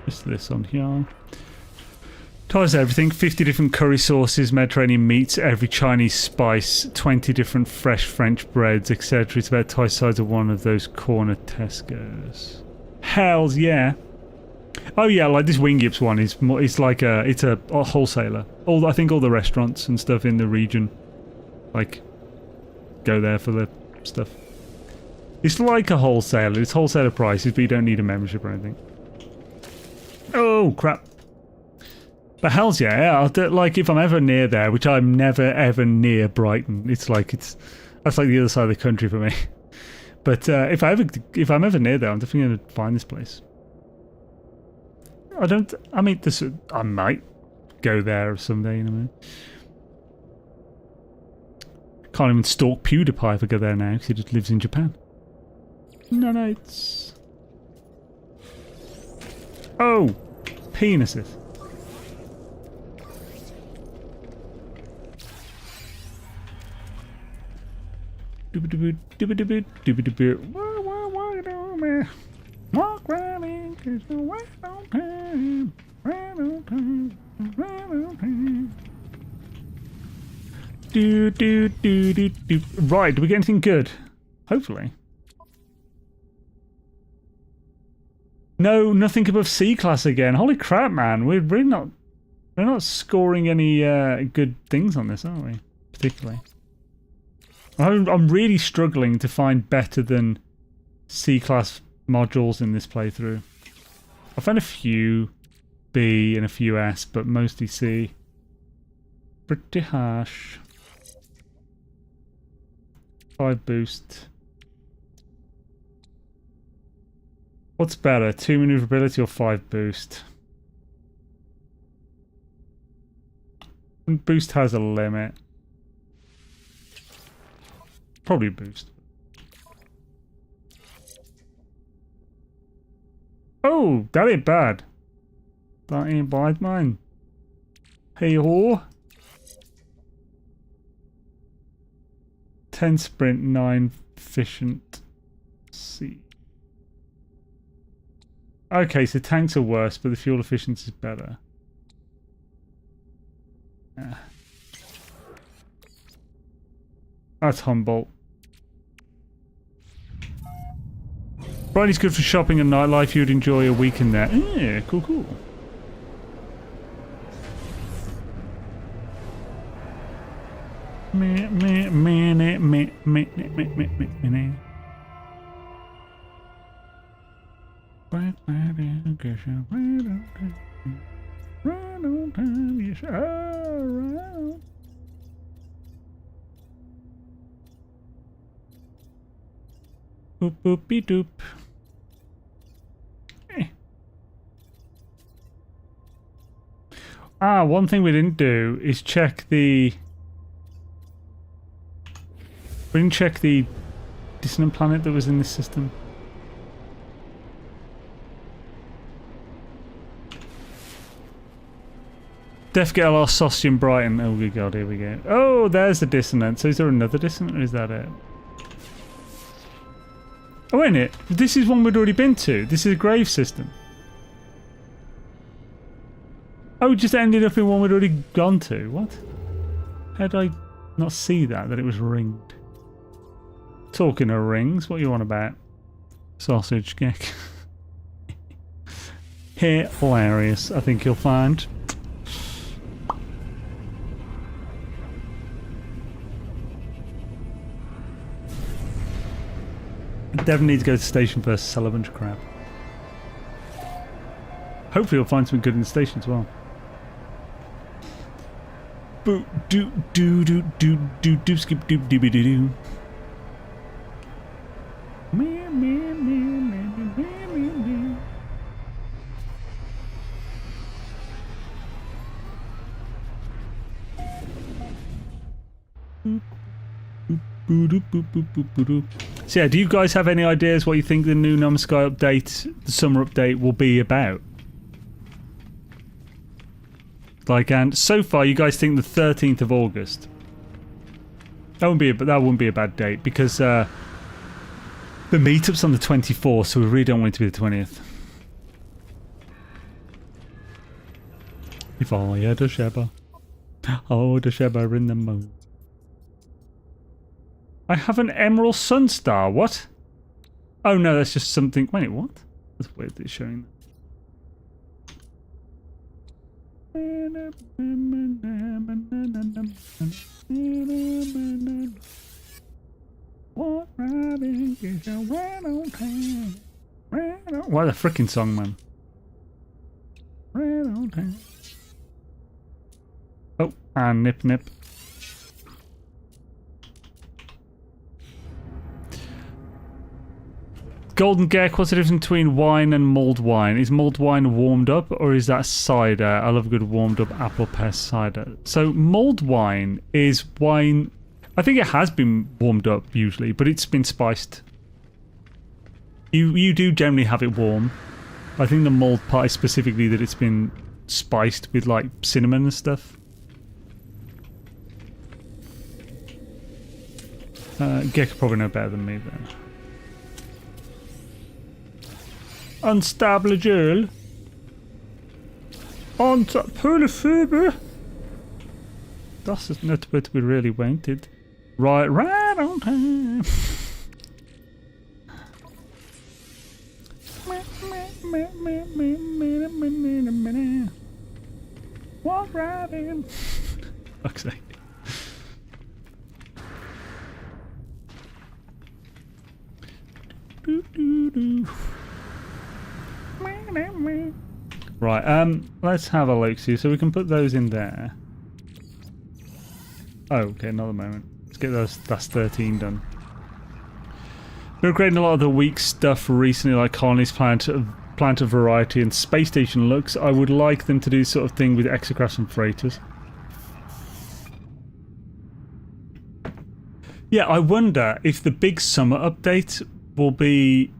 Just this on here. Tries everything, 50 different curry sauces, Mediterranean meats, every Chinese spice, 20 different fresh French breads, etc. It's about twice the size of one of those corner Tesco's. Hells yeah. Oh yeah, like this Wing Yips one is more, it's like it's a wholesaler. I think all the restaurants and stuff in the region, like, go there for the stuff. It's like a wholesaler, it's wholesaler prices, but you don't need a membership or anything. Oh crap. But hells yeah, like if I'm ever near there, which I'm never ever near Brighton, that's like the other side of the country for me. But if I'm ever near there, I'm definitely going to find this place. I might go there someday, you know what I mean? Can't even stalk PewDiePie if I go there now, because he just lives in Japan. No, it's... Oh! Penises. Walk right in, 'cause the way on time, right on time, right on time. Do. Right, do we get anything good? Hopefully. No, nothing above C class again. Holy crap, man! We're not scoring any good things on this, are we? Particularly. I'm really struggling to find better than C class modules in this playthrough. I found a few B and a few S, but mostly C. Pretty harsh. 5 boost. What's better, 2 maneuverability or 5 boost? Boost has a limit. Probably boost. Oh, that ain't bad. That ain't bad, man. Hey ho. 10 sprint, 9 efficient. C. Okay, so tanks are worse, but the fuel efficiency is better. Yeah. That's Humboldt. Friday's good for shopping and nightlife. You'd enjoy a weekend there. Yeah, cool. Boop boopy doop. One thing we didn't do is check the... We didn't check the dissonant planet that was in this system. Def get a lot of sausage in Brighton. Oh good god, here we go. Oh, there's the dissonant. So is there another dissonant or is that it? Oh, ain't it? This is one we'd already been to. This is a grave system. Oh, it just ended up in one we'd already gone to. What? How did I not see that it was ringed? Talking of rings, what are you on about? Sausage, Gek. Hilarious, I think you'll find. Devon needs to go to the station first to sell a bunch of crap. Hopefully you'll find something good in the station as well. Boo doo doo doo doo doo doo skip doo doo doo doo. So yeah, do you guys have any ideas what you think the new No Man's Sky update, the summer update, will be about? Like, and so far you guys think the 13th of August. That wouldn't be a bad date because the meetup's on the 24th, so we really don't want it to be the 20th. If I had a Sheba, oh, the Sheba in the moon. I have an Emerald Sunstar. What? Oh no, that's just something. Wait, what? That's weird that it's showing that. What a freaking song, man. Oh, and nip nip. Golden Gek, what's the difference between wine and mulled wine? Is mulled wine warmed up or is that cider? I love a good warmed up apple pear cider. So mulled wine is wine, I think it has been warmed up usually, but it's been spiced. You do generally have it warm. I think the mulled part is specifically that it's been spiced with like cinnamon and stuff. Gek probably know better than me then. Unstable girl. Unstable. Das ist not what we really wanted. Right on time. Walk right in. Fuck's sake. Right, let's have a look see. So we can put those in there. Oh, okay, another moment. Let's get those. That's 13 done. We're upgrading a lot of the weak stuff recently, like colonies, plant of variety, and space station looks. I would like them to do this sort of thing with exocrafts and freighters. Yeah, I wonder if the big summer update will be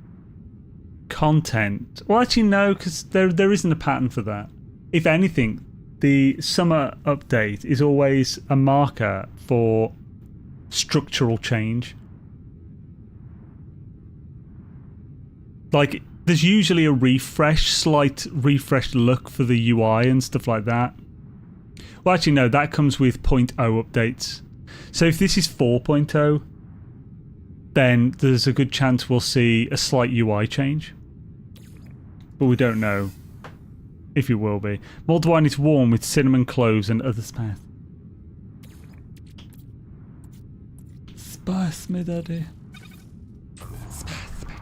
content. Well, actually, no, because there isn't a pattern for that. If anything, the summer update is always a marker for structural change. Like, there's usually a refresh, slight refreshed look for the UI and stuff like that. Well, actually, no, that comes with 0.0 updates. So if this is 4.0, then there's a good chance we'll see a slight UI change. But we don't know if it will be. Mulled wine is warm with cinnamon, cloves and other spice. Spice me, daddy. Spice me.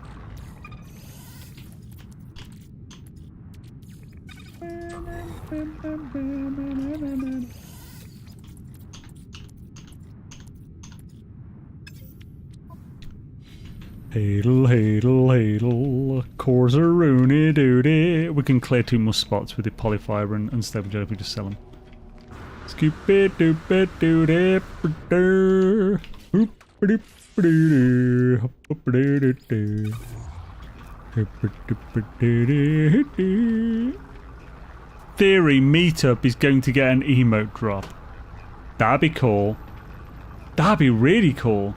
Hadle, hadle, hadle, cores are rooney doody. We can clear 2 more spots with the polyfiber and unstable gel if we just sell them. Scoopy doopy doody. Theory meetup is going to get an emote drop. That'd be cool. That'd be really cool.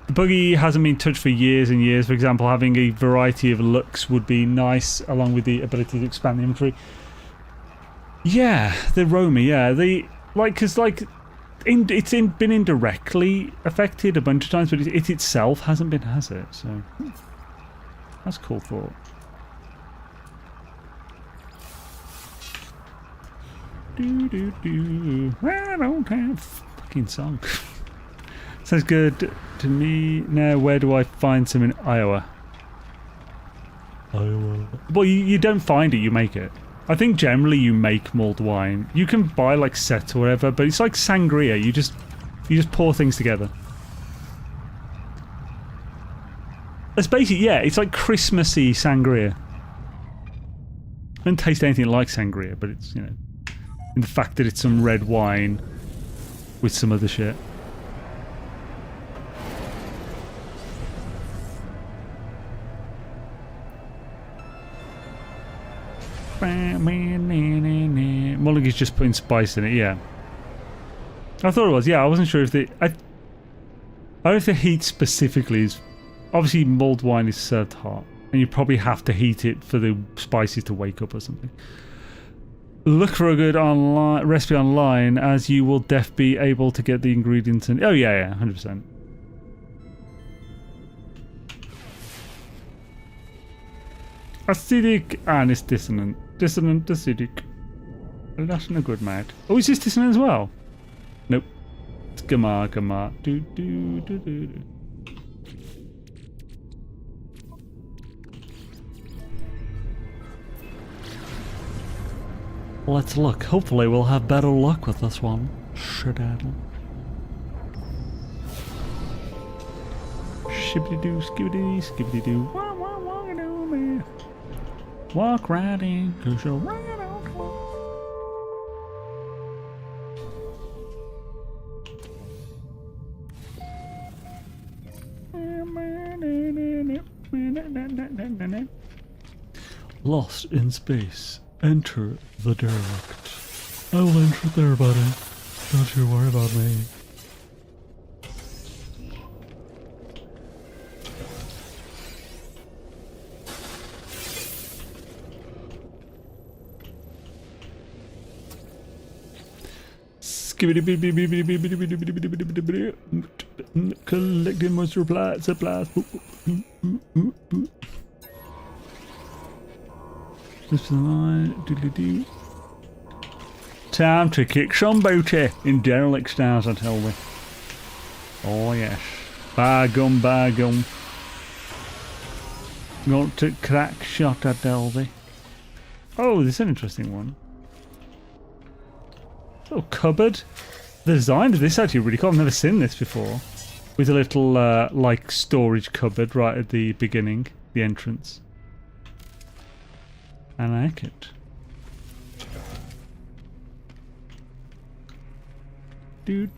The buggy hasn't been touched for years and years. For example, having a variety of looks would be nice, along with the ability to expand the inventory. Yeah, they're roamy. Yeah, they because it's been indirectly affected a bunch of times, but it itself hasn't been, has it? So that's a cool thought. Do do do. I don't have fucking song. Sounds good to me. Now, where do I find some in Iowa? Iowa. Well, you don't find it, you make it. I think generally you make mulled wine. You can buy like sets or whatever, but it's like sangria. You just pour things together. It's basically, yeah, it's like Christmassy sangria. I don't taste anything like sangria, but it's, you know, in the fact that it's some red wine with some other shit. Mulligan's just putting spice in it, yeah. I thought it was, yeah, I wasn't sure if the... I don't know if the heat specifically is... Obviously mulled wine is served hot. And you probably have to heat it for the spices to wake up or something. Look for a good recipe online, as you will be able to get the ingredients. And oh yeah, 100%. Acidic and it's dissonant. Dissonant, acidic. Well, that's no good, mate. Oh, is this dissonant as well? Nope. It's gamma. Do. Let's look. Hopefully we'll have better luck with this one. Shadaddle. Shibbity-doo, skibbity, skibbity-doo. Walk right in, 'cause you're right on clock. Lost in space. Enter the Derelict. I'll enter there, buddy. Don't you worry about me. Collecting most supplies. Time to kick some booty in Derelict stars, I tell you. Oh yes. By gum. Got to crack shot at Delvey. Oh, this is an interesting one. Little cupboard. The design of this is actually really cool. I've never seen this before. With a little like storage cupboard right at the beginning, the entrance. I like it. Do.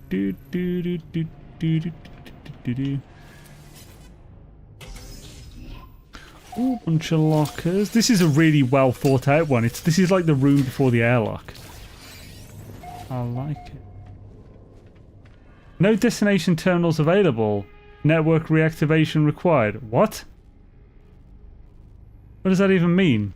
Ooh, bunch of lockers. This is a really well thought out one. This is like the room before the airlock. I like it. No destination terminals available. Network reactivation required. What? What does that even mean?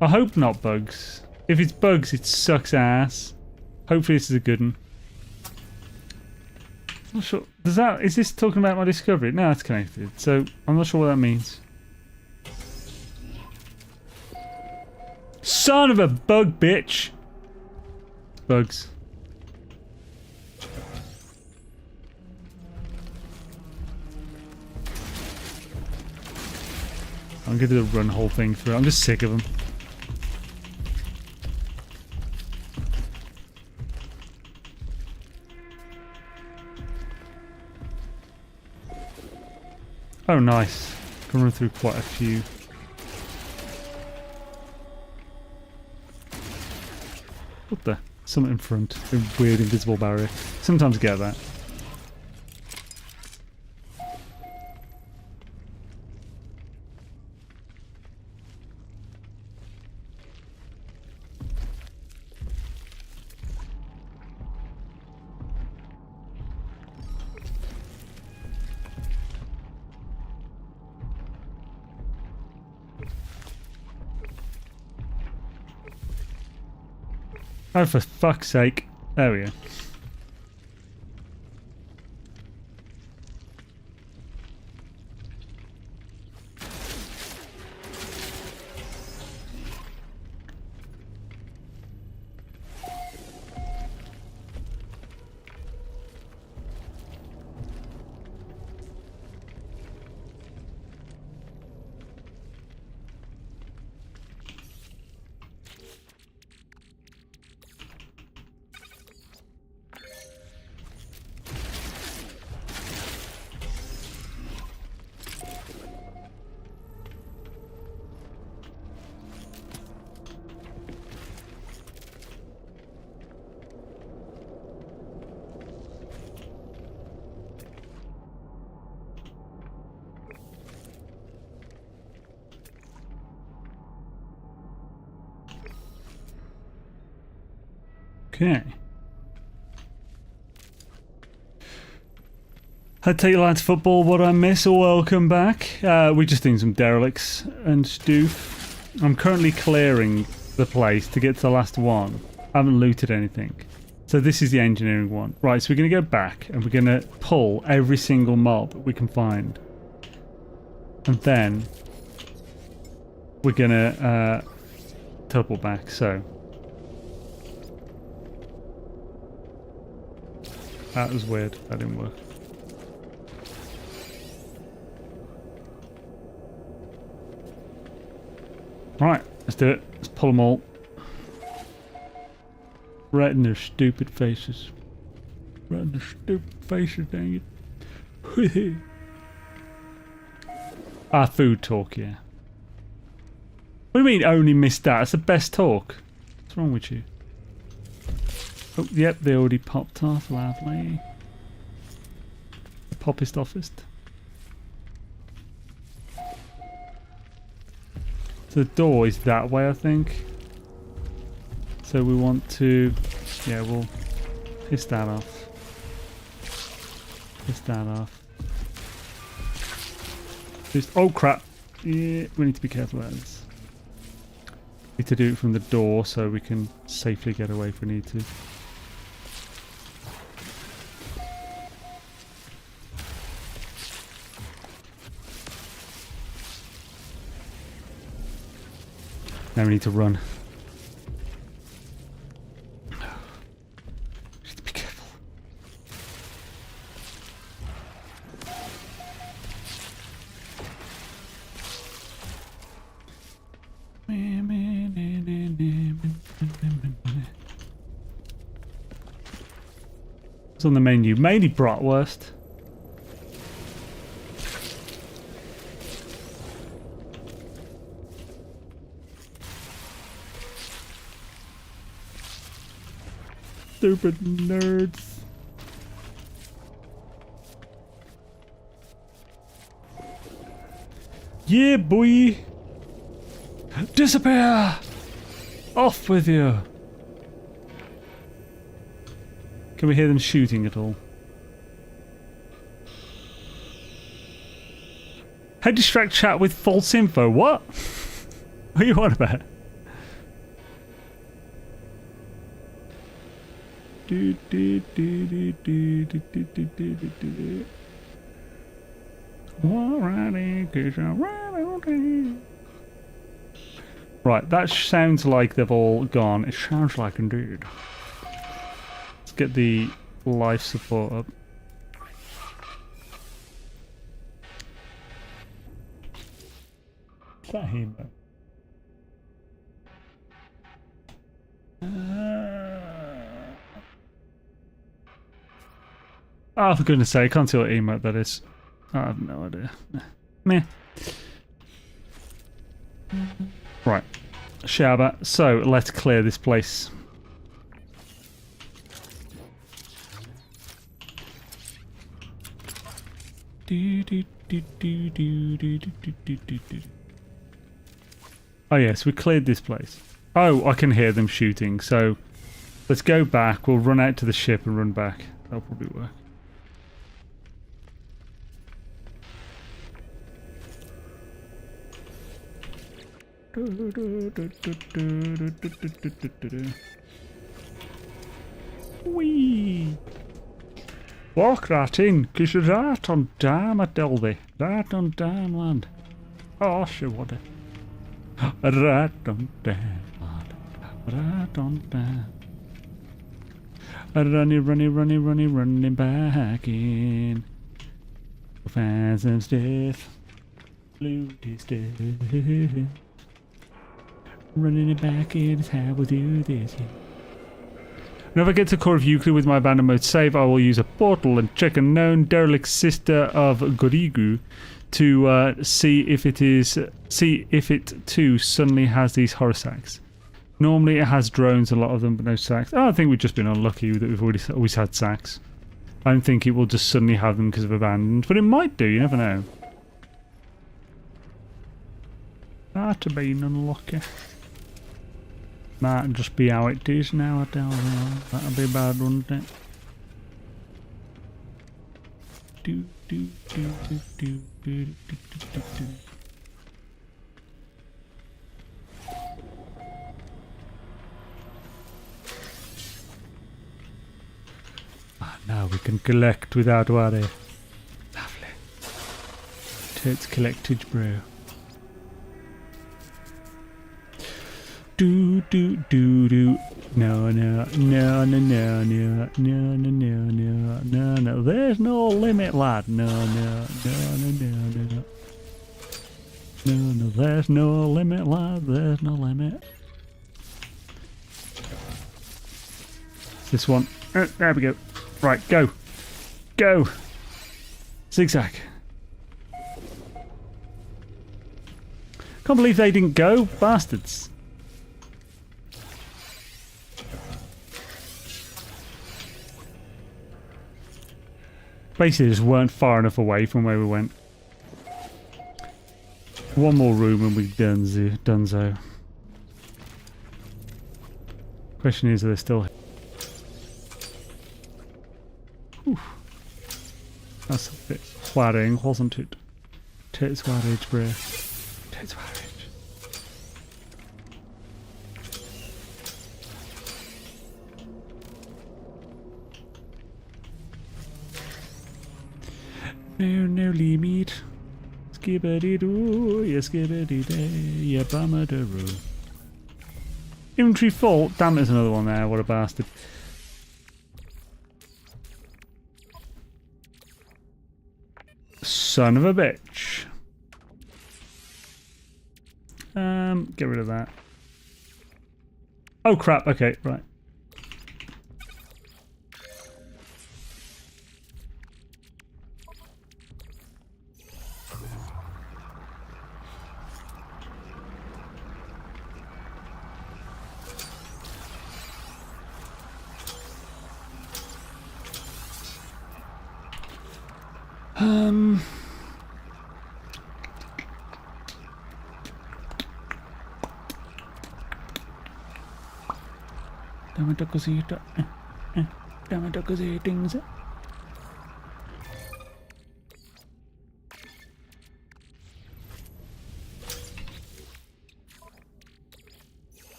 I hope not bugs. If it's bugs, it sucks ass. Hopefully this is a good one. I'm not sure. Is this talking about my discovery? No, it's connected. So I'm not sure what that means. Son of a bug bitch! Bugs. I'm gonna do the run whole thing through. I'm just sick of them. Oh, nice. Can run through quite a few. What the? Something in front. A weird invisible barrier. Sometimes get that. Oh, for fuck's sake. There we go. Okay. I'd take lads football, what I miss, welcome back. We're just doing some derelicts and stoof. I'm currently clearing the place to get to the last one. I haven't looted anything. So this is the engineering one. Right, so we're going to go back and we're going to pull every single mob we can find. And then we're going to teleport back, so. That was weird, that didn't work. Right, let's do it. Let's pull them all. Right in their stupid faces. Right in their stupid faces, dang it. Food talk, yeah. What do you mean only missed that? It's the best talk. What's wrong with you? Oh, yep, they already popped off. Lovely. The poppist office. So the door is that way, I think. So we want to... Yeah, we'll piss that off. Piss that off. Just... Oh, crap. Yeah, we need to be careful about this. Need to do it from the door so we can safely get away if we need to. Now we need to run. We need to be careful. What's on the menu? Mainly bratwurst. Stupid nerds. Yeah, boy. Disappear. Off with you. Can we hear them shooting at all? How distract chat with false info? What? What are you on about? Right, that sounds like they've all gone. It sounds like indeed. Let's get the life support up. Is that him? Oh, for goodness sake, I can't see what emote that is. I have no idea. Meh. Right. Shaba. So, let's clear this place. Oh yes, we cleared this place. Oh, I can hear them shooting, so let's go back. We'll run out to the ship and run back. That'll probably work. Wee! Walk that in, 'cause you're right on time at Delby. Right on time, lad. Oh, she would have. Right on time, lad. Right on time. Running back in. Phantom's death. Loot is death. Running it back in is how we'll do this. Now if I get to Core of Euclid with my abandoned mode save, I will use a portal and check a known derelict sister of Gorigu to see if it too suddenly has these horror sacks. Normally it has drones, a lot of them, but no sacks. Oh, I think we've just been unlucky that we've always had sacks. I don't think it will just suddenly have them because of abandoned, but it might do, you never know. Might have been unlucky. Might just be how it is now, I don't know. That'll be bad, wouldn't it? Do, do, do, do, do, do, do, do, do. Ah, now we can collect without worry. Lovely. It's collected, bro. Do do do do. No no no no no no no no no no no. There's no limit, lad. No no no no no no. No no. There's no limit, lad. There's no limit. This one. There we go. Right, go, go. Zigzag. Can't believe they didn't go, bastards. Basically just weren't far enough away from where we went. One more room and we've done so. Question is, are they still here? Whew. That's a bit worrying, wasn't it? Tits worriage, bro. Tits worriage. No limit. Skibbity-doo, yeah, skibbity-day, yeah, bummer-da-roo. Inventory fault. Damn, there's another one there. What a bastard. Son of a bitch. Get rid of that. Oh crap, okay, right. Dame cosita. Dame cositings.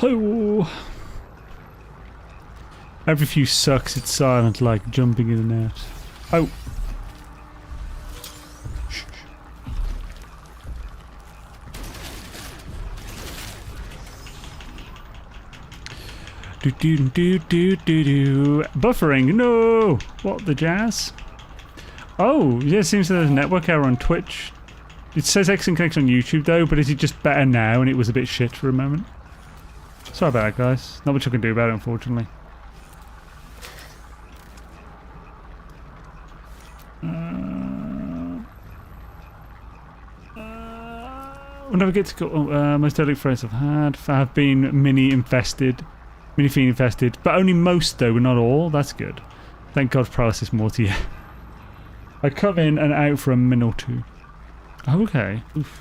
Oh. Every few sucks, it's silent, like jumping in and out. Oh. Do do do do do do. Buffering, no! What the jazz? Oh, yeah, it seems there's a network error on Twitch. It says excellent connection on YouTube though, but is it just better now and it was a bit shit for a moment? Sorry about that, guys. Not much I can do about it, unfortunately. We'll never get to go. Most Derelict friends I've had have been mini fiend infested, but only most though, but not all. That's good. Thank God for paralysis morty. I come in and out for a minute or two. Okay. Oof.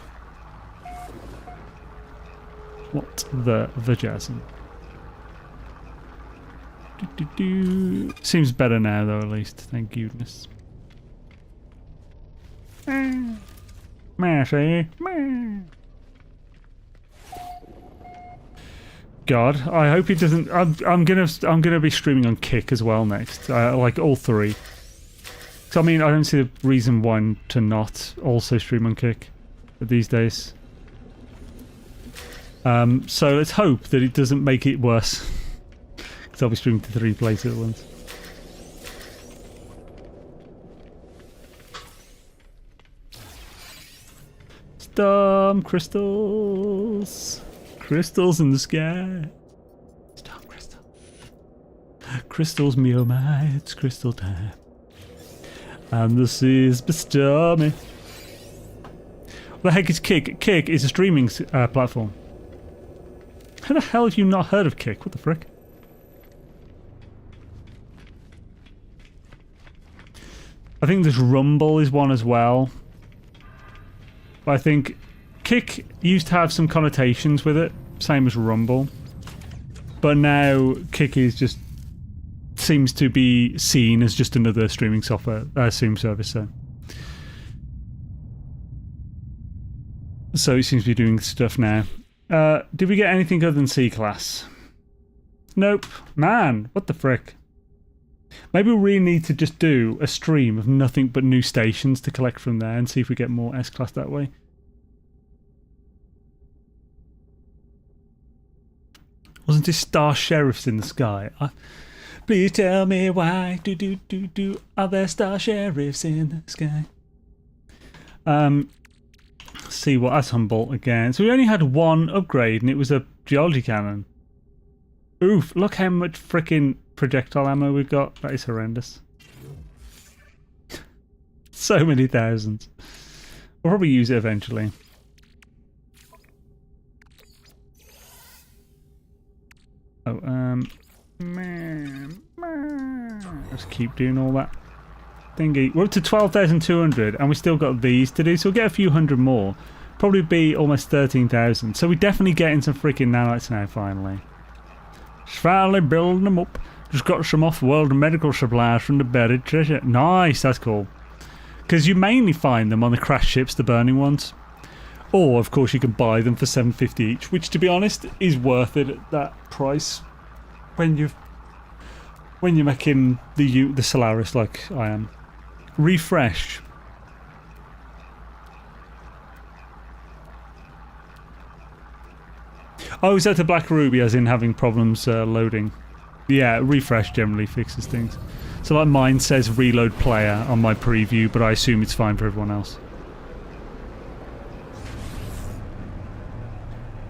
What the jasm? Seems better now though, at least. Thank goodness. Mashy. God, I hope he doesn't. I'm gonna be streaming on Kick as well next. Like all three. So I mean, I don't see the reason why to not also stream on Kick these days. So let's hope that it doesn't make it worse. Because I'll be streaming to 3 places at once. Storm crystals. Crystals in the sky. Storm crystal. Crystals, me oh my, it's crystal time. And the seas be stormy. What the heck is Kick? Kick is a streaming platform. How the hell have you not heard of Kick? What the frick? I think this Rumble is one as well. But I think kick used to have some connotations with it, same as rumble. But now kick is just seems to be seen as just another streaming software, streaming service. So it seems to be doing stuff now. Did we get anything other than C-Class? Nope. Man, what the frick? Maybe we really need to just do a stream of nothing but new stations to collect from there and see if we get more S-Class that way. Wasn't it Star Sheriffs in the sky? Please tell me why are there Star Sheriffs in the sky? Let's see what that's Humboldt again. So we only had one upgrade and it was a geology cannon. Oof, look how much freaking projectile ammo we've got. That is horrendous. So many thousands. We'll probably use it eventually. Oh, let's keep doing all that thingy. We're up to 12,200 and we still got these to do, so we'll get a few hundred more. Probably be almost 13,000. So we're definitely getting some freaking nanites now, finally. Just finally building them up. Just got some off-world medical supplies from the buried treasure. Nice, that's cool. Because you mainly find them on the crash ships, the burning ones. Or, of course, you can buy them for $7.50 each, which, to be honest, is worth it at that price when you're making the Solaris like I am. Refresh. Oh, is that the Black Ruby, as in having problems loading? Yeah, refresh generally fixes things. So like mine says reload player on my preview, but I assume it's fine for everyone else.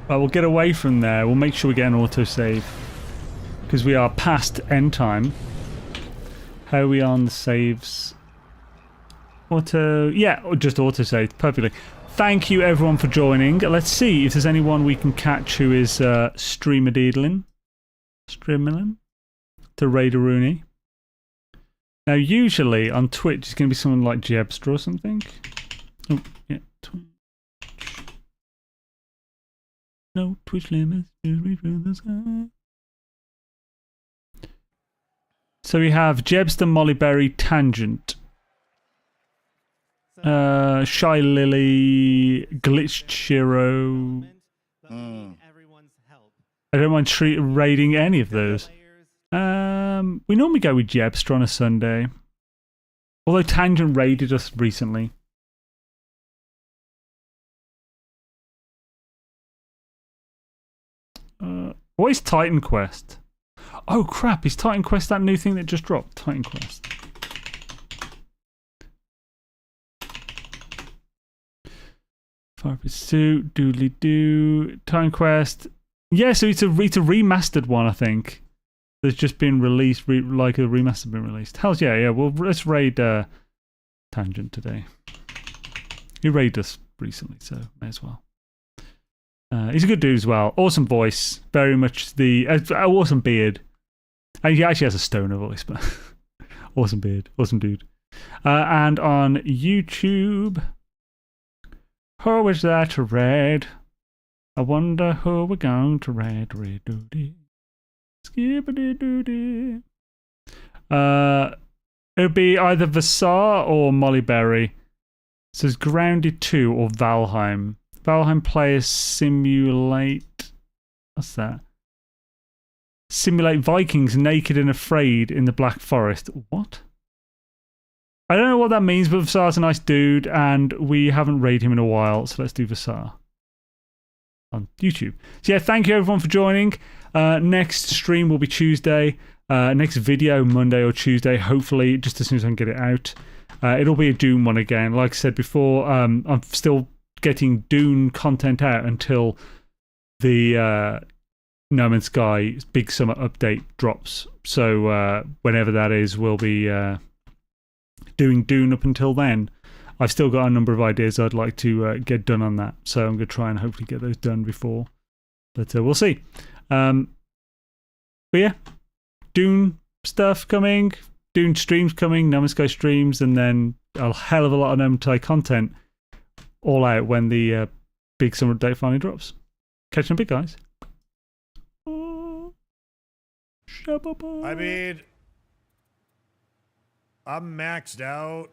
Right, we'll get away from there. We'll make sure we get an autosave. Because we are past end time. How are we on the saves? Auto... Yeah, just autosave. Perfectly. Thank you everyone for joining. Let's see if there's anyone we can catch who is streamer-deedling. Streamerlin. To Raideroonie. Now usually on Twitch it's going to be someone like Jebster or something. Oh, yeah. Twitch. No Twitch limits. So we have Jebster, Mollyberry, Tangent. Shy Lily, Glitched Shiro. I don't mind raiding any of those. We normally go with Jebster on a Sunday. Although Tangent raided us recently. What is Titan Quest? Oh crap, is Titan Quest that new thing that just dropped? Titan Quest. Fire Pursuit, Doodly Doo, Titan Quest. Yeah, so it's a remastered one, I think. That's just been released, like a remaster been released. Hells yeah, yeah. Well, let's raid Tangent today. He raided us recently, so may as well. He's a good dude as well. Awesome voice. Very much the... awesome beard. And he actually has a stoner voice, but... awesome beard. Awesome dude. And on YouTube... Who is there to raid? I wonder who we're going to raid. Raid doody. Skippity doody. It would be either Vasar or Mollyberry. So it's Grounded 2 or Valheim. Valheim Players Simulate... What's that? Simulate Vikings naked and afraid in the Black Forest. What? I don't know what that means, but Vasar's a nice dude, and we haven't raided him in a while, so let's do Vasar on YouTube. So yeah, thank you everyone for joining. Next stream will be Tuesday. Next video, Monday or Tuesday, hopefully, just as soon as I can get it out. It'll be a Doom one again. Like I said before, I'm still getting Dune content out until the No Man's Sky big summer update drops. So whenever that is, we'll be doing Dune up until then. I've still got a number of ideas I'd like to get done on that. So I'm going to try and hopefully get those done before. But we'll see. But yeah, Dune stuff coming, Dune streams coming, No Man's Sky streams, and then a hell of a lot of No Man's Sky content. all out when the big summer update finally drops. Catch you on big, guys. I mean, I'm maxed out.